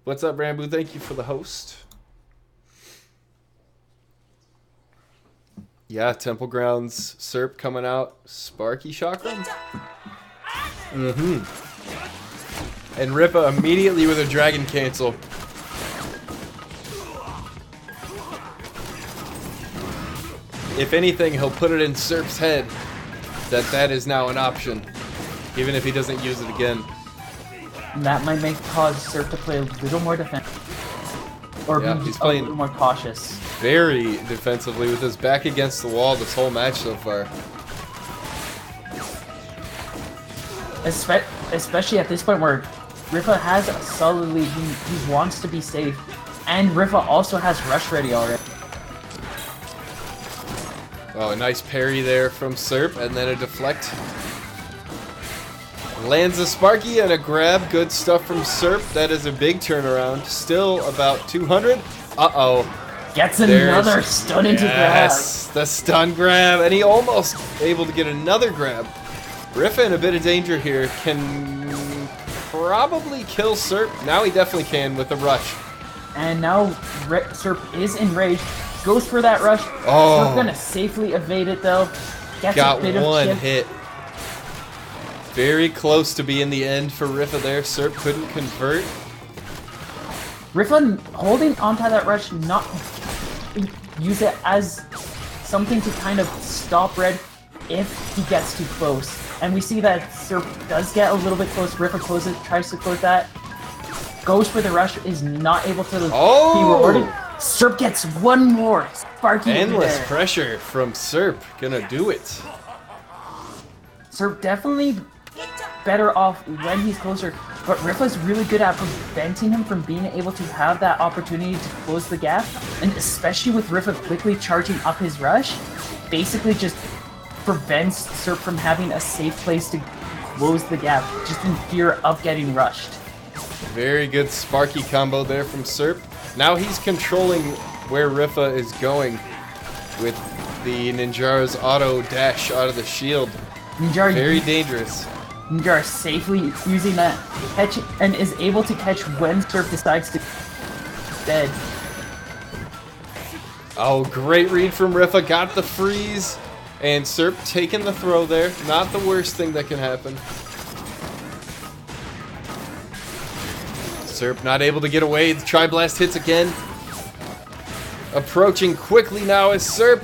What's up, Rambo? Thank you for the host. Yeah, Temple Grounds Serp coming out. Sparky chakra. And Ripa immediately with a dragon cancel. If anything, he'll put it in Serp's head that is now an option, even if he doesn't use it again. And that might cause Serp to play a little more defensive. Or Yeah, be he's a playing- little more cautious. Very defensively with his back against the wall this whole match so far. Especially at this point where Rifa has a solid lead, he wants to be safe. And Rifa also has rush ready already. Oh, a nice parry there from Serp, and then a deflect. Lands a Sparky and a grab. Good stuff from Serp. That is a big turnaround. Still about 200. Uh-oh. Gets another stun into grab. Yes, the stun grab, and he almost able to get another grab. Rifa in a bit of danger here. Can probably kill Serp. Now he definitely can with the rush. And now Serp is enraged. Goes for that rush. Oh. Serp gonna safely evade it though. Gets Got a bit one of chip. hit. Very close to being the end for Rifa there. Serp couldn't convert. Rifa holding onto that rush, not use it as something to kind of stop Red if he gets too close. And we see that Serp does get a little bit close. Rifa tries to close that. Goes for the rush, is not able to be rewarded. Serp gets one more. Sparky Endless there. pressure from Serp. Gonna do it. Serp definitely better off when he's closer, but Rifa's really good at preventing him from being able to have that opportunity to close the gap, and especially with Rifa quickly charging up his rush, basically just prevents Serp from having a safe place to close the gap, just in fear of getting rushed. Very good Sparky combo there from Serp. Now he's controlling where Rifa is going with the Ninjara's auto dash out of the shield. Very dangerous. Ninjara safely using that catch and is able to catch when Serp decides to dead. Oh, great read from Rifa. Got the freeze. And Serp taking the throw there. Not the worst thing that can happen. Serp not able to get away. The Tri-Blast hits again. Approaching quickly now as Serp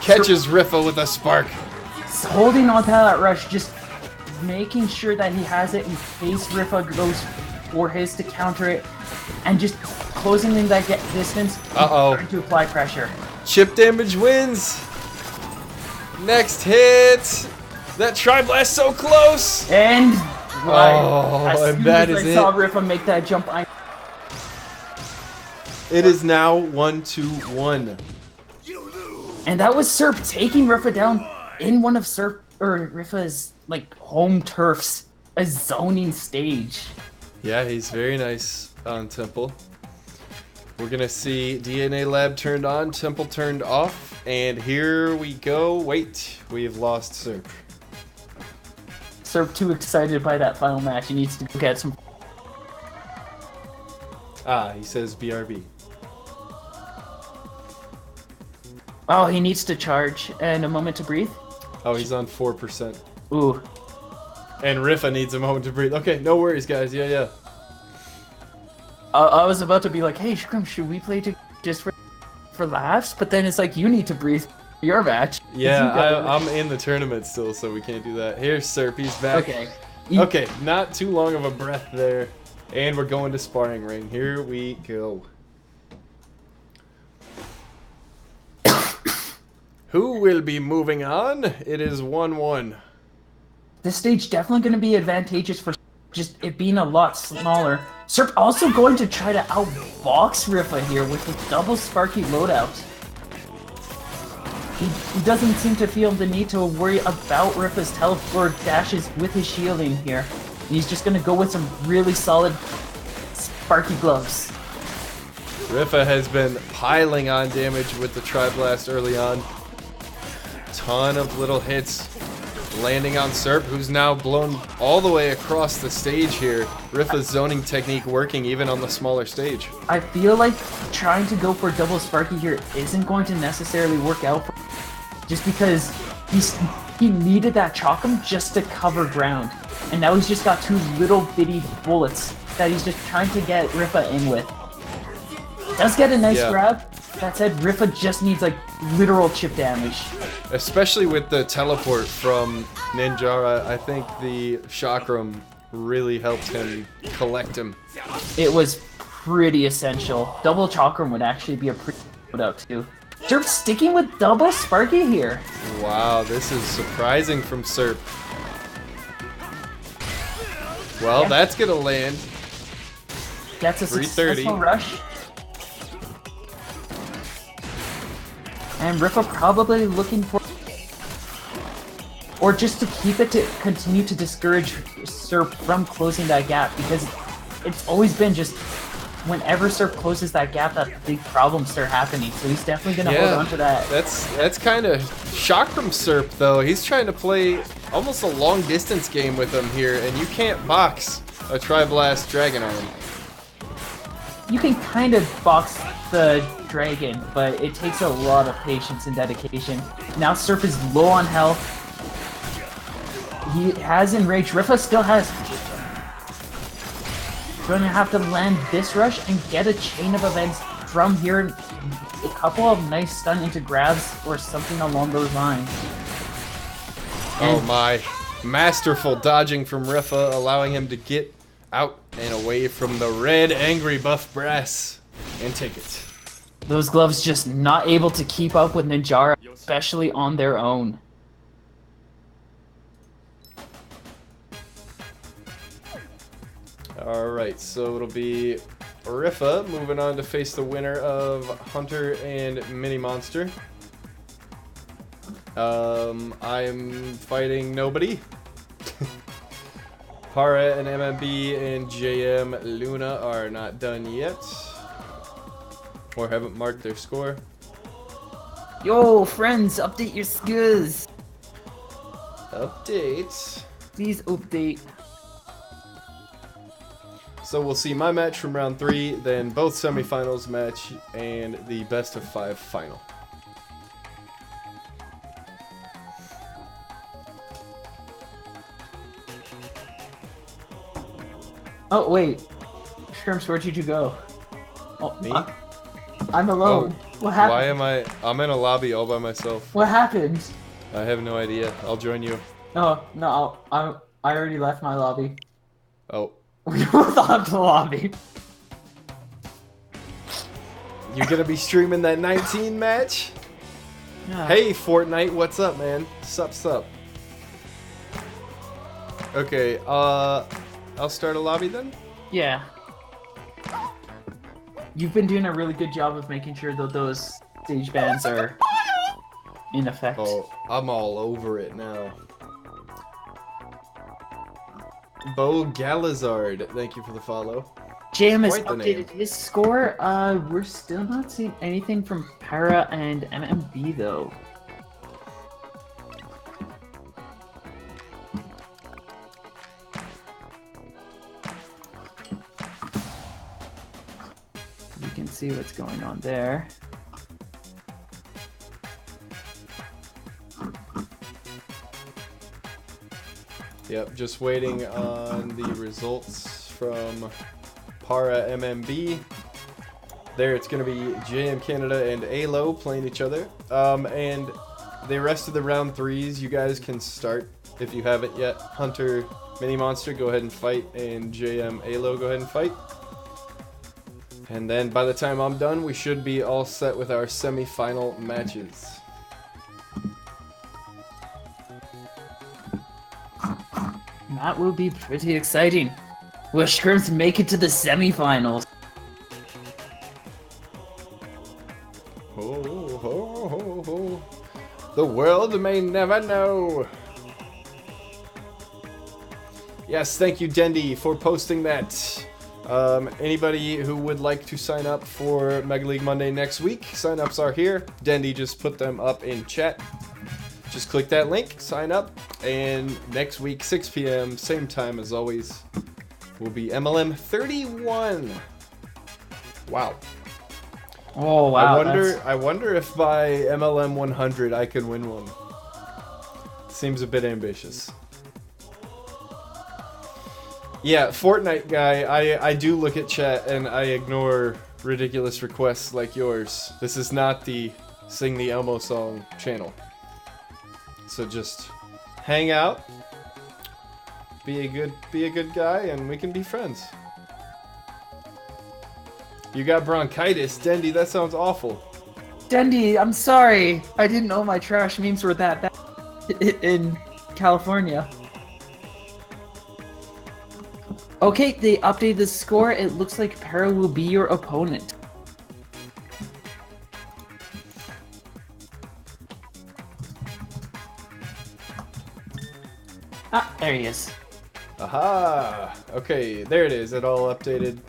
catches Rifa with a spark. Holding on to that rush, just making sure that he has it in case Rifa goes for his to counter it, and just closing in that distance. Trying to apply pressure. Chip damage wins. Next hit. That Tri-Blast so close. And and that is I it. saw Rifa make that jump. It is now 1-1. And that was Serp taking Rifa down in one of Rifa's like home turfs, a zoning stage. Yeah, he's very nice on Temple. We're gonna see DNA Lab turned on, Temple turned off, and here we go. Wait, we've lost Serp. Serp too excited by that final match. He needs to go get some. He says BRB. Oh, he needs to charge and a moment to breathe. Oh, he's on 4%. Ooh. And Rifa needs a moment to breathe. Okay, no worries, guys. Yeah. I was about to be like, hey, Shkrim, should we play just for laughs? But then it's like, you need to breathe your match. Yeah, I'm in the tournament still, so we can't do that. Here's Serp. He's back. Okay. Okay, not too long of a breath there. And we're going to sparring ring. Here we go. Who will be moving on? It is 1-1. This stage definitely going to be advantageous for just it being a lot smaller. Serp also going to try to outbox Rifa here with the double Sparky loadout. He doesn't seem to feel the need to worry about Rifa's teleport dashes with his shielding here. And he's just gonna go with some really solid Sparky gloves. Rifa has been piling on damage with the Tri-Blast early on. Ton of little hits landing on Serp, who's now blown all the way across the stage here. Rifa's zoning technique working even on the smaller stage. I feel like trying to go for double Sparky here isn't going to necessarily work out just because he needed that Chalkum just to cover ground. And now he's just got two little bitty bullets that he's just trying to get Rifa in with. Does get a nice grab. That said, Rifa just needs like literal chip damage. Especially with the teleport from Ninjara, I think the Chakram really helped him collect him. It was pretty essential. Double Chakram would actually be a pretty good out too. Serp sticking with double Sparky here. Wow, this is surprising from Serp. Well, that's gonna land. Gets a 330. successful rush. And Rifa probably looking for, or just to keep it to continue to discourage Serp from closing that gap, because it's always been just whenever Serp closes that gap that big problems start happening. So he's definitely gonna hold on to that. That's kind of shock from Serp though. He's trying to play almost a long distance game with him here, and you can't box a Tri-Blast Dragon Arm. You can kind of box the dragon, but it takes a lot of patience and dedication. Now Serp is low on health. He has Enraged. Rifa still has. Gonna have to land this rush and get a chain of events from here. A couple of nice stun into grabs or something along those lines. Oh my. Masterful dodging from Rifa, allowing him to get out and away from the red angry buff brass and take it. Those gloves just not able to keep up with Ninjara, especially on their own. Alright, so it'll be Rifa moving on to face the winner of Hunter and Mini Monster. I'm fighting nobody. Para and MMB and JM Luna are not done yet. Or haven't marked their score. Yo, friends, update your skills. Update. Please update. So we'll see my match from round 3, then both semifinals match, and the best of 5 final. Oh, wait. Shrimps, where'd you go? Oh, Me? I'm alone. Oh, What happened? why am I'm in a lobby all by myself. What happened? I have no idea. I'll join you. Oh, no, I already left my lobby. Oh. We both left the lobby. You gonna be streaming that 19 match? Yeah. Hey, Fortnite, what's up, man? Sup. Okay, I'll start a lobby then? Yeah. You've been doing a really good job of making sure that those stage bans are in effect. Oh, I'm all over it now. Bo Galazard, thank you for the follow. JM has Quite the updated his score. We're still not seeing anything from Para and MMB though. You can see what's going on there. Yep, just waiting on the results from Para MMB. There, it's going to be JM Canada and ALO playing each other. And the rest of the round 3s, you guys can start if you haven't yet. Hunter, Mini Monster, go ahead and fight, and JM ALO, go ahead and fight. And then by the time I'm done, we should be all set with our semi-final matches. That will be pretty exciting. Will Shrimps make it to the semifinals? Ho, ho, ho, ho. The world may never know. Yes, thank you, Dendy, for posting that. Anybody who would like to sign up for Mega League Monday next week, sign-ups are here. Dendy just put them up in chat. Just click that link, sign up, and next week, 6 p.m., same time as always, will be MLM 31. Wow. Oh wow! I wonder if by MLM 100 I can win one. Seems a bit ambitious. Yeah, Fortnite guy, I do look at chat and I ignore ridiculous requests like yours. This is not the Sing the Elmo song channel. So just hang out, be a good guy, and we can be friends. You got bronchitis, Dendy, that sounds awful. Dendy, I'm sorry. I didn't know my trash memes were that bad in California. Okay, they updated the score. It looks like Para will be your opponent. Ah, there he is. Aha! Okay, there it is. It all updated.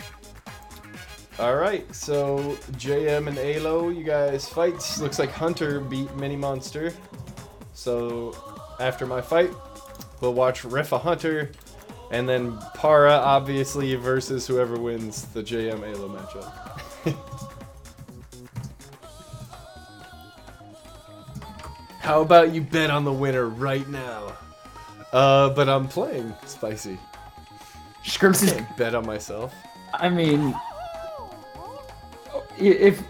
Alright, so JM and Alo, you guys fight. Looks like Hunter beat Mini Monster. So after my fight, we'll watch Rifa Hunter, and then Para, obviously, versus whoever wins the JM Alo matchup. How about you bet on the winner right now? But I'm playing Spicy. Scrims is... Can't bet on myself. I mean... If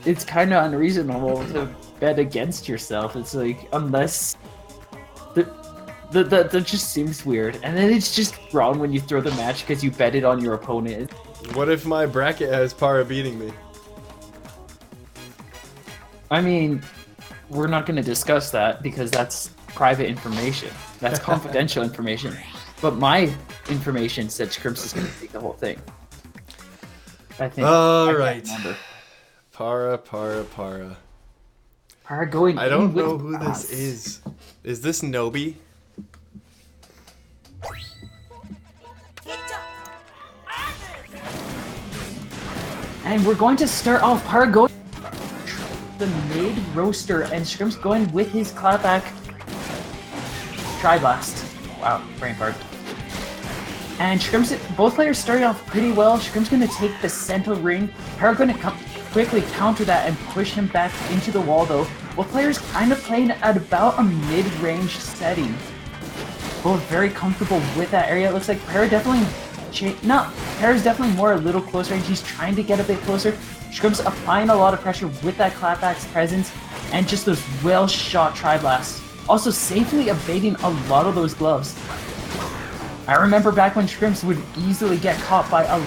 it's kind of unreasonable to bet against yourself. It's like, unless... That just seems weird. And then it's just wrong when you throw the match because you bet it on your opponent. What if my bracket has Para beating me? I mean, we're not going to discuss that because that's private information. That's confidential information. But my information said Scrims is going to take the whole thing. I think. All right. Para. Para going. I don't know who this is. Is this Nobi? And we're going to start off Para going the mid roaster and Scrims going with his clapback Tri-Blast. Wow, brain fart. And Scrims, both players starting off pretty well. Scrims going to take the central ring. Para going to quickly counter that and push him back into the wall though. Both players kind of playing at about a mid-range setting. Both very comfortable with that area. It looks like Para definitely... Para's definitely more a little close range. He's trying to get a bit closer. Scrims applying a lot of pressure with that clapback's presence and just those well-shot Tri-Blasts. Also safely evading a lot of those gloves. I remember back when Scrims would easily get caught by a...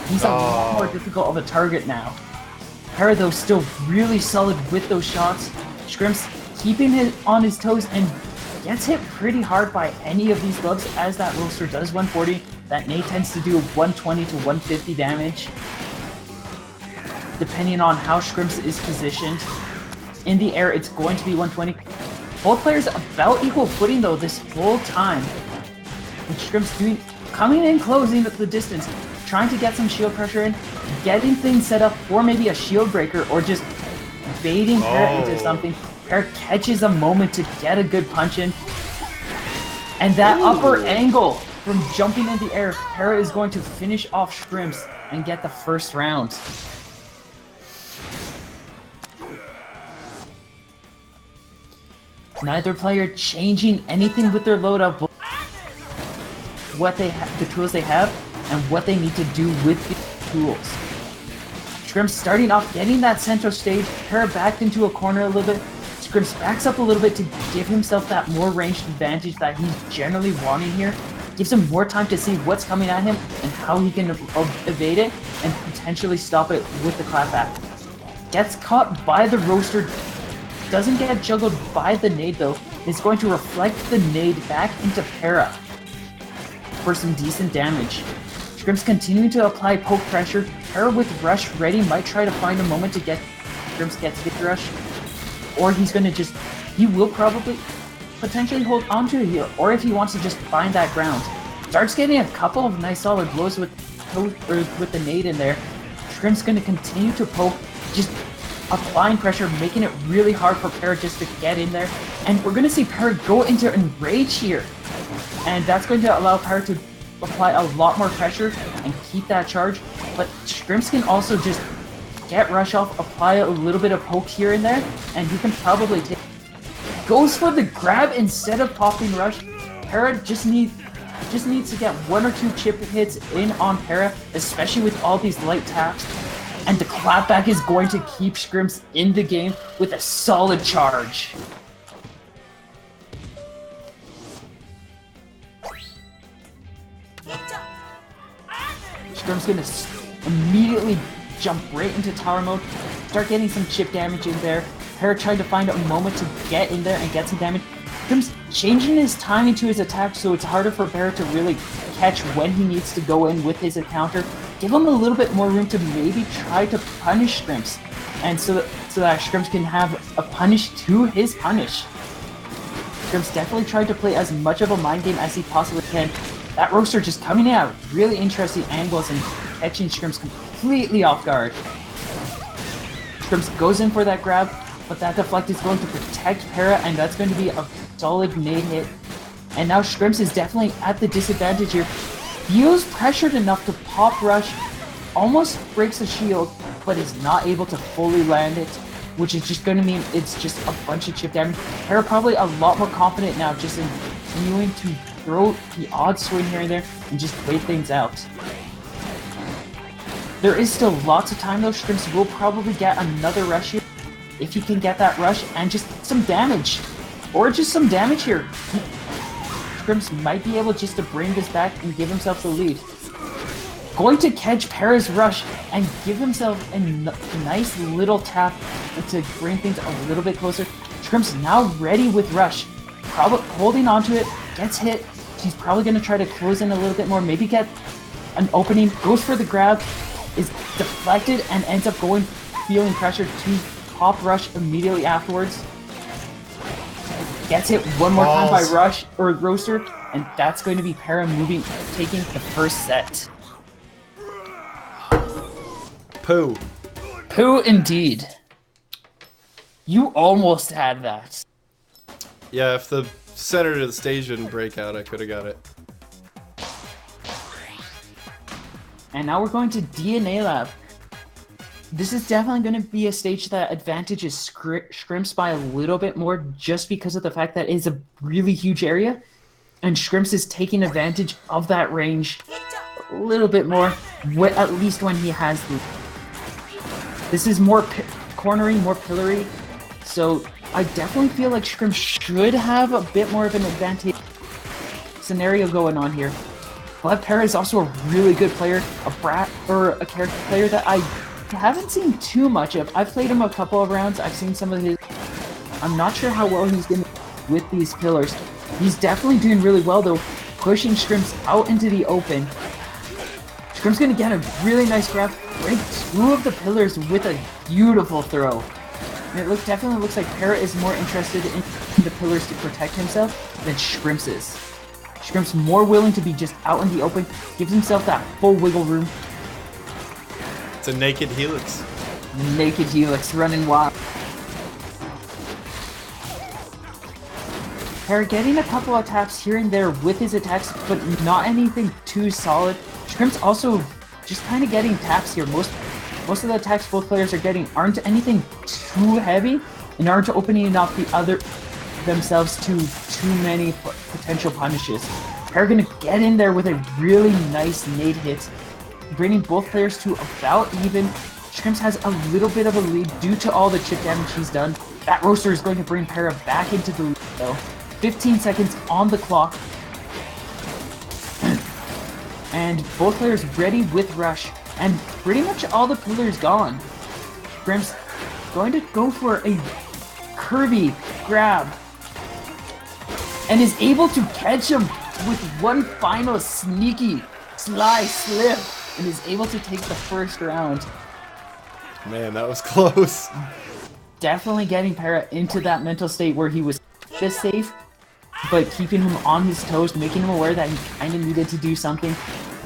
He's a lot more difficult of a target now. Para though still really solid with those shots. Scrims keeping it on his toes and gets hit pretty hard by any of these gloves as that roaster does 140. That nade tends to do 120 to 150 damage. Depending on how Scrims is positioned. In the air, it's going to be 120. Both players about equal footing though this whole time. And Scrims coming in, closing the distance, trying to get some shield pressure in, getting things set up for maybe a shield breaker or just baiting Para into something. Para catches a moment to get a good punch in. And that upper angle from jumping in the air, Para is going to finish off Scrims and get the first round. Neither player changing anything with their loadout, what they have, the tools they have, and what they need to do with the tools. Scrims starting off, getting that center stage, Para backed into a corner a little bit. Scrims backs up a little bit to give himself that more ranged advantage that he's generally wanting here. Gives him more time to see what's coming at him and how he can evade it and potentially stop it with the clapback. Gets caught by the roaster. Doesn't get juggled by the nade though. Is going to reflect the nade back into Para for some decent damage. Scrims continuing to apply poke pressure. Para with rush ready might try to find a moment to get Scrims get to get the rush. or he's going to just, he will probably potentially hold onto it here, or if he wants to just find that ground. Starts getting a couple of nice solid blows with the nade in there. Shrimp's going to continue to poke, just applying pressure, making it really hard for Para just to get in there. And we're going to see Para go into Enrage here. And that's going to allow Para to apply a lot more pressure and keep that charge. But Shrimps can also just get Rush off, apply a little bit of poke here and there, and you can probably take... Goes for the grab instead of popping Rush. Para just needs to get 1 or 2 chip hits in on Para, especially with all these light taps. And the clapback is going to keep Shrimps in the game with a solid charge. Shrimp's gonna immediately jump right into tower mode, start getting some chip damage in there. Para trying to find a moment to get in there and get some damage. Shrimp's changing his timing to his attack, so it's harder for Para to really catch when he needs to go in with his encounter. Give him a little bit more room to maybe try to punish Shrimps, and so that Shrimps can have a punish to his punish. Shrimps definitely tried to play as much of a mind game as he possibly can. That Roaster just coming in at really interesting angles and catching Shrimps completely off guard. Shrimps goes in for that grab, but that deflect is going to protect Para, and that's going to be a solid nade hit. And now Shrimps is definitely at the disadvantage here. Feels pressured enough to pop Rush, almost breaks the shield, but is not able to fully land it, which is just going to mean it's just a bunch of chip damage. Para probably a lot more confident now, just in continuing to throw the odd swing here and there and just wait things out. There is still lots of time though. Shrimps will probably get another rush here, if he can get that rush and just some damage, or just some damage here. Shrimps might be able just to bring this back and give himself the lead. Going to catch Para's rush and give himself a nice little tap to bring things a little bit closer. Shrimps now ready with rush, probably holding onto it, gets hit. He's probably going to try to close in a little bit more, maybe get an opening, goes for the grab, is deflected and ends up feeling pressure to pop Rush immediately afterwards. Gets hit one more time by Rush or Roaster, and that's going to be Para taking the first set. Poo. Poo indeed. You almost had that. Yeah, if the center of the stage didn't break out, I could have got it. And now we're going to DNA Lab. This is definitely going to be a stage that advantages Shrimps by a little bit more, just because of the fact that it's a really huge area, and Shrimps is taking advantage of that range a little bit more, at least when he has the... This is more cornering, more pillory, so I definitely feel like Shrimps should have a bit more of an advantage scenario going on here. But Para is also a really good player, a character player that I haven't seen too much of. I've played him a couple of rounds. I've seen some of his... I'm not sure how well he's doing with these pillars. He's definitely doing really well though, pushing Shrimps out into the open. Shrimp's gonna get a really nice grab, break 2 of the pillars with a beautiful throw. And it definitely looks like Para is more interested in the pillars to protect himself than Shrimps is. Shrimp's more willing to be just out in the open, gives himself that full wiggle room. It's a naked Helix. Naked Helix running wild. Para getting a couple of taps here and there with his attacks, but not anything too solid. Shrimp's also just kind of getting taps here. Most of the attacks both players are getting aren't anything too heavy and aren't opening up themselves to too many potential punishes. Para gonna get in there with a really nice nade hit, bringing both players to about even. Shrimps has a little bit of a lead due to all the chip damage he's done. That Roaster is going to bring Para back into the lead though. 15 seconds on the clock. And both players ready with Rush. And pretty much all the pillars gone. Shrimps going to go for a Kirby grab. And is able to catch him with one final sneaky sly slip. And is able to take the first round. Man, that was close. definitely getting Para into that mental state where he was just safe, but keeping him on his toes, making him aware that he kind of needed to do something.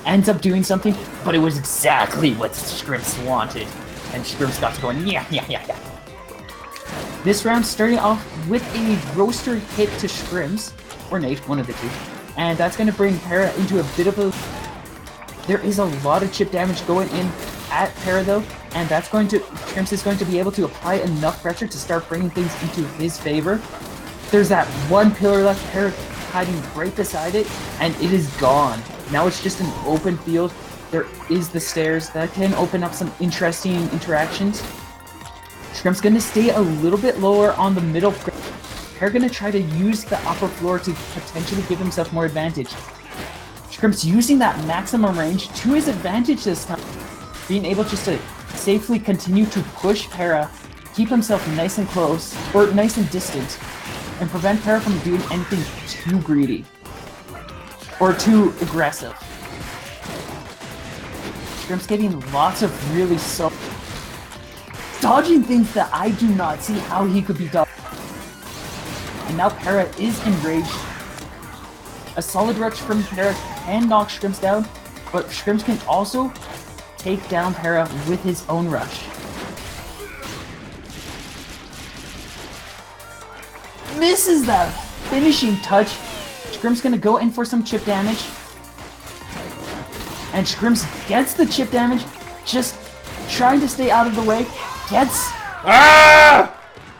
Ends up doing something, but it was exactly what Scrimps wanted. And Scrimps got to going, yeah. This round starting off with a roaster hit to Scrimps, or Nate, one of the two. And that's going to bring Para into a bit of a... There is a lot of chip damage going in at Para though, and that's going to... Scrimps is going to be able to apply enough pressure to start bringing things into his favor. There's that one pillar left, Para hiding right beside it, and it is gone. Now it's just an open field. There is the stairs that can open up some interesting interactions. Scrimps gonna stay a little bit lower on the middle. Para gonna try to use the upper floor to potentially give himself more advantage. Scrimps using that maximum range to his advantage this time. Being able just to safely continue to push Para, keep himself nice and close, or nice and distant, and prevent Para from doing anything too greedy. Or too aggressive. Scrimps getting lots of really dodging things that I do not see how he could be dodged. And now Para is enraged. A solid rush from Para can knock Scrimps down, but Scrimps can also take down Para with his own rush. Misses that finishing touch. Scrimps gonna go in for some chip damage. And Scrimps gets the chip damage, just trying to stay out of the way. Gets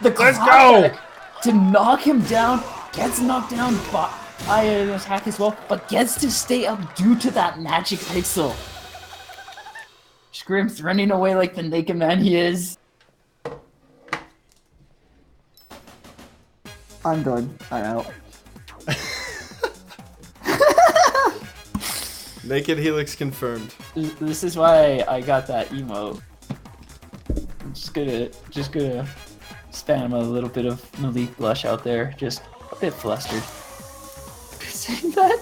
the clapback to knock him down. Gets knocked down by an attack as well, but gets to stay up due to that magic pixel. Scrimps running away like the naked man he is. I'm done. I'm out. Naked Helix confirmed. This is why I got that emote. I'm just gonna spam a little bit of Malik blush out there. Just a bit flustered. Saying that.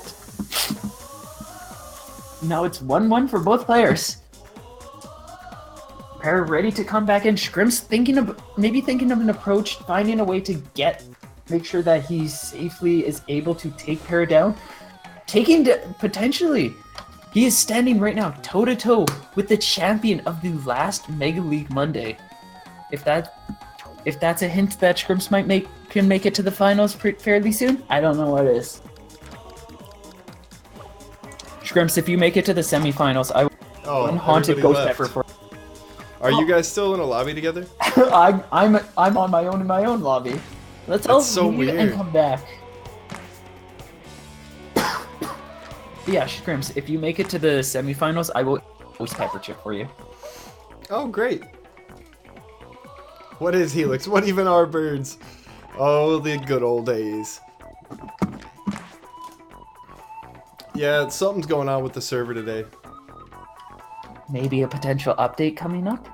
Now it's 1-1 for both players. Para ready to come back in. Scrimps maybe thinking of an approach, finding a way to make sure that he safely is able to take Para down. Potentially. He is standing right now toe-to-toe with the champion of the last Mega League Monday. If that's a hint that Scrimps can make it to the finals fairly soon, I don't know what is. Scrimps, if you make it to the semifinals, I will Haunted Ghost Pepper for. Are you guys still in a lobby together? I'm on my own in my own lobby. Let's all leave and come back. Yeah, Scrimps, if you make it to the semifinals, I will Ghost Pepper chip for you. Oh, great. What is Helix? What even are birds? Oh, the good old days. Yeah, something's going on with the server today. Maybe a potential update coming up?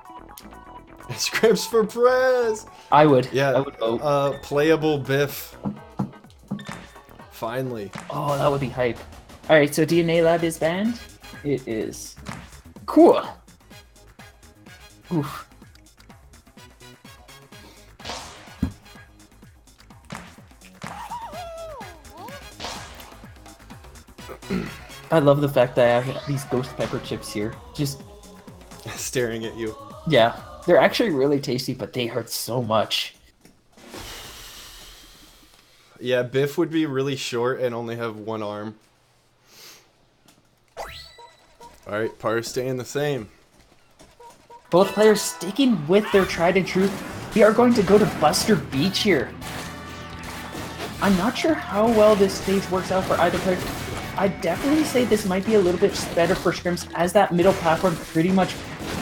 Scrimps for Prez! I would. Yeah, I would vote. Playable Biff. Finally. Oh, that would be hype. Alright, so DNA Lab is banned? It is. Cool! Oof. I love the fact that I have these Ghost Pepper chips here. Just staring at you. Yeah, they're actually really tasty, but they hurt so much. Yeah, Biff would be really short and only have one arm. Alright, Par staying the same. Both players sticking with their tried and true. We are going to go to Buster Beach here. I'm not sure how well this stage works out for either player. I'd definitely say this might be a little bit better for Scrimps, as that middle platform pretty much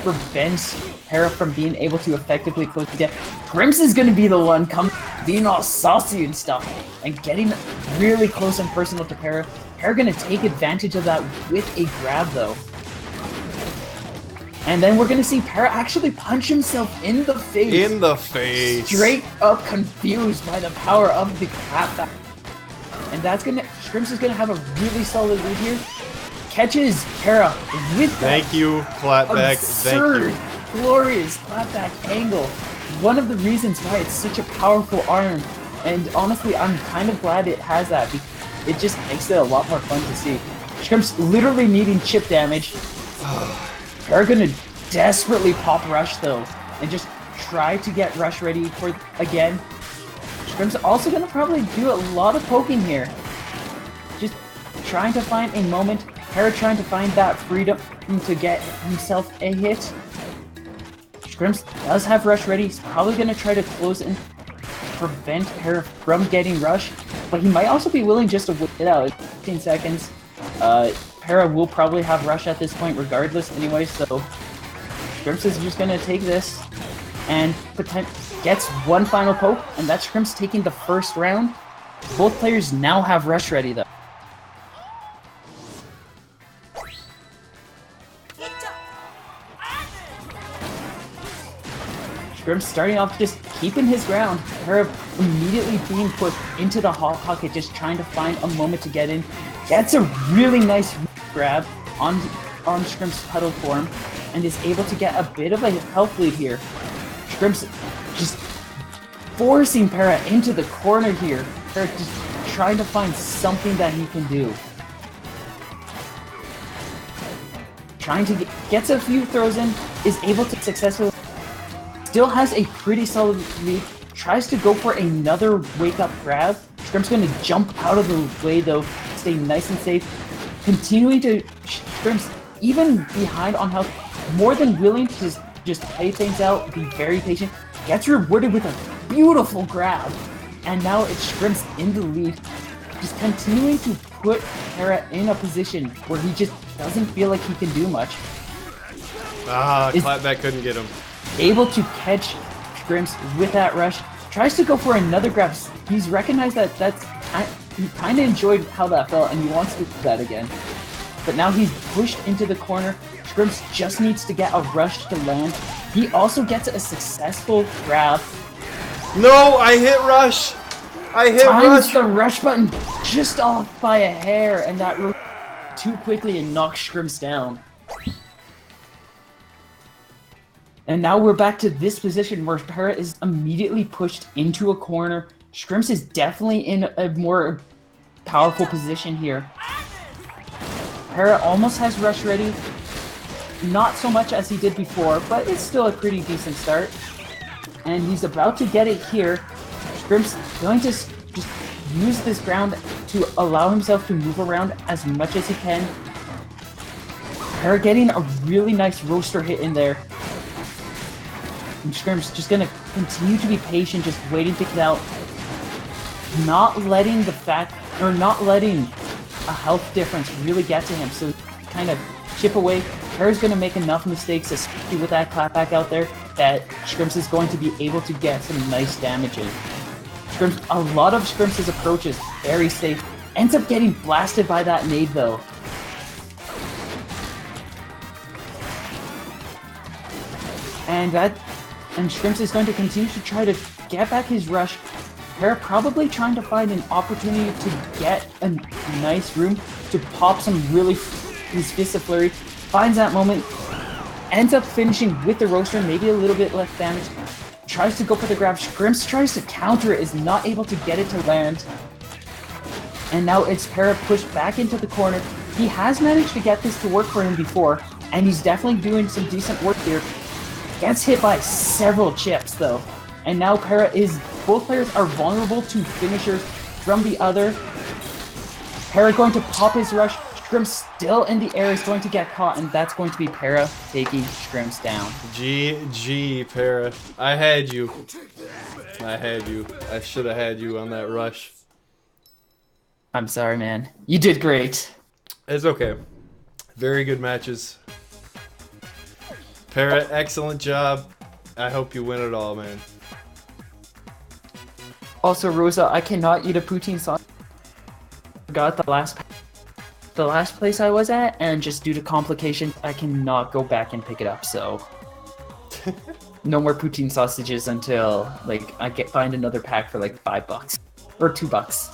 prevents Para from being able to effectively close the gap. Scrimps is going to be the one being all saucy and stuff, and getting really close and personal to Para. Para going to take advantage of that with a grab, though. And then we're going to see Para actually punch himself in the face. In the face. Straight up confused by the power of the clapback. And that's going to... Scrimps is going to have a really solid lead here. Catches Para with that Thank you, clapback. absurd, Thank you. glorious clapback angle. one of the reasons why it's such a powerful arm. And honestly, I'm kind of glad it has that, because it just makes it a lot more fun to see. Shrimp's literally needing chip damage. They're gonna desperately pop Rush though, and just try to get Rush ready for again. Shrimp's also gonna probably do a lot of poking here. Just trying to find a moment. Para trying to find that freedom to get himself a hit. Shrimps does have Rush ready. He's probably gonna try to close in, prevent Para from getting Rush, but he might also be willing just to wait it out. 15 seconds. Para will probably have Rush at this point regardless anyway, so Shrimps is just gonna take this and gets one final poke, and that's Shrimps taking the first round. Both players now have Rush ready though. Shrimps starting off just keeping his ground. Para immediately being pushed into the hot pocket, just trying to find a moment to get in. Gets a really nice grab on Shrimp's pedal form and is able to get a bit of a health lead here. Shrimp's just forcing Para into the corner here. Para just trying to find something that he can do. Trying to gets a few throws in, is able to successfully, still has a pretty solid lead, tries to go for another wake up grab. Shrimp's gonna jump out of the way though, stay nice and safe. Continuing to, Shrimp's even behind on health, more than willing to just play things out, be very patient, gets rewarded with a beautiful grab. And now it's Shrimp's in the lead, just continuing to put Para in a position where he just doesn't feel like he can do much. Clapback couldn't get him. Able to catch Shrimps with that rush, tries to go for another grab. He's recognized that he kind of enjoyed how that felt and he wants to do that again. But now he's pushed into the corner. Shrimps just needs to get a rush to land. He also gets a successful grab. No, I hit Rush! I hit Times Rush! the rush button just off by a hair, and that too quickly and knocks Shrimps down. And now we're back to this position where Para is immediately pushed into a corner. Shrimps is definitely in a more powerful position here. Para almost has Rush ready. Not so much as he did before, but it's still a pretty decent start. And he's about to get it here. Shrimps going to just use this ground to allow himself to move around as much as he can. Para getting a really nice roaster hit in there. And Shrimp's just gonna continue to be patient, just waiting to get out. Not letting a health difference really get to him, so kind of chip away. Para's gonna make enough mistakes, especially with that clapback out there, that Shrimps is going to be able to get some nice damage in. A lot of Shrimps' approach is very safe. Ends up getting blasted by that nade though. And Shrimps is going to continue to try to get back his rush. Para probably trying to find an opportunity to get a nice room to pop his Fist of Flurry. Finds that moment, ends up finishing with the roaster, maybe a little bit less damage. Tries to go for the grab. Shrimps tries to counter it, is not able to get it to land. And now it's Para pushed back into the corner. He has managed to get this to work for him before, and he's definitely doing some decent work here. Gets hit by several chips though. And now both players are vulnerable to finishers from the other. Para going to pop his rush. Shrimps still in the air is going to get caught, and that's going to be Para taking Shrimps down. GG, Para. I had you. I should have had you on that rush. I'm sorry, man. You did great. It's okay. Very good matches. Para, excellent job. I hope you win it all, man. Also, Rosa, I cannot eat a poutine sauce. Forgot the last place I was at, and just due to complications, I cannot go back and pick it up. So, no more poutine sausages until I find another pack for $5 or $2.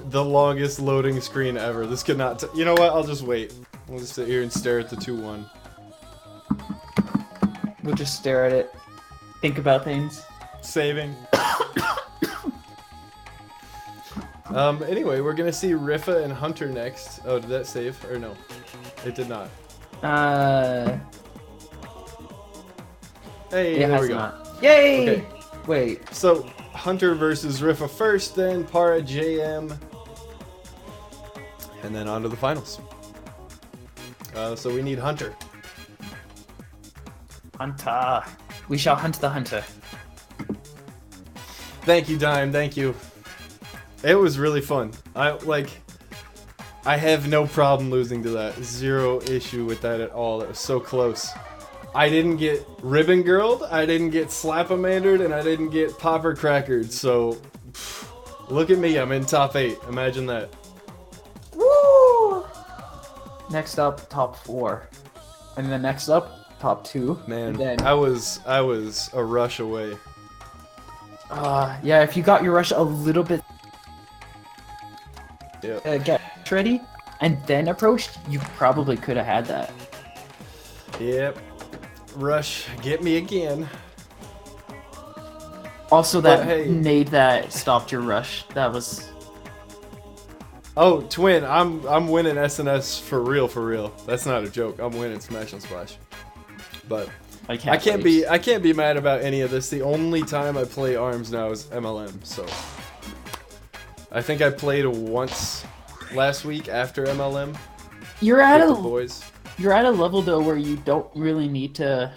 The longest loading screen ever. This could not. You know what? I'll just wait. We'll just sit here and stare at the 2-1. We'll just stare at it, think about things. Saving. Anyway, we're gonna see Rifa and Hunter next. Oh, did that save? Or no? It did not. Hey, It there has we go. not. Yay! Okay. Wait. So, Hunter versus Rifa first, then Para JM. And then on to the finals. So we need Hunter. Hunter. We shall hunt the hunter. Thank you, Dime. Thank you. It was really fun. I have no problem losing to that. Zero issue with that at all. It was so close. I didn't get ribbon girled, I didn't get slap-a-mandered, and I didn't get popper crackered. So, look at me. I'm in top 8. Imagine that. Woo! Next up, top 4. And then next up, top 2. Man, And then, I was a rush away. yeah, if you got your rush a little bit Yep. get ready and then approached, you probably could have had that. Yep. Rush, get me again. Also, But that hey. nade that stopped your rush. That was. Oh, Twin, I'm winning SNS for real. That's not a joke. I'm winning Smash and Splash. But I can't be mad about any of this. The only time I play ARMS now is MLM, so I think I played once last week after MLM You're at with the a boys. you're at a level though where you don't really need to.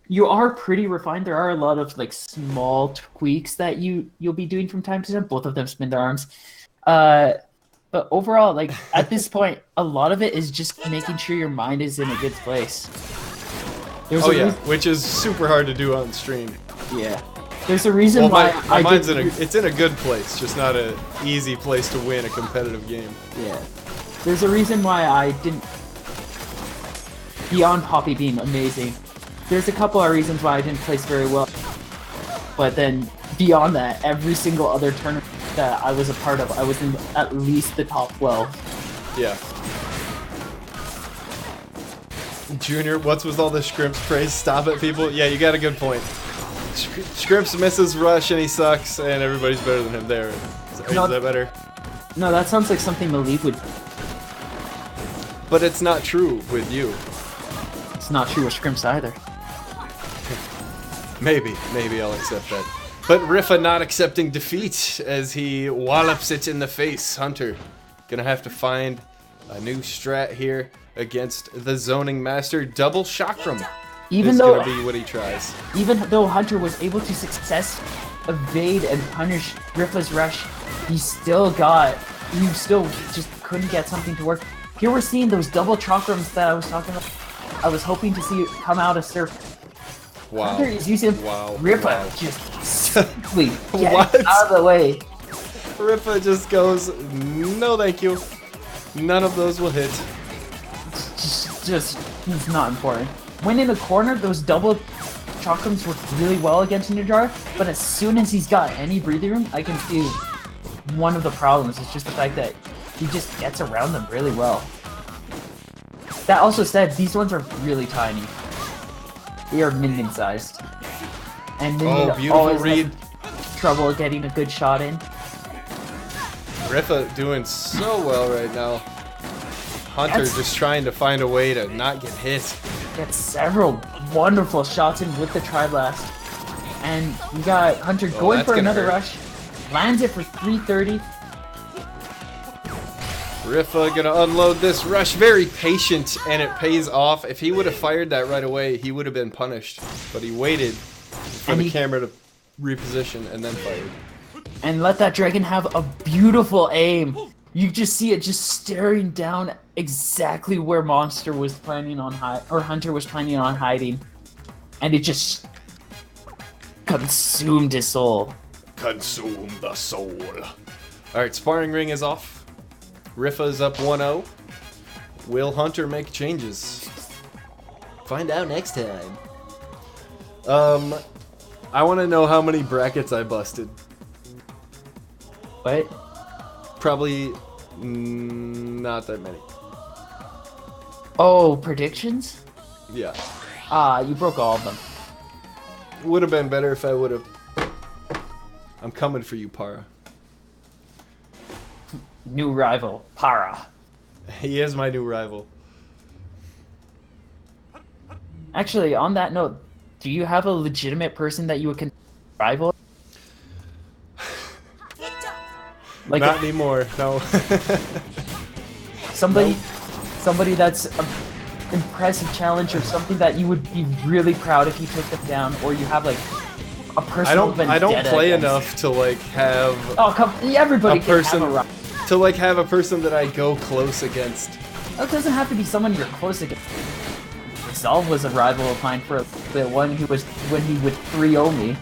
You are pretty refined. There are a lot of like small tweaks that you'll be doing from time to time. Both of them spin their arms. But overall, like at this point, a lot of it is just making sure your mind is in a good place. There's Oh a yeah, reason- which is super hard to do on stream. yeah. There's a reason Well, why my mind's didn't- it's in a good place, just not a easy place to win a competitive game. Yeah. There's a reason why I didn't. Beyond Poppy being amazing, there's a couple of reasons why I didn't place very well. But then beyond that, every single other tournament that I was a part of, I was in at least the top 12. Yeah. Junior, what's with all the Scrimps praise? Stop it, people. Yeah, you got a good point. Scrimps misses Rush and he sucks, and everybody's better than him there. Is that better? No, that sounds like something Malik would. But it's not true with you. It's not true with Scrimps either. Maybe I'll accept that. But Rifa not accepting defeat as he wallops it in the face. Hunter gonna have to find a new strat here against the zoning master. Double chakram Even is though, gonna be what he tries. even though Hunter was able to successfully evade and punish Rifa's rush, you still just couldn't get something to work. Here we're seeing those double chakrams that I was talking about. I was hoping to see come out of Surf. Wow. Hunter is using Wow. Rifa Wow. just simply getting What? out of the way. Rifa just goes, no thank you. None of those will hit. Just it's not important. When in a corner, those double chakrams work really well against Ninjar, but as soon as he's got any breathing room, I can see one of the problems is just the fact that he just gets around them really well. That also said, these ones are really tiny. They are minion sized. And minion Oh, beautiful always read. has trouble getting a good shot in. Rifa doing so well right now. Hunter That's- just trying to find a way to not get hit. Gets several wonderful shots in with the Tri-Blast. And we got Hunter going that's for gonna another hurt. rush. Lands it for 330. Rifa gonna unload this rush, very patient, and it pays off. If he would have fired that right away, he would have been punished. But he waited for And the he- camera to reposition and then fired. And let that dragon have a beautiful aim. You just see it just staring down exactly where Monster was planning on Hunter was planning on hiding. And it just consumed his soul. Consume the soul. Alright, sparring ring is off. Rifa's up 1-0. Will Hunter make changes? Find out next time. I want to know how many brackets I busted. What? Probably not that many. Oh, predictions? Yeah. Ah, you broke all of them. Would have been better if I would have. I'm coming for you, Para. New rival, Para. He is my new rival. Actually, on that note, do you have a legitimate person that you would consider a rival? Like Not anymore, no. somebody that's an impressive challenge, or something that you would be really proud if you took them down, or you have like a personal I don't vendetta play against. enough to like have Oh, come! Everybody a can person have a rival. to like have a person that I go close against. It doesn't have to be someone you're close against. Resolve was a rival of mine for the one who was when he would 3-0 me,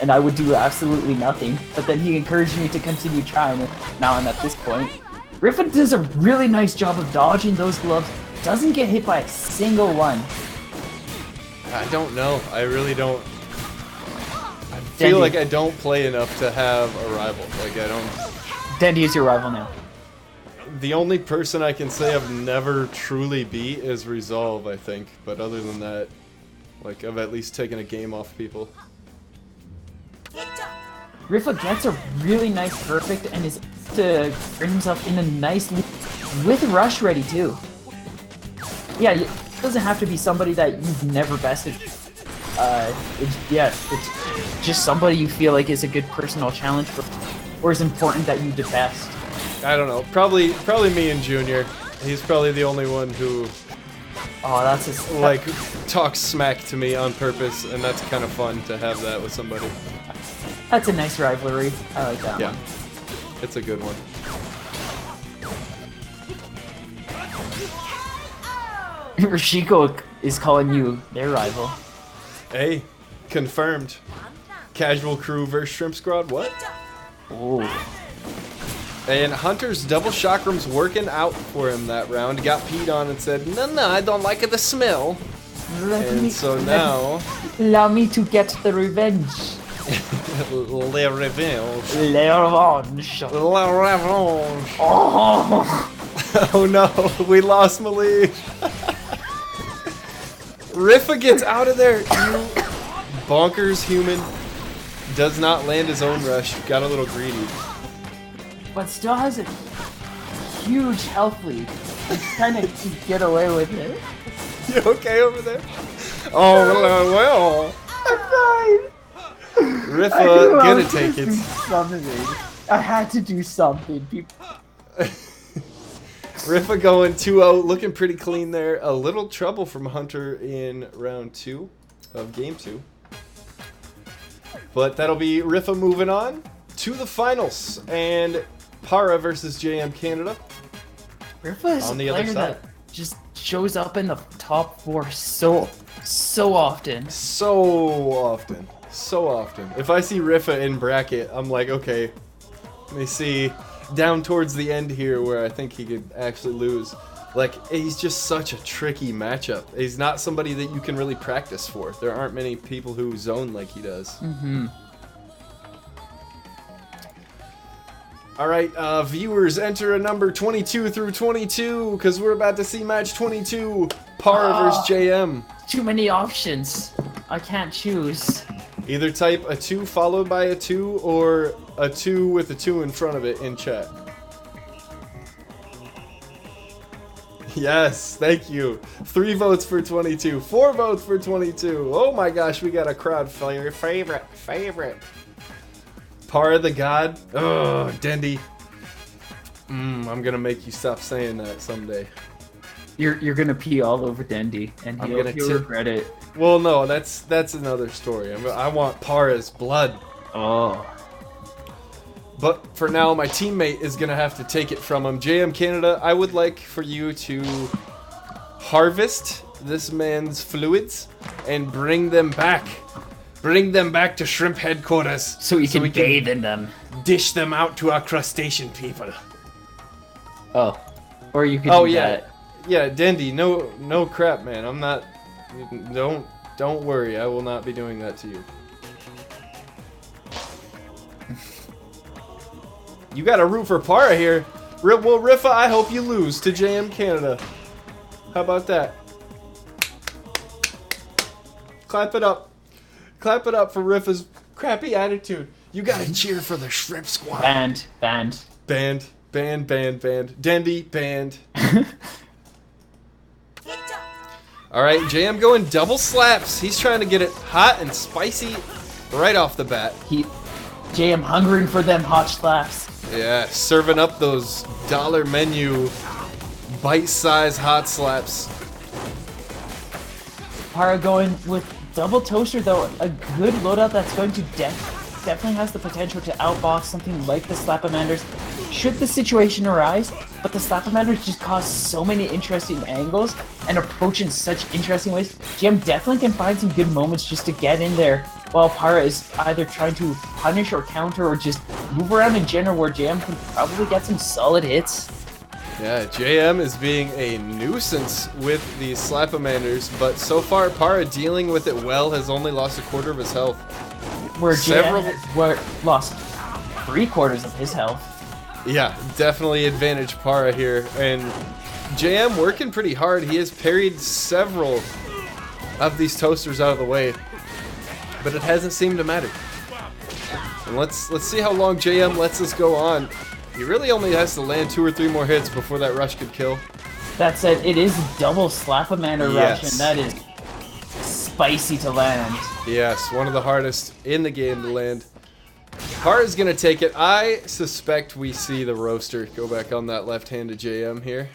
and I would do absolutely nothing. But then he encouraged me to continue trying, and now I'm at this point. Rifa does a really nice job of dodging those gloves. Doesn't get hit by a single one. I don't know. I really don't. I feel like I don't play enough to have a rival. Like I don't. Dendy is your rival now. The only person I can say I've never truly beat is Resolve, I think. But other than that, like I've at least taken a game off people. Rifa gets a really nice perfect and is able to bring himself in a nice lead with rush ready too. Yeah, it doesn't have to be somebody that you've never bested. It's just somebody you feel like is a good personal challenge for, or is important that you did best. I don't know. Probably me and Junior. He's probably the only one who Oh, that's a, like talks smack to me on purpose, and that's kind of fun to have that with somebody. that's a nice rivalry. I like that Yeah, one. it's a good one. Rashiko is calling you their rival. Hey, confirmed. Casual crew versus Shrimp Squad. What? Oh. And Hunter's double chakrams working out for him that round. Got peed on and said, no, I don't like the smell. And so now... Allow me to get the revenge. Le revenge. Le revenge. La revenge. Oh. Oh no, we lost Malik. Rifa gets out of there. You bonkers human. Does not land his own rush. Got a little greedy. But still has a huge health lead. He's trying to get away with it. You okay over there? Oh, well. I Rifa, gonna take it. I had to do something. People. Rifa going 2-0, looking pretty clean there. A little trouble from Hunter in round 2 of game 2. But that'll be Rifa moving on to the finals. And Para versus JM Canada. Rifa is On a the other player side. that just shows up in the top 4 so often. So often. If I see Rifa in bracket, I'm like, okay, let me see down towards the end here where I think he could actually lose. Like, he's just such a tricky matchup. He's not somebody that you can really practice for. There aren't many people who zone like he does. Mm-hmm. All right, viewers, enter a number 22 through 22 because we're about to see match 22, Para versus JM. Too many options. I can't choose. Either type a 2 followed by a 2 or a 2 with a 2 in front of it in chat. Yes, thank you. 3 votes for 22, 4 votes for 22. Oh my gosh, we got a crowd favorite. Para the God. Oh, Dendy. I'm gonna make you stop saying that someday. You're gonna pee all over Dendy, and I'm he'll gonna regret it. Well, no, that's another story. I want Para's blood. Oh. But for now, my teammate is going to have to take it from him. JM Canada, I would like for you to harvest this man's fluids and bring them back. Bring them back to shrimp headquarters. So we can bathe in them. Dish them out to our crustacean people. Oh. Or you could Oh, do yeah. that. Yeah, Dendy, no crap, man. I'm not... Don't worry. I will not be doing that to you. You got a root for Para here. Well, Rifa, I hope you lose to JM Canada. How about that? Clap it up. Clap it up for Rifa's crappy attitude. You gotta cheer for the Shrimp Squad. Band. Band. Dandy, band. Alright, JM going double slaps. He's trying to get it hot and spicy right off the bat. JM hungering for them hot slaps. Yeah, serving up those dollar menu bite-sized hot slaps. Para going with double toaster though, a good loadout that's going to definitely has the potential to outbox something like the Slapamanders should the situation arise, but the Slapamanders just cause so many interesting angles and approach in such interesting ways. JM definitely can find some good moments just to get in there while Para is either trying to punish or counter or just move around in general where JM can probably get some solid hits. Yeah, JM is being a nuisance with the Slapamanders, but so far Para dealing with it well, has only lost a quarter of his health. Where JM has lost 3/4 of his health. Yeah, definitely advantage Para here, and JM working pretty hard. He has parried several of these toasters out of the way, but it hasn't seemed to matter. And let's see how long JM lets this go on. He really only has to land 2 or 3 more hits before that rush could kill. That said, it is double Slapamander rush, Yes. and that is spicy to land. Yes, one of the hardest in the game to land. Para's gonna take it. I suspect we see the roaster go back on that left-handed JM here.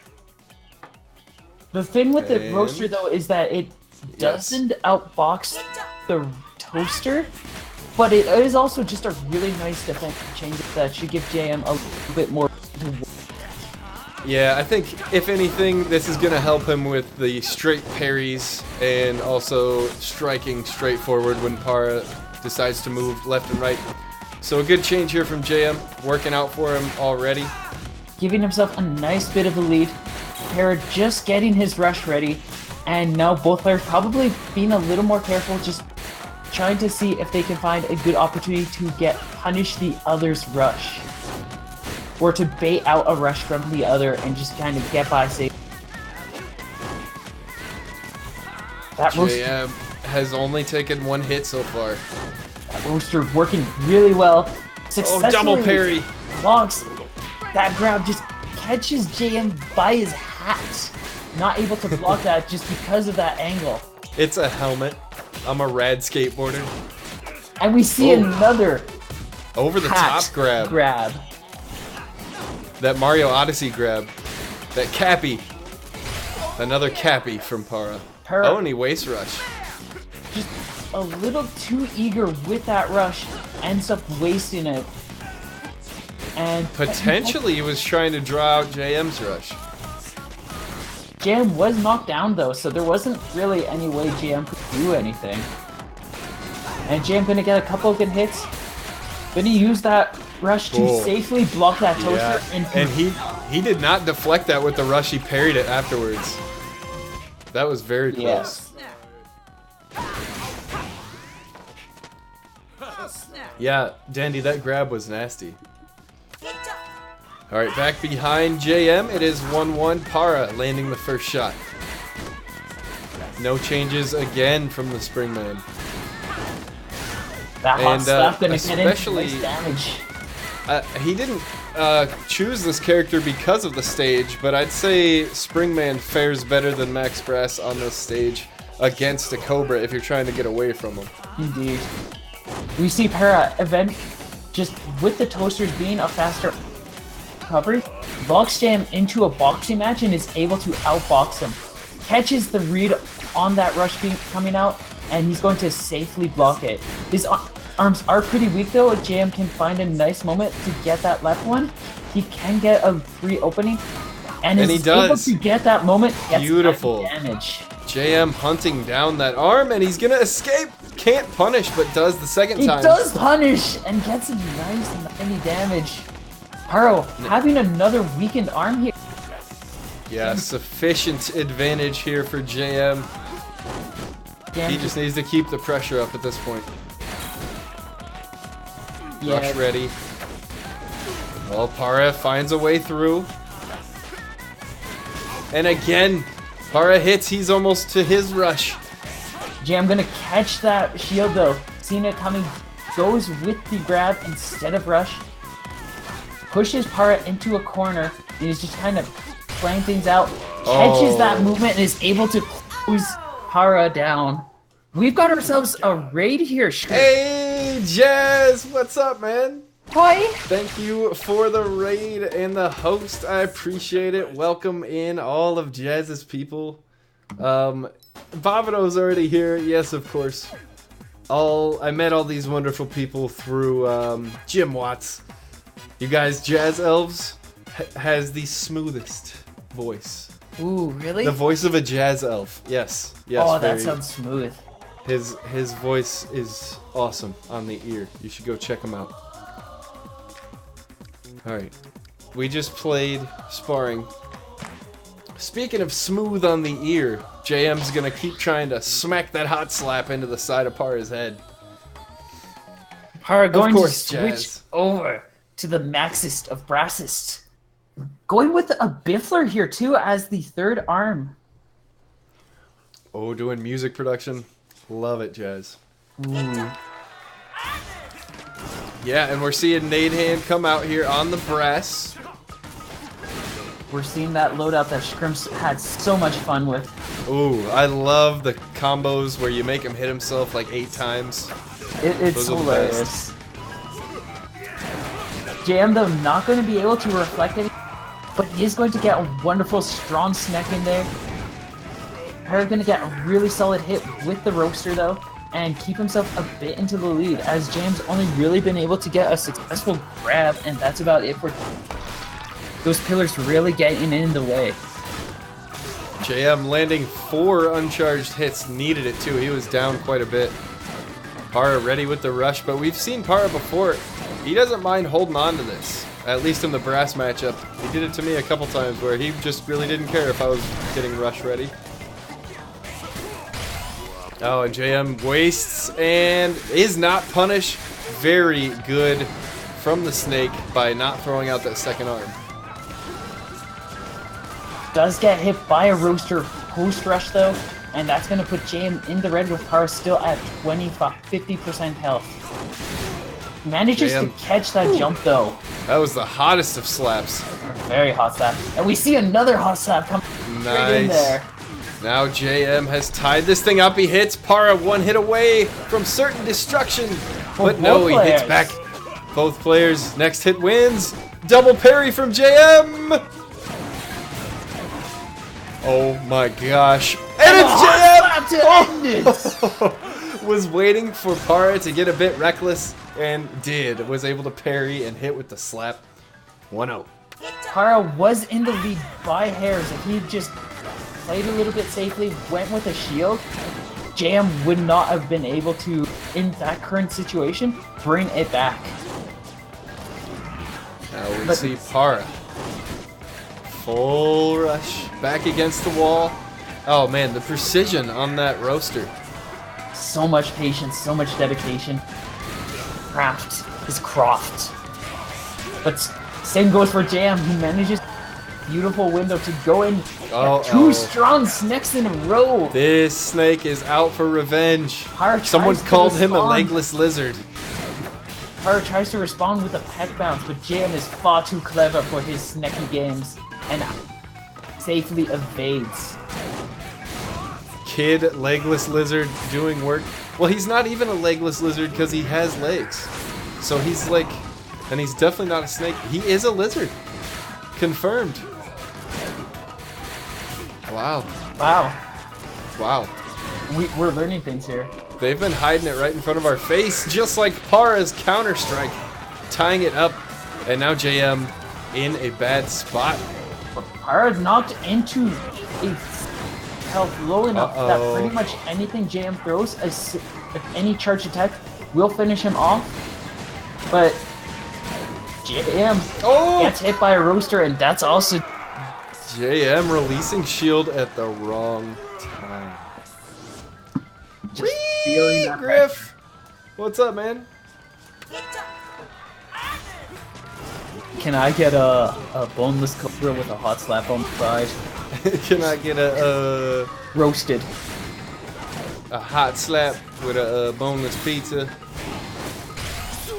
The thing with the And- roaster though is that it doesn't outbox the toaster, but it is also just a really nice defensive change that should give JM a little bit more. Yeah, I think if anything, this is gonna help him with the straight parries and also striking straight forward when Para decides to move left and right. So a good change here from JM, working out for him already. Giving himself a nice bit of a lead. Para just getting his rush ready, and now both players probably being a little more careful, just trying to see if they can find a good opportunity to punish the other's rush. Or to bait out a rush from the other and just kind of get by safe. That JM has only taken 1 hit so far. roaster working really well. Oh, double parry. Blocks. That grab just catches JM by his hat. Not able to block that just because of that angle. It's a helmet. I'm a rad skateboarder. And we see another Over the hat top grab. That Mario Odyssey grab. That Cappy. Another Cappy from Para. Oh, and he waist rush. Just a little too eager with that rush, ends up wasting it. And Potentially he was trying to draw out JM's rush. JM was knocked down though, so there wasn't really any way JM could do anything. And JM gonna get a couple of good hits. Gonna use that rush to Cool. safely block that toaster. Yeah, and he did not deflect that with the rush, he parried it afterwards. That was very close. Yeah, Dandy, that grab was nasty. Alright, back behind JM, it is 1-1. Para landing the first shot. No changes again from the Springman. That hot And, slap gonna get into especially- nice damage. He didn't choose this character because of the stage, but I'd say Springman fares better than Max Brass on this stage against a Cobra if you're trying to get away from him. Indeed. We see Para event just with the toasters being a faster recovery, locks JM into a boxing match and is able to outbox him. Catches the read on that rush beam coming out, and he's going to safely block it. His arms are pretty weak though. JM can find a nice moment to get that left one. He can get a free opening, and he is able does. to get that moment. Gets Beautiful. damage. JM hunting down that arm, and he's gonna escape. Can't punish, but does the second He time. does punish and gets a nice 90 damage. Haro having another weakened arm here. Yeah, sufficient advantage here for JM. He just needs to keep the pressure up at this point. Rush ready. Well, Para finds a way through. And again, Para hits. He's almost to his rush. Jam gonna catch that shield though. Seeing it coming, goes with the grab instead of rush. Pushes Para into a corner and is just kind of playing things out. Catches that movement and is able to close Para down. We've got ourselves a raid here. Hey, Jazz, what's up, man? Hi. Thank you for the raid and the host. I appreciate it. Welcome in all of Jazz's people. Bavito's already here. Yes, of course. I met all these wonderful people through Jim Watts. You guys, Jazz Elves has the smoothest voice. Ooh, really? The voice of a jazz elf. Yes. Yes. Oh, that sounds smooth. His voice is awesome on the ear. You should go check him out. Alright. We just played sparring. Speaking of smooth on the ear, JM's gonna keep trying to smack that hot slap into the side of Para's head. Para going to course, switch Jazz. over to the Maxist of Brassist. Going with a Biffler here too as the third arm. Oh, doing music production. Love it, Jazz. Ooh. Yeah, and we're seeing Nadehand come out here on the brass. We're seeing that loadout that Scrimps had so much fun with. Ooh, I love the combos where you make him hit himself like 8 times. It's Those are the hilarious. Jam though not going to be able to reflect it, but he is going to get a wonderful strong snack in there. Para going to get a really solid hit with the roaster though, and keep himself a bit into the lead as Jam's only really been able to get a successful grab, and that's about it for those pillars really getting in the way. JM landing 4 uncharged hits, needed it too. He was down quite a bit. Para ready with the rush, but we've seen Para before. He doesn't mind holding on to this, at least in the brass matchup. He did it to me a couple times where he just really didn't care if I was getting rush ready. Oh, and JM wastes and is not punished. Very good from the Snake by not throwing out that second arm. Does get hit by a roaster post rush though, and that's going to put Jam in the red with Para still at 50% health. Manages to catch that jump though. That was the hottest of slaps. Very hot slap. And we see another hot slap coming right in there. Now JM has tied this thing up. He hits Para 1 hit away from certain destruction. But no, he hits back. Both players. Next hit wins. Double parry from JM. Oh my gosh. And it's JM! Was waiting for Para to get a bit reckless and did. Was able to parry and hit with the slap. 1-0. Para was in the lead by hairs. If he just played a little bit safely, went with a shield, Jam would not have been able to, in that current situation, bring it back. Now we see Para. Full rush. Back against the wall. Oh man, the precision on that roaster. So much patience, so much dedication. Craft is Croft. But same goes for Jam, who manages beautiful window to go in. Two strong snakes in a row. This snake is out for revenge. Someone called him a legless lizard. Para tries to respond with a peck bounce, but Jam is far too clever for his snacky games and safely evades. Kid legless lizard doing work. Well, he's not even a legless lizard because he has legs. So he's like, and he's definitely not a snake. He is a lizard. Confirmed. Wow. Wow. Wow. We're learning things here. They've been hiding it right in front of our face, just like Para's Counter-Strike. Tying it up, and now JM in a bad spot. But Para knocked into a health low enough that pretty much anything JM throws, any charge attack, will finish him off. But JM gets hit by a roaster, and that's also... JM releasing shield at the wrong time. Just feeling that Griff! pressure. What's up, man? Can I get a boneless cobra with a hot slap on the side? Can I get a Roasted. a hot slap with a boneless pizza.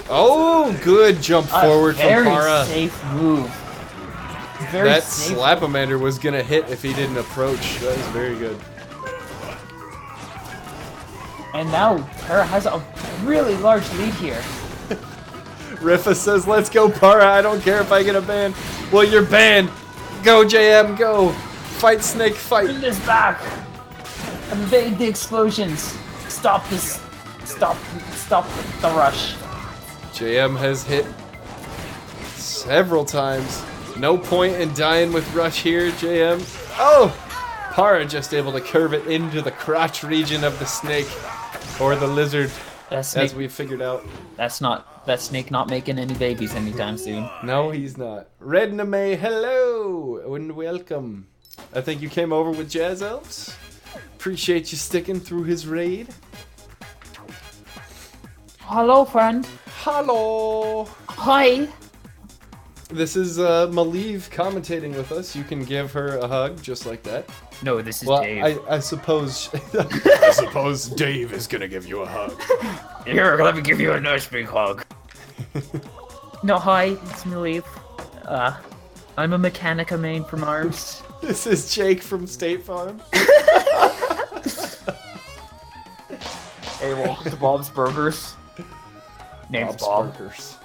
Oh, good jump forward from Para. Very safe move. Very That safe. Slapamander was gonna hit if he didn't approach. That was very good. And now Para has a really large lead here. Rifa says, let's go, Para. I don't care if I get a ban. Well, you're banned. Go, JM, go. Fight, Snake, fight. Bring this back. Evade the explosions. Stop this. Stop the rush. JM has hit several times. No point in dying with Rush here, JM. Oh! Para just able to curve it into the crotch region of the snake. Or the lizard, That snake, as we figured out. that snake not making any babies anytime soon. No, he's not. Red Name, hello and welcome. I think you came over with Jazz Elves. Appreciate you sticking through his raid. Hello, friend. Hello. Hi. This is Malieve commentating with us. You can give her a hug just like that. No, this is Well, Dave. I suppose I suppose Dave is gonna give you a hug. Here, let me give you a nice big hug. No, hi, it's Malieve. I'm a Mechanica main from ARMS. This is Jake from State Farm. Hey, welcome to Bob's Burgers. Name's Bob. Burgers.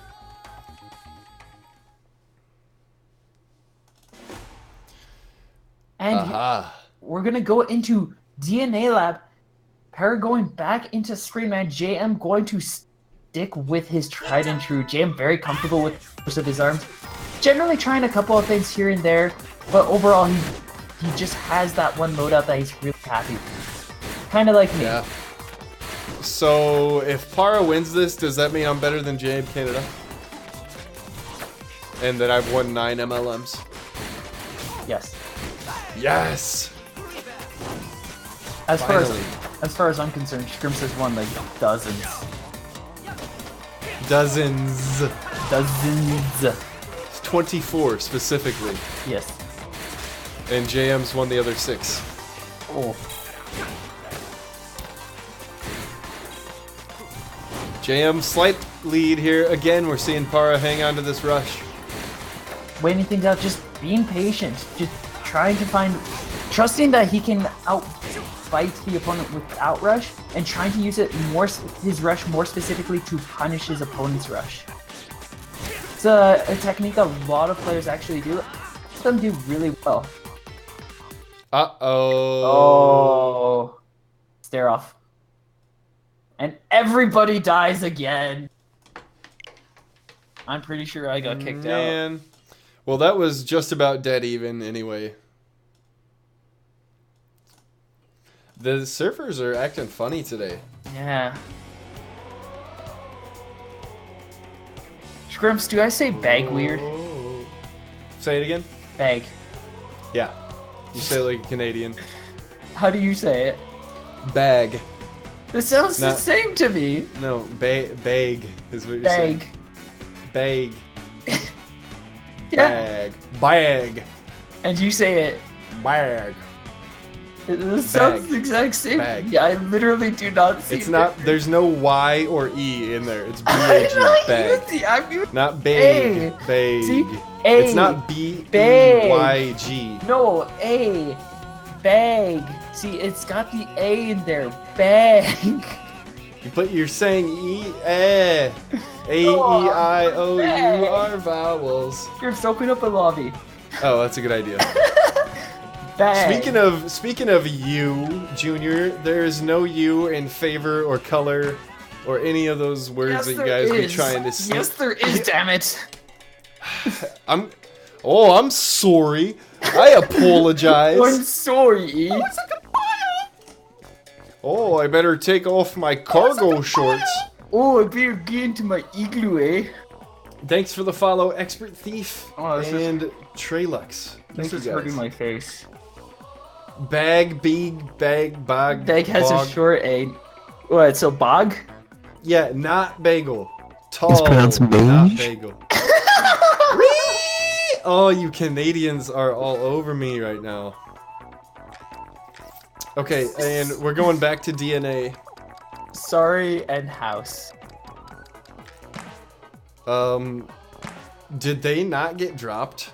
And Aha. we're gonna go into DNA Lab. Para going back into Screen Man. JM going to stick with his tried and true. JM very comfortable with most of his arms. Generally trying a couple of things here and there, but overall he just has that one loadout that he's really happy with. Kind of like me. Yeah. So if Para wins this, does that mean I'm better than JM Canada? And that I've won 9 MLMs? Yes. Yes! As Finally. far as I'm concerned, Scrimps has won like dozens. Dozens. Dozens. 24 specifically. Yes. And JM's won the other 6. Oh. JM, slight lead here. Again, we're seeing Para hang on to this rush. Waiting things out, just being patient, just trying to trusting that he can outfight the opponent without rush, and trying to use his rush more specifically to punish his opponent's rush. It's a technique a lot of players actually do. Some do really well. Uh-oh. Oh, stare off, and everybody dies again. I'm pretty sure I got kicked out. Man. Well, that was just about dead even anyway. The surfers are acting funny today. Yeah. Scrimps, do I say bag weird? Oh. Say it again? Bag. Yeah. You say it like a Canadian. How do you say it? Bag. This sounds the Not- same to me. No, bag is what you're saying. Bag. Bag. Yeah. Bag. Bag. And you say it. Bag. It sounds Bag. the exact same. Bag. Yeah, I literally do not see It's not, there's no Y or E in there. It's B-A-G. Bag. I'm using Not bag. A. Bag. See? A. It's not B-E-Y-G. No, A. Bag. See, it's got the A in there. Bag. But you're saying A, A-E-I-O-U are vowels. Scrimps, open up a lobby. Oh, that's a good idea. Bag. Speaking of you, Junior, there is no you in favor or color or any of those words Yes, that you there guys be is. trying to say. Yes, there is, damn it. I'm sorry. I I'm apologize. sorry. Oh, I better take off my cargo shorts. Oh, I better get into my igloo, eh? Thanks for the follow, Expert Thief Oh, this is- and Trelux. This Thank you is hurting guys. my face. Bag, beeg, bag, bog. Bag has bog. a short A. What, so bog? Yeah, not bagel. Tall. It's pronounced not beige? bagel. Oh, you Canadians are all over me right now. Okay, and we're going back to DNA. Sorry and House. Did they not get dropped?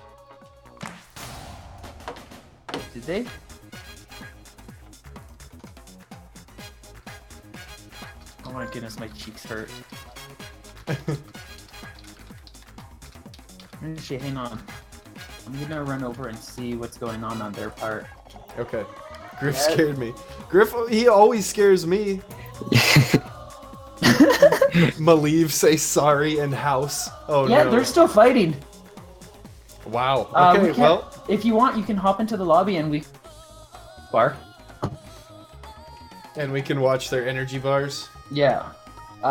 Did they? Oh my goodness, my cheeks hurt. Actually, hang on. I'm gonna run over and see what's going on their part. Okay. Griff scared me. Griff, he always scares me. Malieve say sorry and House. Oh Yeah, no. they're still fighting. Wow. We Okay, can't- well. if you want, you can hop into the lobby and we bar. And we can watch their energy bars. Yeah.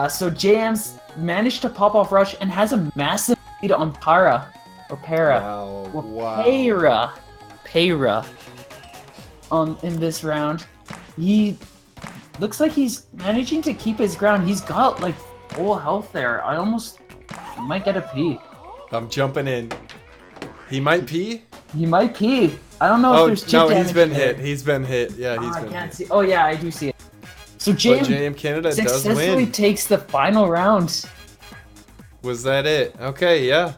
So JM's managed to pop off Rush and has a massive lead on Para. Or Para. Wow. Or Wow. Para. In this round. He looks like he's managing to keep his ground. He's got like full health there. I almost might get a pee. I'm jumping in. He might pee? He might pee. I don't know if there's chip no, damage he's been there. hit. He's been hit. Yeah, he's I been can't hit. see. Oh yeah, I do see it. So But JM JM Canada does successfully win. takes the final round. Was that it? Okay, yeah.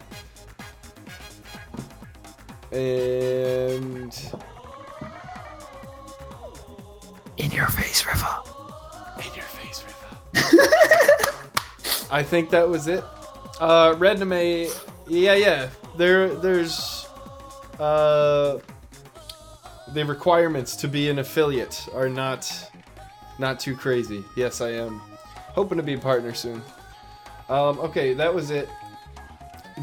And In your face, River. in your face, Riva. I think that was it. Redname, yeah. There's the requirements to be an affiliate are not too crazy. Yes, I am hoping to be a partner soon. Okay, that was it.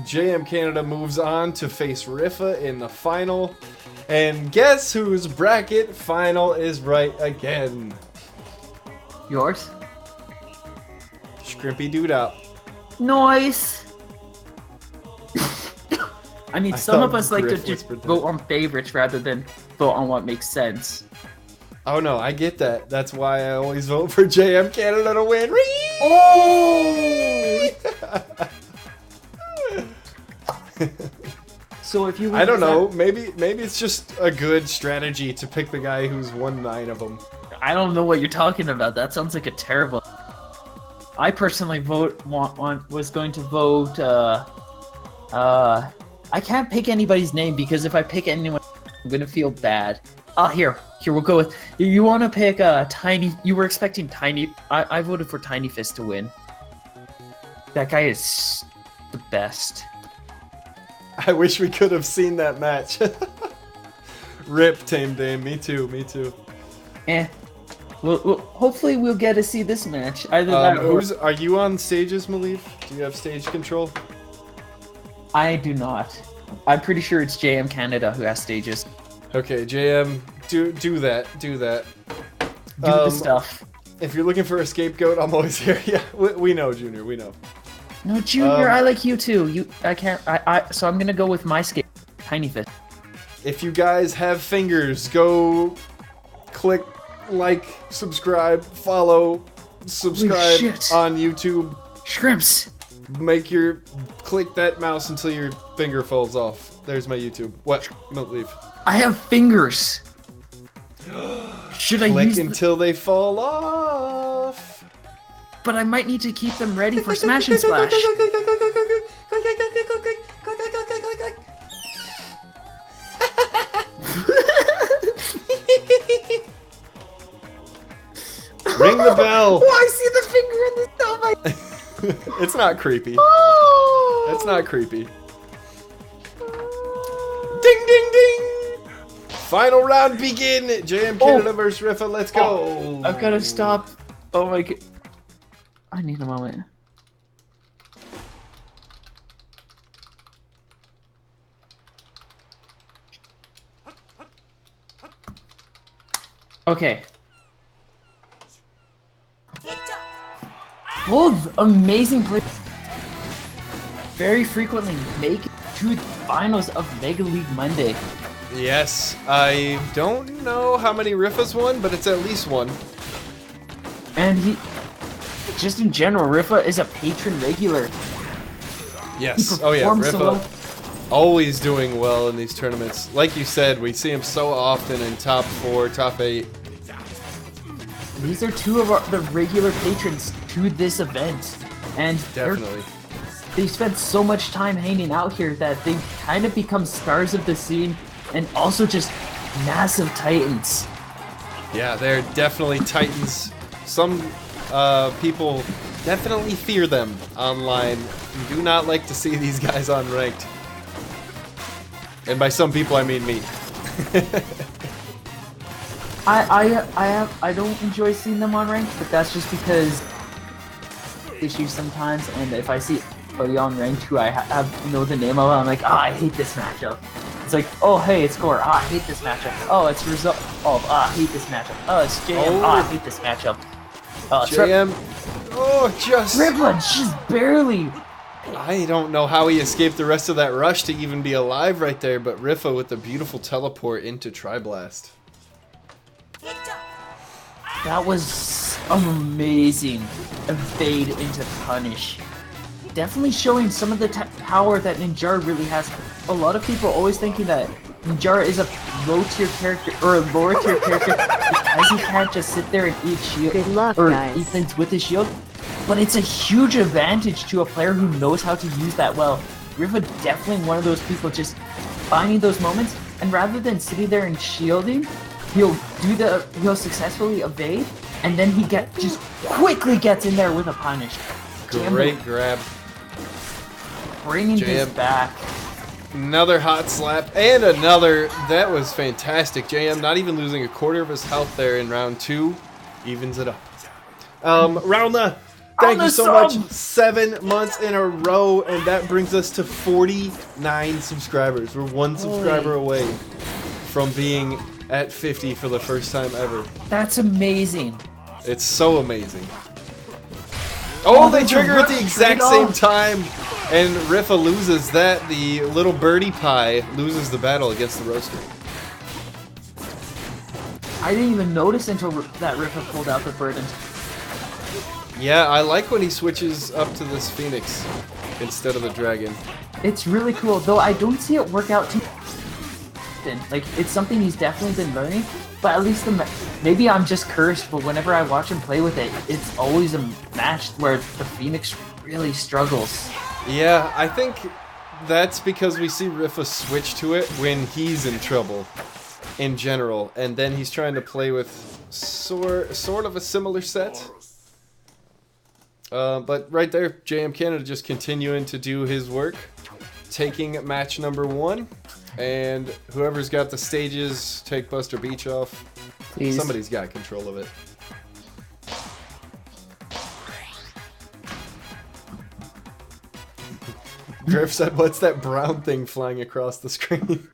JM Canada moves on to face Rifa in the final. And guess whose bracket final is right again? Yours? Shrimpy Doodop. Noise. I mean, I some of thought us like to Griff just whispered that. vote on favorites rather than vote on what makes sense. Oh no, I get that. That's why I always vote for JM Canada to win. Oh! So if you I don't know. Maybe it's just a good strategy to pick the guy who's won 9 of them. I don't know what you're talking about. That sounds like a terrible. I personally was going to vote. I can't pick anybody's name because if I pick anyone, I'm gonna feel bad. Here we'll go with. You want to pick Tiny? You were expecting Tiny. I voted for Tiny Fist to win. That guy is the best. I wish we could have seen that match. Rip Tame Dame. Me too. Well, hopefully we'll get to see this match. Either that or Are you on stages, Malief? Do you have stage control? I do not. I'm pretty sure it's JM Canada who has stages. Okay, JM, do that. Do the stuff. If you're looking for a scapegoat, I'm always here. Yeah, we know, Junior. We know. No, Junior, I like you too. I can't. So I'm gonna go with my skate, Tiny Fist. If you guys have fingers, go click like, subscribe, follow, subscribe shit. on YouTube. Shrimps. Click that mouse until your finger falls off. There's my YouTube. What? Don't leave. I have fingers. Should I Click use? until they fall off. But I might need to keep them ready for Smash and Splash. Ring the bell. Oh, I see the finger in the stomach. It's not creepy. Oh. It's not creepy. Ding, ding, ding! Final round begin. JM Canada versus Rifa. Let's go. I've got to stop. Oh my god. I need a moment. Okay. Both amazing players very frequently make it to the finals of Mega League Monday. Yes, I don't know how many Rifas won, but it's at least one. And just in general, Rifa is a patron regular. Yes. He Oh yeah, performs so Rifa well. always doing well in these tournaments. Like you said, we see him so often in top 4, top 8. these are two of the regular patrons to this event, and Definitely. they spent so much time hanging out here that they kind of become stars of the scene, and also just massive titans. Yeah, they're definitely titans. Some people definitely fear them online. Do not like to see these guys on ranked. And by some people, I mean me. I don't enjoy seeing them on ranked, but that's just because issues sometimes. And if I see anybody on ranked who I know the name of, I'm like, I hate this matchup. It's like, oh hey, it's Gore. I hate this matchup. Oh, it's result. Oh, I hate this matchup. Oh, it's JM. Oh. I hate this matchup. JM. Oh, just. Rippla, just barely. I don't know how he escaped the rest of that rush to even be alive right there, but Rifa with the beautiful teleport into Triblast. That was amazing. Evade into punish. Definitely showing some of the power that Ninjara really has. A lot of people always thinking that Ninjara is a low tier character or a lower tier character because he can't just sit there and eat shield Good luck, or guys. eat things with his shield. But it's a huge advantage to a player who knows how to use that well. Rifa definitely one of those people just finding those moments, and rather than sitting there and shielding, he'll successfully evade, and then he just quickly gets in there with a punish. Great grab. Bringing this JM. back. Another hot slap and another. That was fantastic. JM not even losing a quarter of his health there in round 2. Evens it up. Round thank you so much. 7 months in a row, and that brings us to 49 subscribers. We're 1 subscriber away from being at 50 for the first time ever. That's amazing. It's so amazing. Oh, they there's a trigger at the rush exact straight same off. time, and Rifa loses that. The little birdie pie loses the battle against the roaster. I didn't even notice until that Rifa pulled out the burden. Yeah, I like when he switches up to this Phoenix instead of the dragon. It's really cool, though I don't see it work out too often. Like, it's something he's definitely been learning, but at least maybe I'm just cursed, but whenever I watch him play with it, it's always a match where the Phoenix really struggles. Yeah, I think that's because we see Rifa switch to it when he's in trouble in general, and then he's trying to play with sort of a similar set. But right there, JM Canada just continuing to do his work, taking match number 1, and whoever's got the stages, take Buster Beach off. Please. Somebody's got control of it. Griff said, "What's that brown thing flying across the screen?"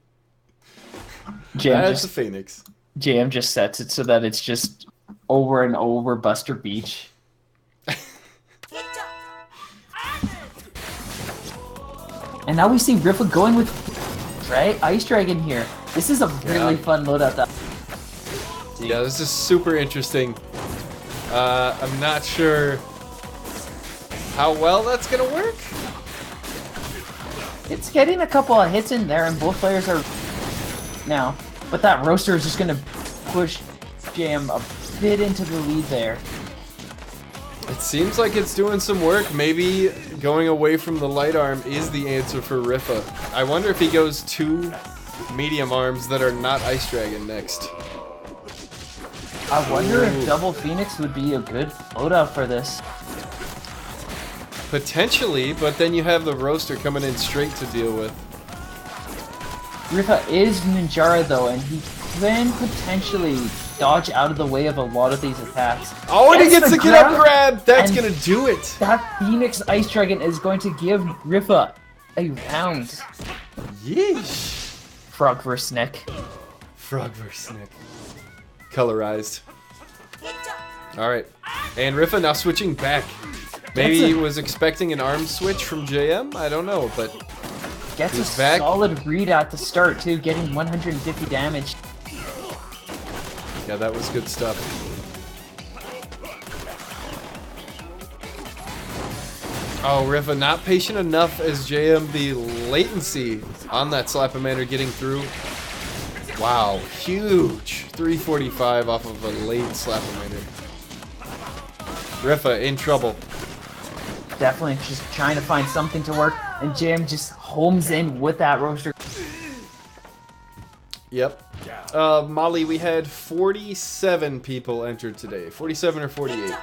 That's a Phoenix. JM just sets it so that it's just over and over Buster Beach. And now we see Rifa going with Ice Dragon here. This is a really fun loadout. Yeah, this is super interesting. I'm not sure how well that's gonna work. It's getting a couple of hits in there, and both players are now. But that roaster is just gonna push JM a bit into the lead there. It seems like it's doing some work. Maybe going away from the light arm is the answer for Rifa. I wonder if he goes 2 medium arms that are not Ice Dragon next. I wonder if Double Phoenix would be a good loadout for this. Potentially, but then you have the roaster coming in straight to deal with. Rifa is Ninjara though, and he can potentially dodge out of the way of a lot of these attacks. Oh, and he gets the get up grab! That's and gonna do it! That Phoenix Ice Dragon is going to give Rifa a round. Yeesh. Frog vs. Nick. Frog vs. Nick. Colorized. Alright. And Rifa now switching back. Maybe he was expecting an arm switch from JM? I don't know, but Gets he's a back. solid read at the start too, getting 150 damage. Yeah, that was good stuff. Oh, Rifa not patient enough as JM, the latency on that Slap-O-Mander getting through. Wow, huge 345 off of a late Slap-O-Mander. Rifa in trouble. Definitely just trying to find something to work, and Jam just homes in with that roaster. Yep. Molly, we had 47 people entered today. 47 or 48.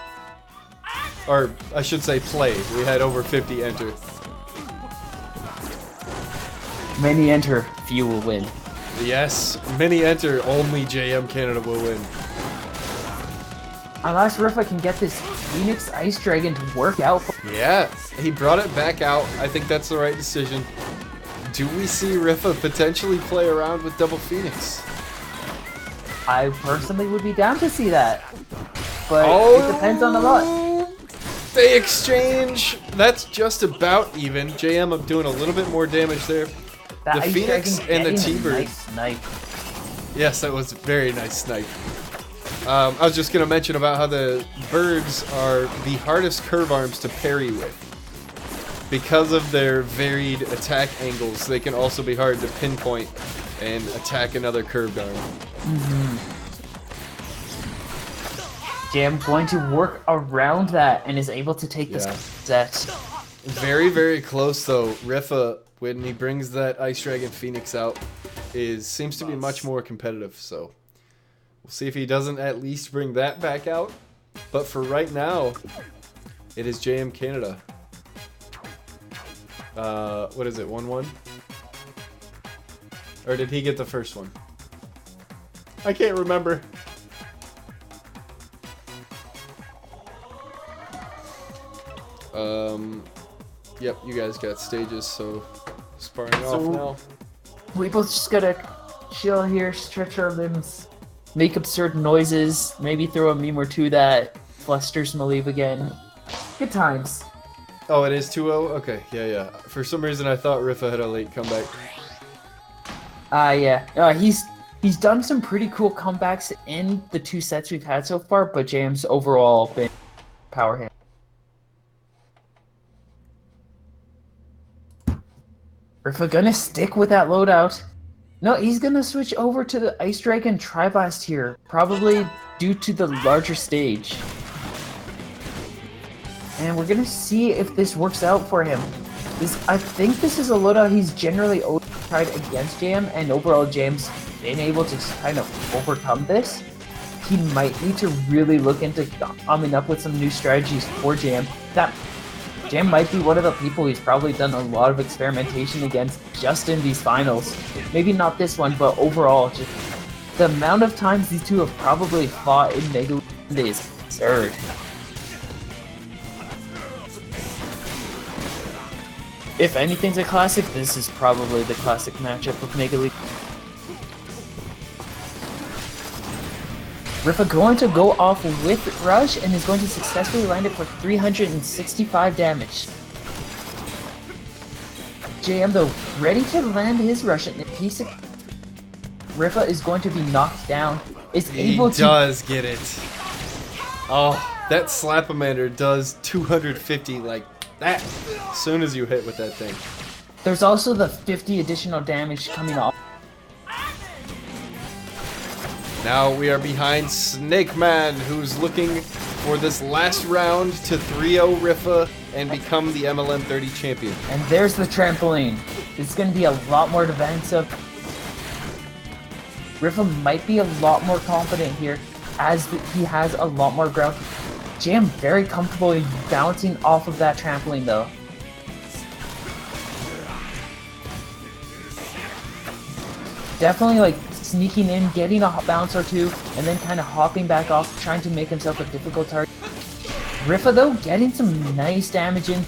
Or, I should say play. We had over 50 enter. Many enter, few will win. Yes, many enter, only JM Canada will win. Unless Rifa can get this Phoenix Ice Dragon to work out. Yeah, he brought it back out. I think that's the right decision. Do we see Rifa potentially play around with Double Phoenix? I personally would be down to see that. But it depends on the lot. They exchange. That's just about even. JM up doing a little bit more damage there. That The Ice Phoenix Dragon's and the getting a T-Bird. nice snipe. Yes, that was a very nice snipe. I was just going to mention about how the birds are the hardest curve arms to parry with. Because of their varied attack angles, they can also be hard to pinpoint and attack another curved arm. Jam going to work around that and is able to take this set. Very, very close though. Rifa, when he brings that Ice Dragon Phoenix out, seems to be much more competitive, so we'll see if he doesn't at least bring that back out. But for right now, it is JM Canada. What is it, 1-1? Or did he get the first one? I can't remember. Yep, you guys got stages, so sparring off now. We both just gotta chill here, stretch our limbs, make absurd noises, maybe throw a meme or two that flusters Maleev again. Good times. Oh, it is 2-0? Okay, yeah. For some reason, I thought Rifa had a late comeback. Yeah. He's done some pretty cool comebacks in the 2 sets we've had so far, but James overall been power hand. Rifa gonna stick with that loadout. No, he's gonna switch over to the Ice Dragon Tri-Blast here, probably due to the larger stage. And we're gonna see if this works out for him. I think this is a loadout he's generally tried against Jam, and overall James been able to kind of overcome this. He might need to really look into coming up with some new strategies for Jam. Jam might be one of the people he's probably done a lot of experimentation against just in these finals. Maybe not this one, but overall, just the amount of times these two have probably fought in Mega League is absurd. If anything's a classic, this is probably the classic matchup of Mega League. Rifa going to go off with Rush and is going to successfully land it for 365 damage. JM though, ready to land his Rush, and Rifa is going to be knocked down. He does get it. Oh, that Slapamander does 250 like that as soon as you hit with that thing. There's also the 50 additional damage coming off. Now we are behind Snake Man, who's looking for this last round to 3-0 Rifa and become the MLM 30 champion. And there's the trampoline. It's going to be a lot more defensive. Rifa might be a lot more confident here as he has a lot more ground. Jam very comfortable bouncing off of that trampoline though. Definitely like sneaking in, getting a bounce or two, and then kind of hopping back off, trying to make himself a difficult target. Rifa though, getting some nice damage in,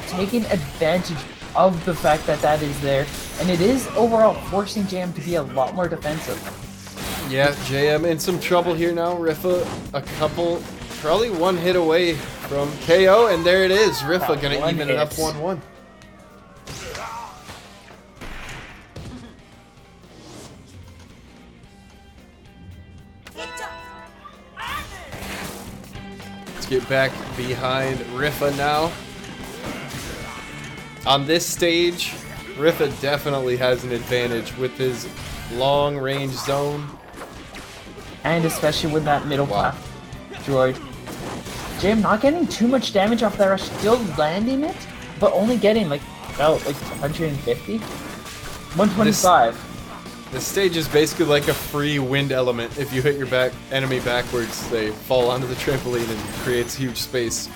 taking advantage of the fact that that is there, and it is overall forcing Jam to be a lot more defensive. Yeah, JM in some trouble here now. Rifa a couple, probably one hit away from KO, and there it is. Rifa gonna even it up 1-1. Let's get back behind Rifa now. On this stage, Rifa definitely has an advantage with his long range zone. And especially with that middle path droid. JM not getting too much damage off that rush, still landing it, but only getting like about like 150, 125. This stage is basically like a free wind element. If you hit your enemy backwards, they fall onto the trampoline and creates huge space.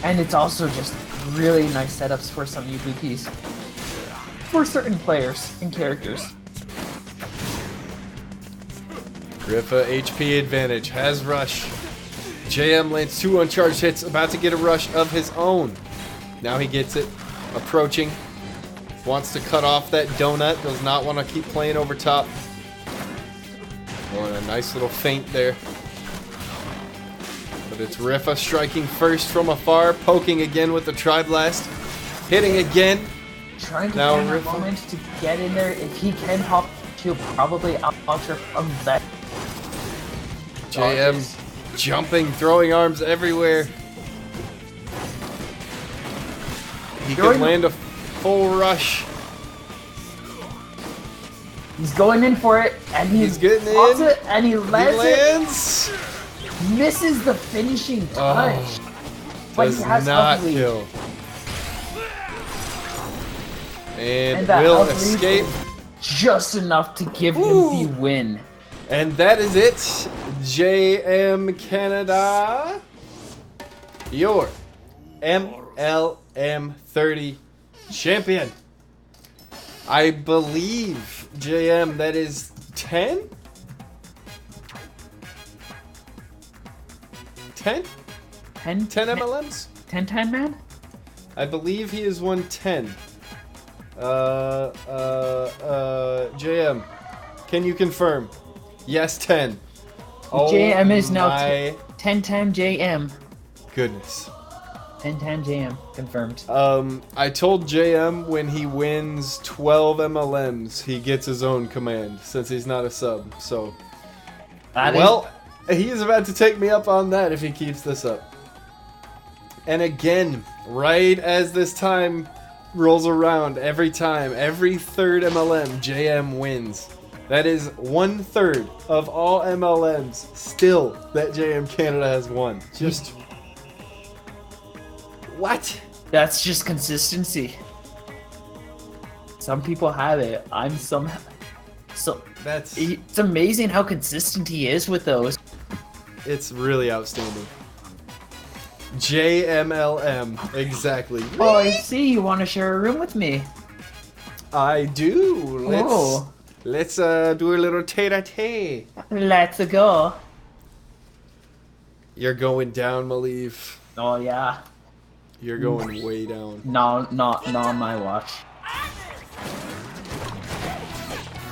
And it's also just really nice setups for some UVPs. For certain players and characters. Griffa HP advantage, has rush. JM lands 2 uncharged hits, about to get a rush of his own. Now he gets it, approaching. Wants to cut off that donut, does not want to keep playing over top. Oh, and a nice little feint there. But it's Griffa striking first from afar, poking again with the Tri-Blast. Hitting again. Trying to Now find a Griffa. moment to get in there. If he can hop, he'll probably ultra from that. JM jumping, throwing arms everywhere. He could land a full rush. He's going in for it, and He's getting pops in. it, and he lands, it. Lands. Misses the finishing touch. But Does he has not health lead. kill. And that will health lead escape. just enough to give Ooh. him the win. And that is it. JM Canada. Your MLM 30 champion. I believe, JM, that is 10? 10? 10 MLMs? 10 man? I believe he has won 10. JM, can you confirm? Yes, 10. Oh, JM is now my 10 JM. goodness. 10 JM confirmed. I told JM when he wins 12 MLMs, he gets his own command since he's not a sub. So, well, he is about to take me up on that if he keeps this up. And again, right as this time rolls around, every time, every third MLM, JM wins. That is 1/3 of all MLMs still that JM Canada has won. Just what? That's just consistency. Some people have it. So That's it's amazing how consistent he is with those. it's really outstanding. JMLM, exactly. Oh, I see. You want to share a room with me? I do. Oh. Let's do a little tete-a-tete. Let's go. You're going down, Maleev. Oh yeah. You're going way down. No, not on my watch.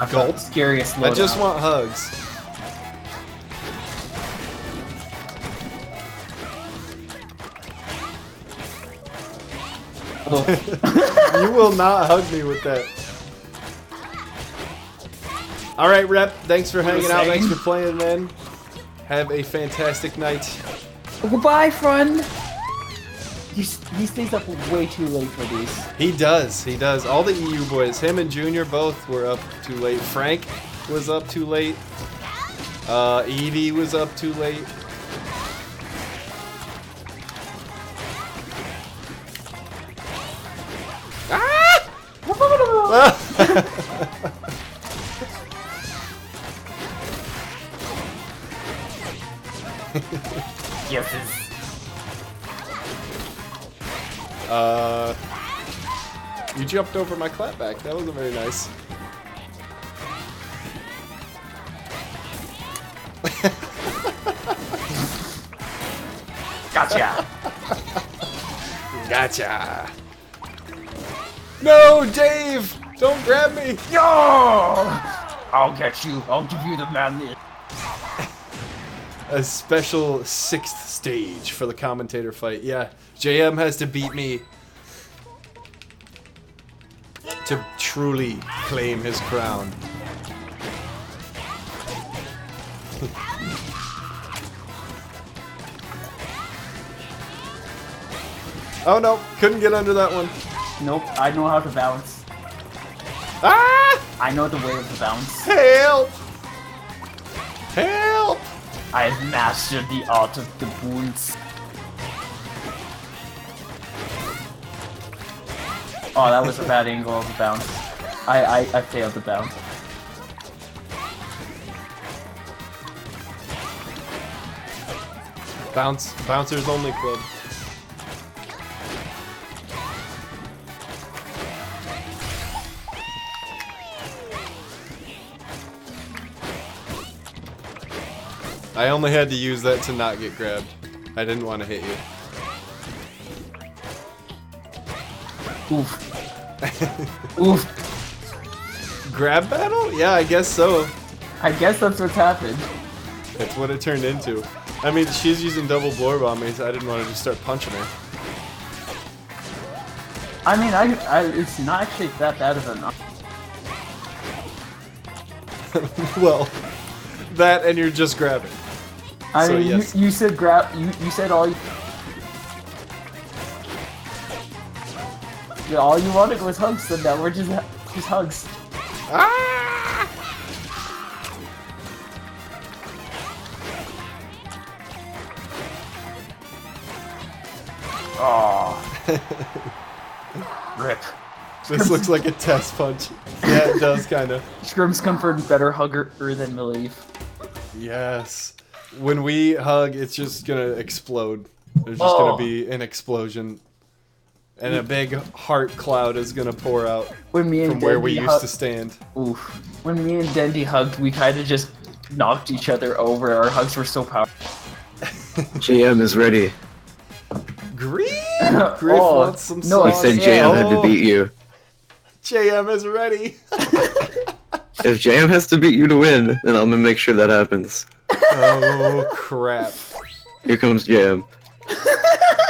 Gulp. Scariest I just loadout. want hugs. Oh. You will not hug me with that. Alright, Rep. Thanks for hanging out. Thanks for playing, man. Have a fantastic night. Goodbye, friend. He stays up way too late for these. He does. He does. All the EU boys, him and Junior both were up too late. Frank was up too late. Evie was up too late. Yes. You jumped over my clapback. That wasn't very nice. Gotcha. Gotcha. No, Dave! Don't grab me! Yo! I'll get you. I'll give you the man. A special 6th stage for the commentator fight. Yeah, JM has to beat me to truly claim his crown. Oh no, couldn't get under that one. Nope, I know how to bounce. Ah! I know the way of the bounce. Help! Help! I've mastered the art of the boons. Oh, that was a bad angle of the bounce. I failed the bounce. Bouncers only club. I only had to use that to not get grabbed. I didn't want to hit you. Oof. Oof. Grab battle? Yeah, I guess so. I guess that's what's happened. That's what it turned into. I mean, she's using double blorb on me, so I didn't want to just start punching her. I mean, it's not actually that bad of an. Well, that and you're just grabbing. I So, mean, yes. you said grab. You said all. Yeah, all you wanted was hugs, so now we're just hugs. Ah! Oh. Rip. This looks like a test punch. Yeah, it does, kind of. Scrim's comfort better hugger than Malieve. Yes. When we hug, it's just gonna explode. There's just gonna be an explosion. And a big heart cloud is gonna pour out When me and from where we Dendy used to stand. Oof. When me and Dendy hugged, we kind of just knocked each other over. Our hugs were so powerful. JM is ready. Griff! Griff Oh, wants some no, He sauce. said JM had to beat you. JM is ready. If JM has to beat you to win, then I'm gonna make sure that happens. Oh, crap. Here comes JM.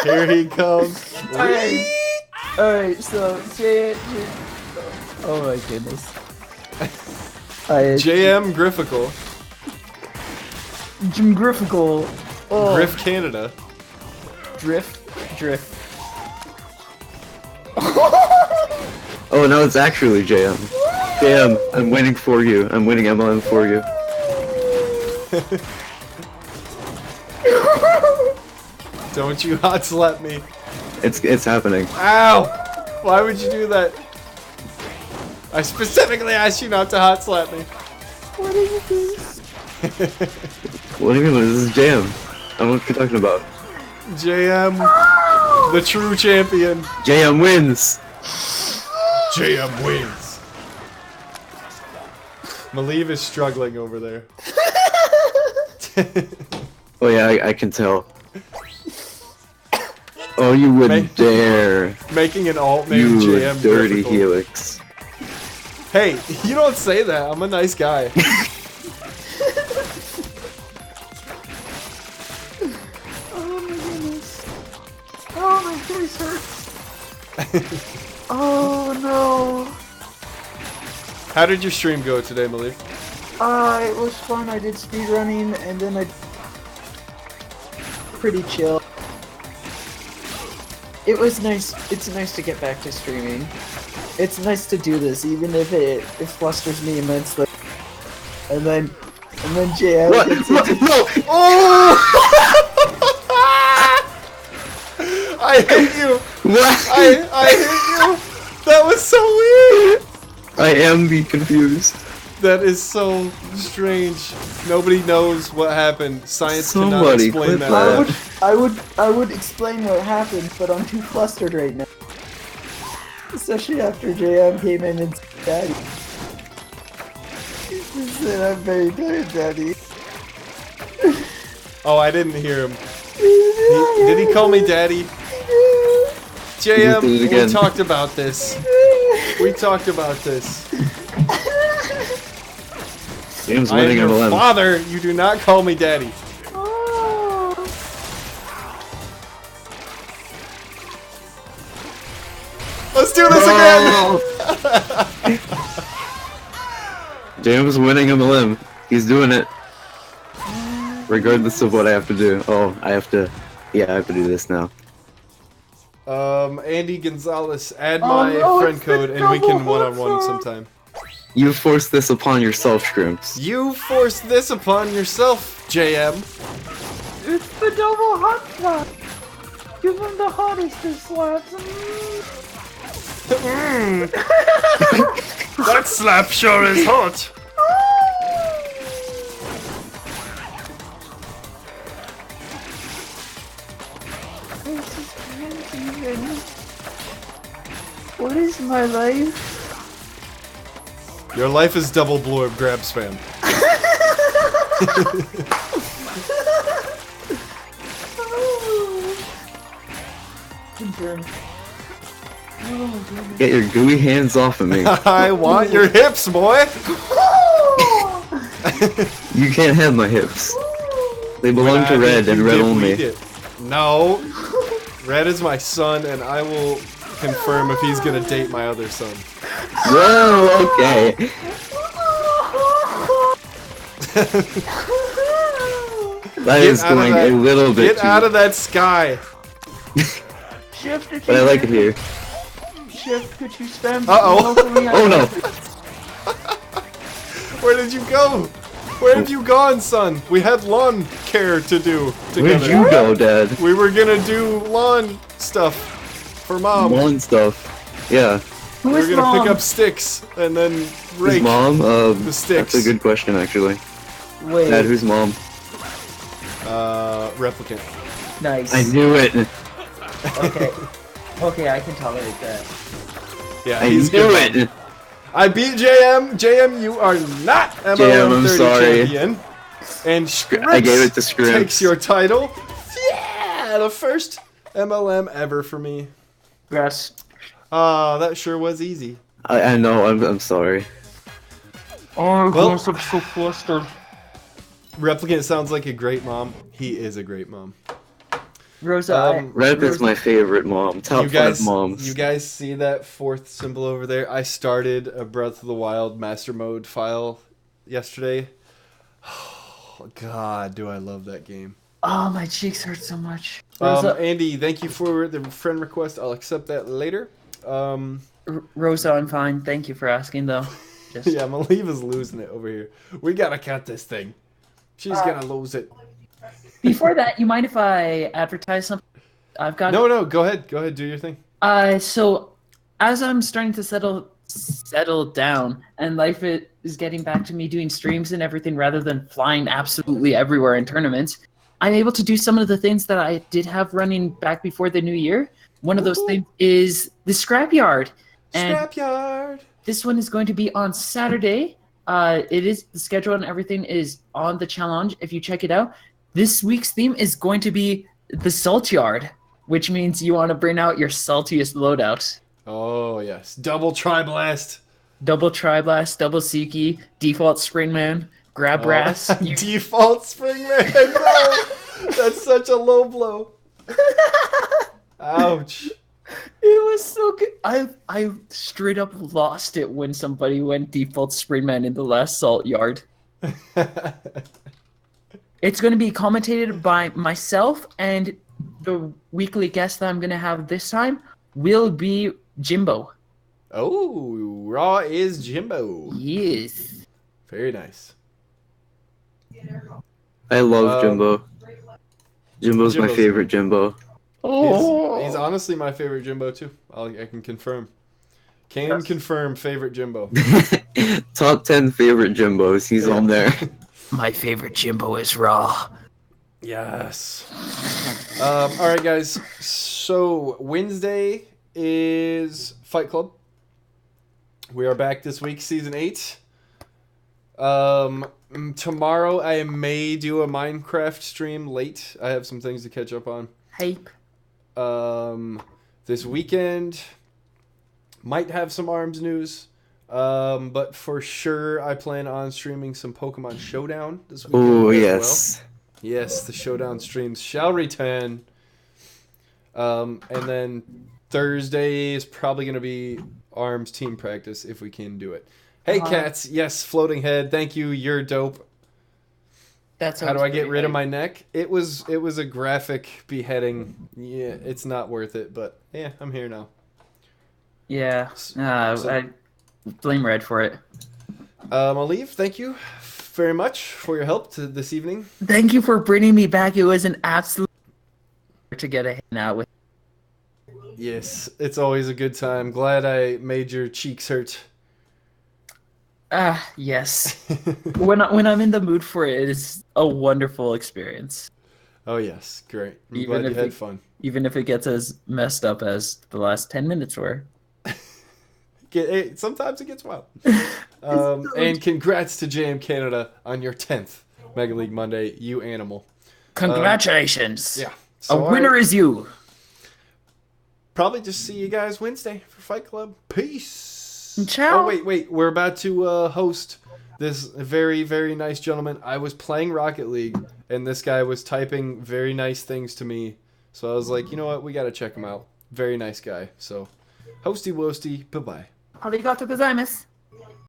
Here he comes. Alright, so oh my goodness. JM Grifficle. Jim Grifficle. Oh, Griff Canada. Drift. Oh, no, it's actually JM. JM, I'm waiting for you. I'm winning MLM for you. Don't you hot slap me. It's happening. Ow! Why would you do that? I specifically asked you not to hot slap me. What is this? What do you mean? This is JM. I don't know what you're talking about. JM, the true champion. JM wins! JM wins. Malieve is struggling over there. Oh yeah, I can tell. Oh, you wouldn't dare. Making an alt named You JM dirty Grifficle. helix. Hey, you don't say that. I'm a nice guy. Oh my face hurts. Oh no. How did your stream go today, Malieve? It was fun. I did speedrunning and then I pretty chill. It was nice. It's nice to get back to streaming. It's nice to do this, even if it flusters me immensely. And then JM What? gets What? into- No! Oh! I hate you. What? I hate you. That was so weird. I am be confused. That is so strange. Nobody knows what happened. Science cannot Somebody explain clip that. that. I would explain what happened, but I'm too flustered right now. Especially after JM came in and said, Daddy. He said, I'm very tired, Daddy. Oh, I didn't hear him. Did he call me daddy? JM, He did it we again. talked about this. We talked about this. James I am winning your MLM. father. You do not call me daddy. Let's do this again. James winning MLM. He's doing it. Regardless of what I have to do. Oh, I have to. Yeah, I have to do this now. Andy Gonzalez, add Oh, my no, friend it's the code and we can double one-on-one hot sometime. You forced this upon yourself, Shrimps. You forced this upon yourself, JM. It's the double hot slap. Give him the hottest of slaps. That slap sure is hot. What is my life? Your life is double blorb grab spam. Get your gooey hands off of me. I want your hips, boy. You can't have my hips. They belong to Red and Red only. No. Red is my son, and I will confirm if he's gonna date my other son. Whoa, okay. That is going a little bit Get out of that sky. But I like it here. Chef, could you spam Uh-oh. for me? Oh no! Where did you go? Where have you gone, son? We had lawn care to do together. Where'd you go, Dad? We were gonna do lawn stuff for Mom. Lawn stuff. Yeah. Who We were is gonna mom? pick up sticks and then Who's rake mom? the sticks. That's a good question, actually. Wait, Dad, who's mom? Replicant. nice. I knew it. Okay. Okay, I can tolerate that. Yeah, I he's knew good. it. I beat JM. JM, you are not JM, MLM I'm 30 sorry. champion. And I gave it to Scripps Scripps. takes your title. Yeah, the first MLM ever for me. Yes. Ah, that sure was easy. I know. I'm sorry. Oh, Well- I'm so flustered. Replicant sounds like a great mom. He is a great mom. Rosa, Red is my favorite mom. Top You guys, 5 moms. you guys see that fourth symbol over there? I started a Breath of the Wild Master Mode file yesterday. Oh, God, do I love that game. oh, my cheeks hurt so much. Rosa, Andy, thank you for the friend request. I'll accept that later. Rosa, I'm fine. Thank you for asking, though. Just, Yeah, Maliva's losing it over here. We gotta cut this thing. She's gonna lose it. Before that, you mind if I advertise something? I've got. No, go ahead. Go ahead, do your thing. So as I'm starting to settle down, and life is getting back to me doing streams and everything rather than flying absolutely everywhere in tournaments, I'm able to do some of the things that I did have running back before the new year. One of those things is the Scrapyard. And Scrapyard. this one is going to be on Saturday. It is the schedule and everything is on the challenge. If you check it out, this week's theme is going to be the Salt Yard, which means you want to bring out your saltiest loadout. Oh, yes. Double Tri-Blast. Double Tri-Blast, double Seeky, default Springman, grab brass. You- Default Springman, bro. That's such a low blow. Ouch. It was so good. I straight up lost it when somebody went default Springman in the last Salt Yard. It's going to be commentated by myself, and the weekly guest that I'm going to have this time will be Jimbo. Oh, Raw is Jimbo. Yes. Very nice. I love Jimbo. Jimbo's my Jimbo's favorite Jimbo. He's honestly my favorite Jimbo, too. I can confirm. Confirm favorite Jimbo. Top 10 favorite Jimbos. He's on there. My favorite Jimbo is Raw. Yes. All right, guys. So Wednesday is Fight Club. We are back this week, season 8. Tomorrow I may do a Minecraft stream late. I have some things to catch up on. Hype. This weekend might have some ARMS news. But for sure, I plan on streaming some Pokemon Showdown this weekend. Oh, as yes. well. Yes, the Showdown streams shall return. And then Thursday is probably going to be ARMS team practice if we can do it. Hey, Cats. Yes, Floating Head. Thank you. You're dope. How do I get rid of my neck? It was a graphic beheading. Yeah, it's not worth it, but yeah, I'm here now. Yeah. I blame Red for it. Olive, thank you very much for your help this evening. Thank you for bringing me back. It was an absolute to get a hang out with. Yes, it's always a good time. Glad I made your cheeks hurt. Yes. when I'm in the mood for it, it's a wonderful experience. Oh yes, great. I'm Even glad you if had fun. Even if it gets as messed up as the last 10 minutes were. Sometimes it gets wild. And congrats to JM Canada on your 10th Mega League Monday, you animal. Congratulations. Yeah. A So winner is you. Probably just see you guys Wednesday for Fight Club. Peace. Ciao. Oh, wait. We're about to host this very, very nice gentleman. I was playing Rocket League, and this guy was typing very nice things to me. So I was like, you know what? We got to check him out. Very nice guy. So, hosty woasty. Bye-bye. Arigato gozaimasu.